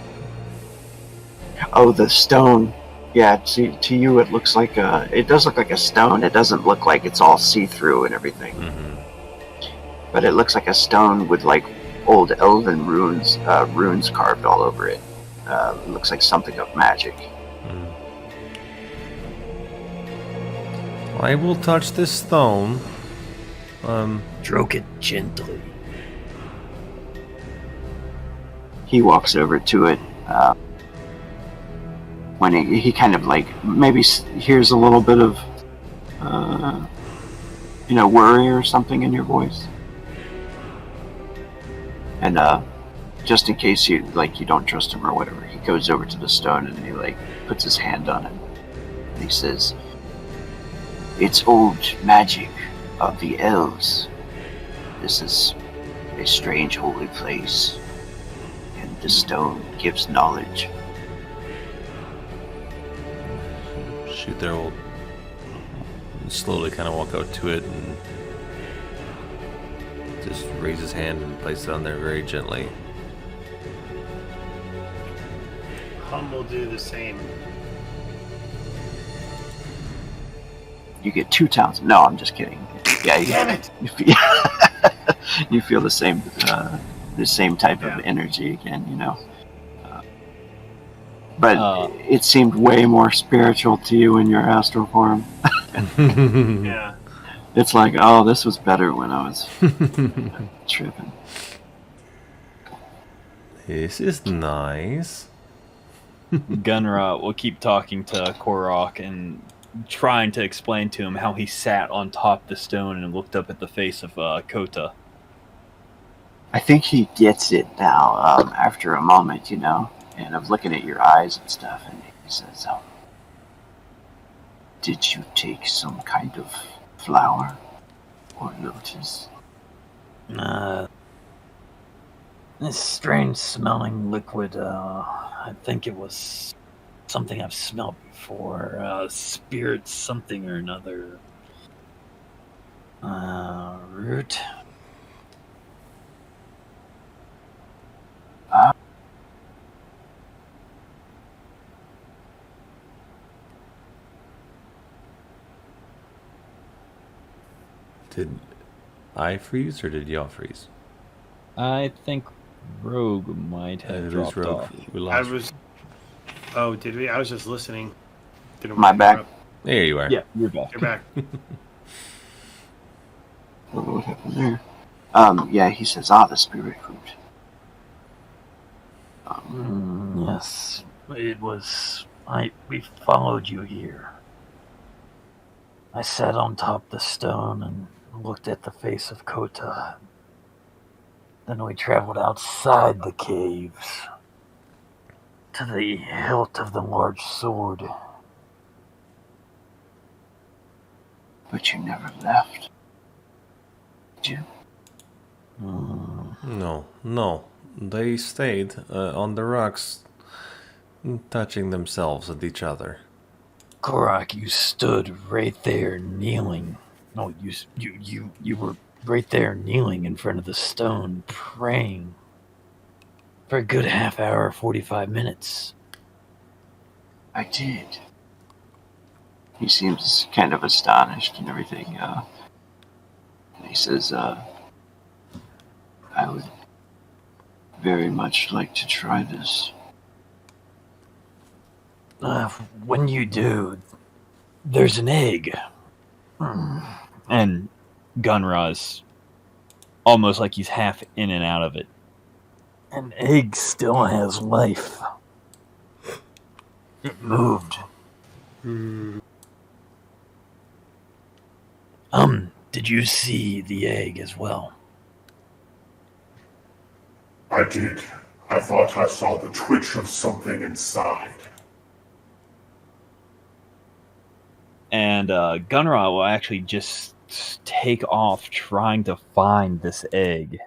Oh, the stone. Yeah, to you it looks like it does look like a stone. It doesn't look like it's all see-through and everything. But it looks like a stone with like old elven runes carved all over it. It looks like something of magic. I will touch this stone. Stroke it gently. He walks over to it. When he kind of like maybe hears a little bit of worry or something in your voice, and just in case you don't trust him or whatever, he goes over to the stone and he like puts his hand on it, and he says, "It's old magic of the elves. This is a strange holy place, and the stone gives knowledge." Shoot, there will slowly kind of walk out to it and just raise his hand and place it on there very gently. Hum will do the same. You get 2 towns. No, I'm just kidding. Yeah, Damn it! You feel the same type of energy again, But it seemed way more spiritual to you in your astral form. Yeah. It's like, oh, this was better when I was tripping. This is nice. Gunra will keep talking to Korok and trying to explain to him how he sat on top of the stone and looked up at the face of Kota. I think he gets it now, after a moment, and of looking at your eyes and stuff, and he says, "Did you take some kind of flower or lotus?" This strange smelling liquid, I think it was something I've smelled before. Spirit something or another. Root? Did I freeze or did y'all freeze? I think Rogue might have dropped off. We lost. Oh, did we? I was just listening. Didn't My want to back. interrupt. There you are. Yeah, you're back. You're back. What happened there? Yeah, he says, the spirit root. Yes, it was. We followed you here. I sat on top of the stone and looked at the face of Kota. Then we traveled outside the caves to the hilt of the large sword. But you never left. Did you? No. They stayed on the rocks, touching themselves and each other. Korak, you stood right there kneeling. No, you were right there kneeling in front of the stone, praying for a good half hour, 45 minutes. I did. He seems kind of astonished and everything. And he says, I would very much like to try this. When you do, there's an egg. And Gunra's almost like he's half in and out of it. An egg still has life. It moved. Did you see the egg as well? I did. I thought I saw the twitch of something inside. And Gunra will actually just take off trying to find this egg.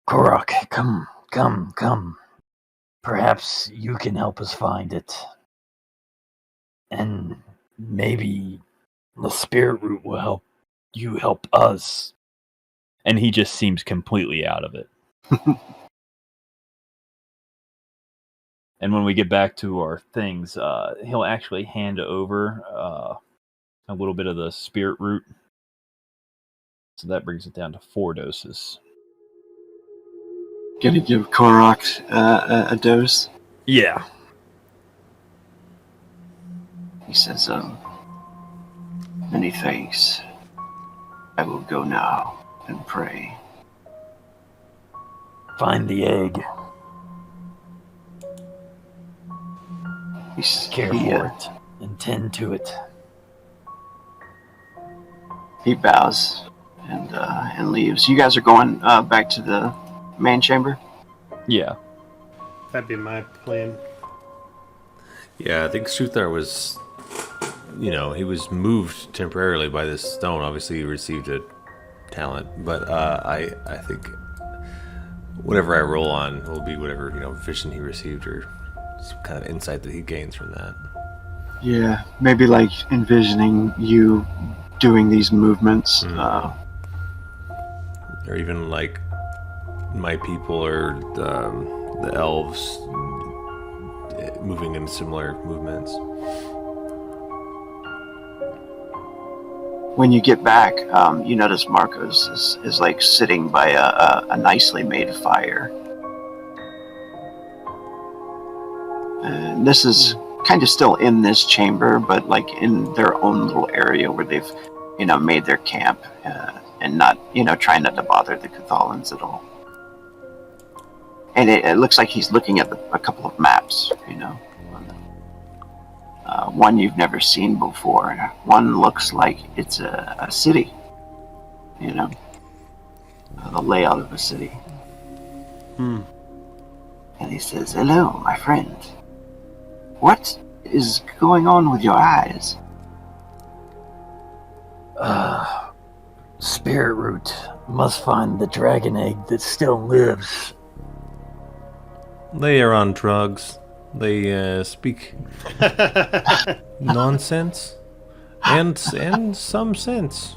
Korak, come. Perhaps you can help us find it. And maybe the spirit root will help you help us. And he just seems completely out of it. And when we get back to our things, he'll actually hand over a little bit of the spirit root. So that brings it down to 4 doses. Gonna give Korak a dose? Yeah. He says, many thanks. I will go now and pray. Find the egg. Care for it and tend to it. He bows and leaves. You guys are going back to the main chamber? Yeah. That'd be my plan. Yeah, I think Suthar was, he was moved temporarily by this stone. Obviously, he received a talent, but I think whatever I roll on will be whatever, vision he received or some kind of insight that he gains from that. Yeah, maybe like envisioning you doing these movements. Or even like my people or the elves moving in similar movements. When you get back, you notice Marcos is like sitting by a nicely made fire. And this is kind of still in this chamber, but like in their own little area where they've, made their camp and not, trying not to bother the Kuthalans at all. And it looks like he's looking at a couple of maps, one you've never seen before. One looks like it's a city, the layout of a city. And he says, "Hello, my friend. What is going on with your eyes?" Spirit root must find the dragon egg that still lives. They are on drugs. They speak nonsense and some sense.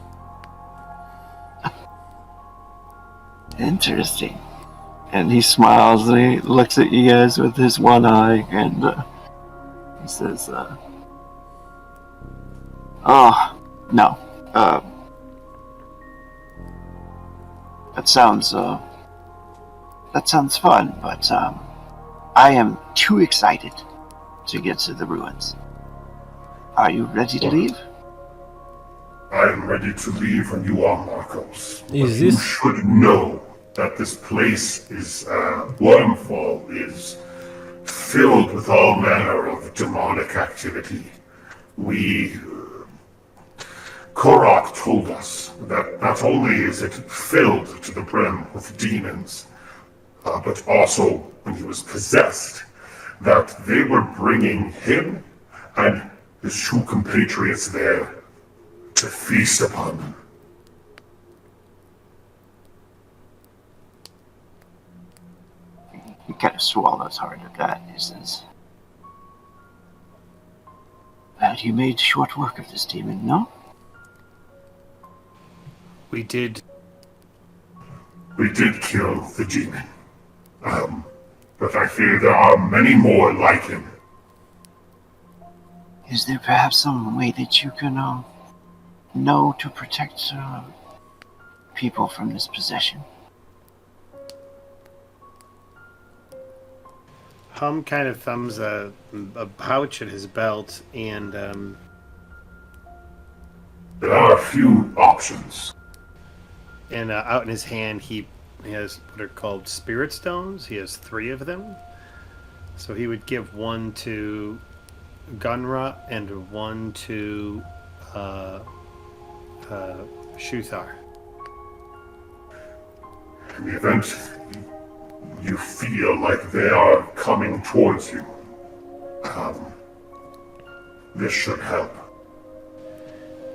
Interesting. And he smiles and he looks at you guys with his one eye and he says, "Oh, no. That sounds fun, but I am too excited to get to the ruins. Are you ready to leave?" I am ready to leave when you are, Marcos. But Is you this- should know that this place is, Wyrmfall is filled with all manner of demonic activity. Korak told us that not only is it filled to the brim with demons, but also when he was possessed, that they were bringing him and his true compatriots there to feast upon them. He kind of swallows hard at that. He says, "You made short work of this demon, no?" We did. We did kill the demon. But I fear there are many more like him. Is there perhaps some way that you can know to protect people from this possession? Hum kind of thumbs a pouch at his belt, and There are a few options. out in his hand he has what are called spirit stones. He has 3 of them. So he would give one to Gunra and one to Shuthar. In the event you feel like they are coming towards you, this should help.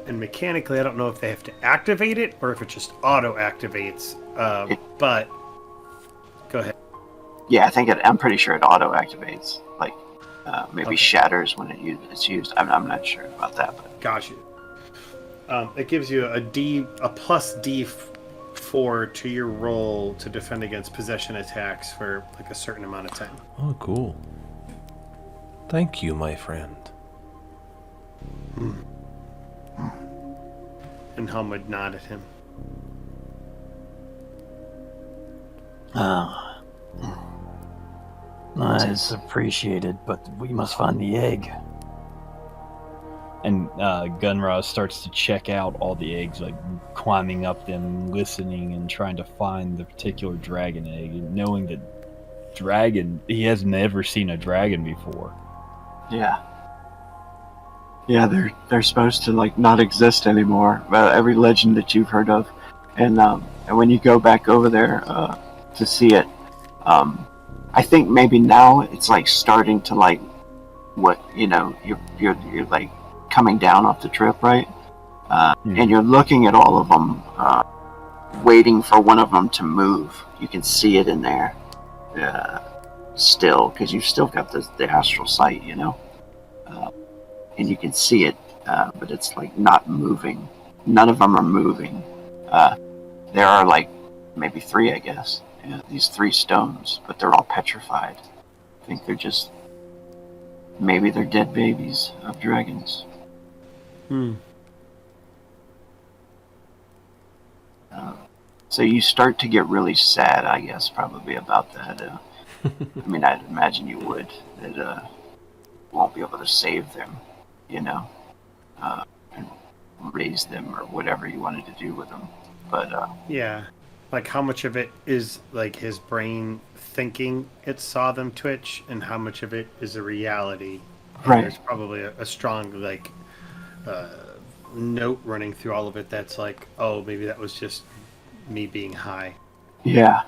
And mechanically, I don't know if they have to activate it or if it just auto-activates. But go ahead. Yeah, I'm pretty sure it auto activates. Like maybe Okay. shatters when it's used. I'm not sure about that, but Got you. It gives you a plus D4 to your roll to defend against possession attacks for like a certain amount of time. Oh, cool. Thank you, my friend. And Hum would nod at him. Nice, appreciated, but we must find the egg. And Gunra starts to check out all the eggs, like climbing up them, listening, and trying to find the particular dragon egg, and knowing that he has never seen a dragon before. yeah. Yeah, they're supposed to like not exist anymore. Every legend that you've heard of, and when you go back over there to see it, I think maybe now it's like starting to like what you're like coming down off the trip, right? And you're looking at all of them, waiting for one of them to move. You can see it in there still, because you've still got the astral sight, and you can see it, but it's like not moving. None of them are moving. There are like maybe 3, I guess. These 3 stones, but they're all petrified. I think maybe they're dead babies of dragons. So you start to get really sad, I guess, probably about that. I mean, I'd imagine you would. That you won't be able to save them, and raise them or whatever you wanted to do with them. But Yeah. Like how much of it is like his brain thinking it saw them twitch, and how much of it is a reality. And Right. There's probably a strong like note running through all of it that's like, oh, maybe that was just me being high. yeah,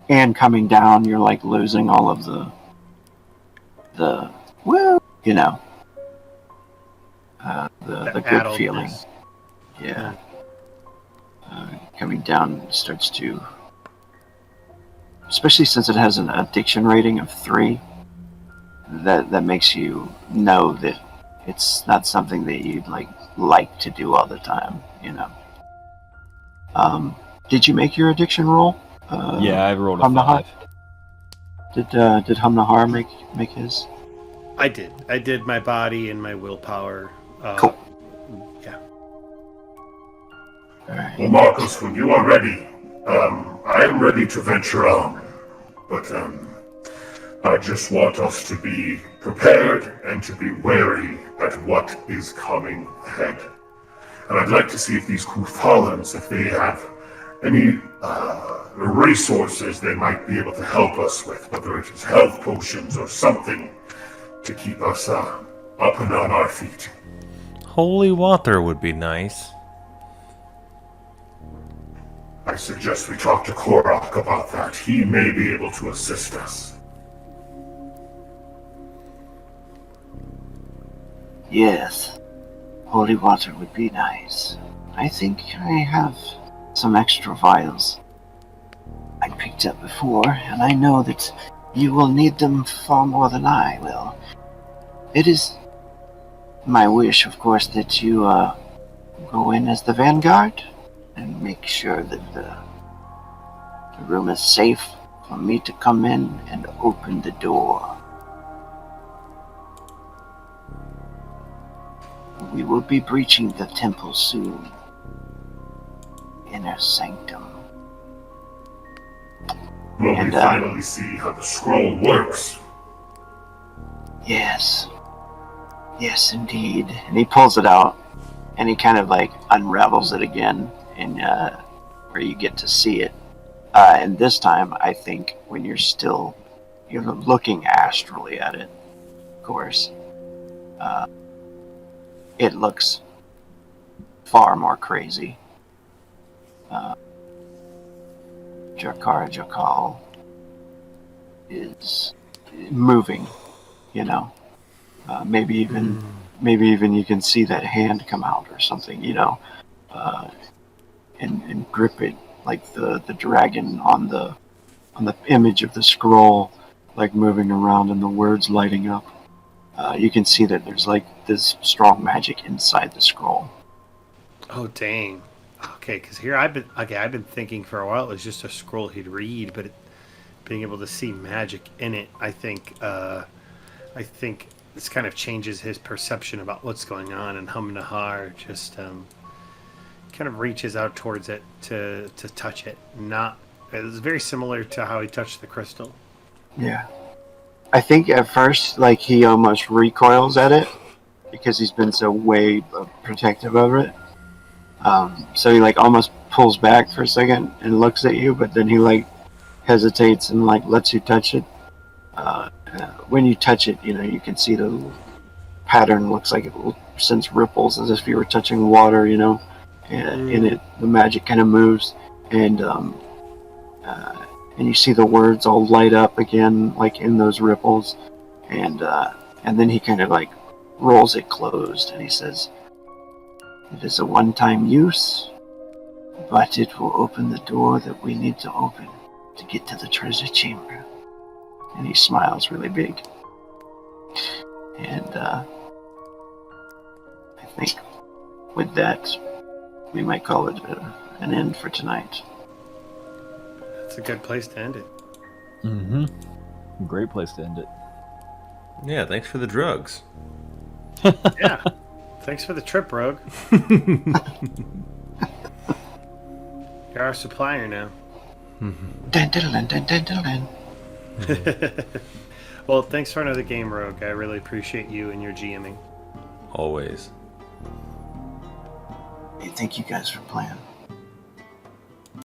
and coming down, you're like losing all of the the good feeling. addledness. Yeah. Coming down starts to, especially since it has an addiction rating of 3, that makes you know that it's not something that you'd like to do all the time, Did you make your addiction roll? Yeah, I rolled a Hamnahar? 5. Did Hamnahar make his? I did my body and my willpower. Cool. Yeah. Alright. Well, Marcos, when you are ready, I am ready to venture on. But I just want us to be prepared and to be wary at what is coming ahead. And I'd like to see if these kuthalans, if they have any resources they might be able to help us with, whether it is health potions or something to keep us up and on our feet. Holy water would be nice. I suggest we talk to Korok about that. He may be able to assist us. Yes, holy water would be nice. I think I have some extra vials I picked up before, and I know that you will need them far more than I will. It is my wish, of course, that you go in as the vanguard and make sure that the room is safe for me to come in and open the door. We will be breaching the temple soon. Inner sanctum. Will And, we finally see how the scroll works? Yes. Yes, indeed. And he pulls it out, and he kind of like unravels it again, and where you get to see it. And this time, I think when you're looking astrally at it, of course, it looks far more crazy. Jakal is moving, maybe even you can see that hand come out or something, and grip it like the dragon on the image of the scroll, like moving around and the words lighting up. You can see that there's like this strong magic inside the scroll. Oh dang. Okay, because here I've been thinking for a while it was just a scroll he'd read, but being able to see magic in it, I think this kind of changes his perception about what's going on, and Hum-Nahar just kind of reaches out towards it to touch it. It's very similar to how he touched the crystal. Yeah. I think at first, like, he almost recoils at it because he's been so way protective of it. So he like almost pulls back for a second and looks at you, but then he like hesitates and like lets you touch it. When you touch it, you can see the pattern looks like it sends ripples as if you were touching water, and in it the magic kind of moves, and you see the words all light up again, like in those ripples, and then he kind of like rolls it closed, and he says, "It is a one-time use, but it will open the door that we need to open to get to the treasure chamber." And he smiles really big. And I think with that, we might call it an end for tonight. That's a good place to end it. Mm-hmm. Great place to end it. Yeah, thanks for the drugs. Yeah. Thanks for the trip, Rogue. You're our supplier now. Dun, dun, dun, dun, dun, dun, dun. Well, thanks for another game, Rogue. I really appreciate you and your GMing. Always. Hey, thank you guys for playing.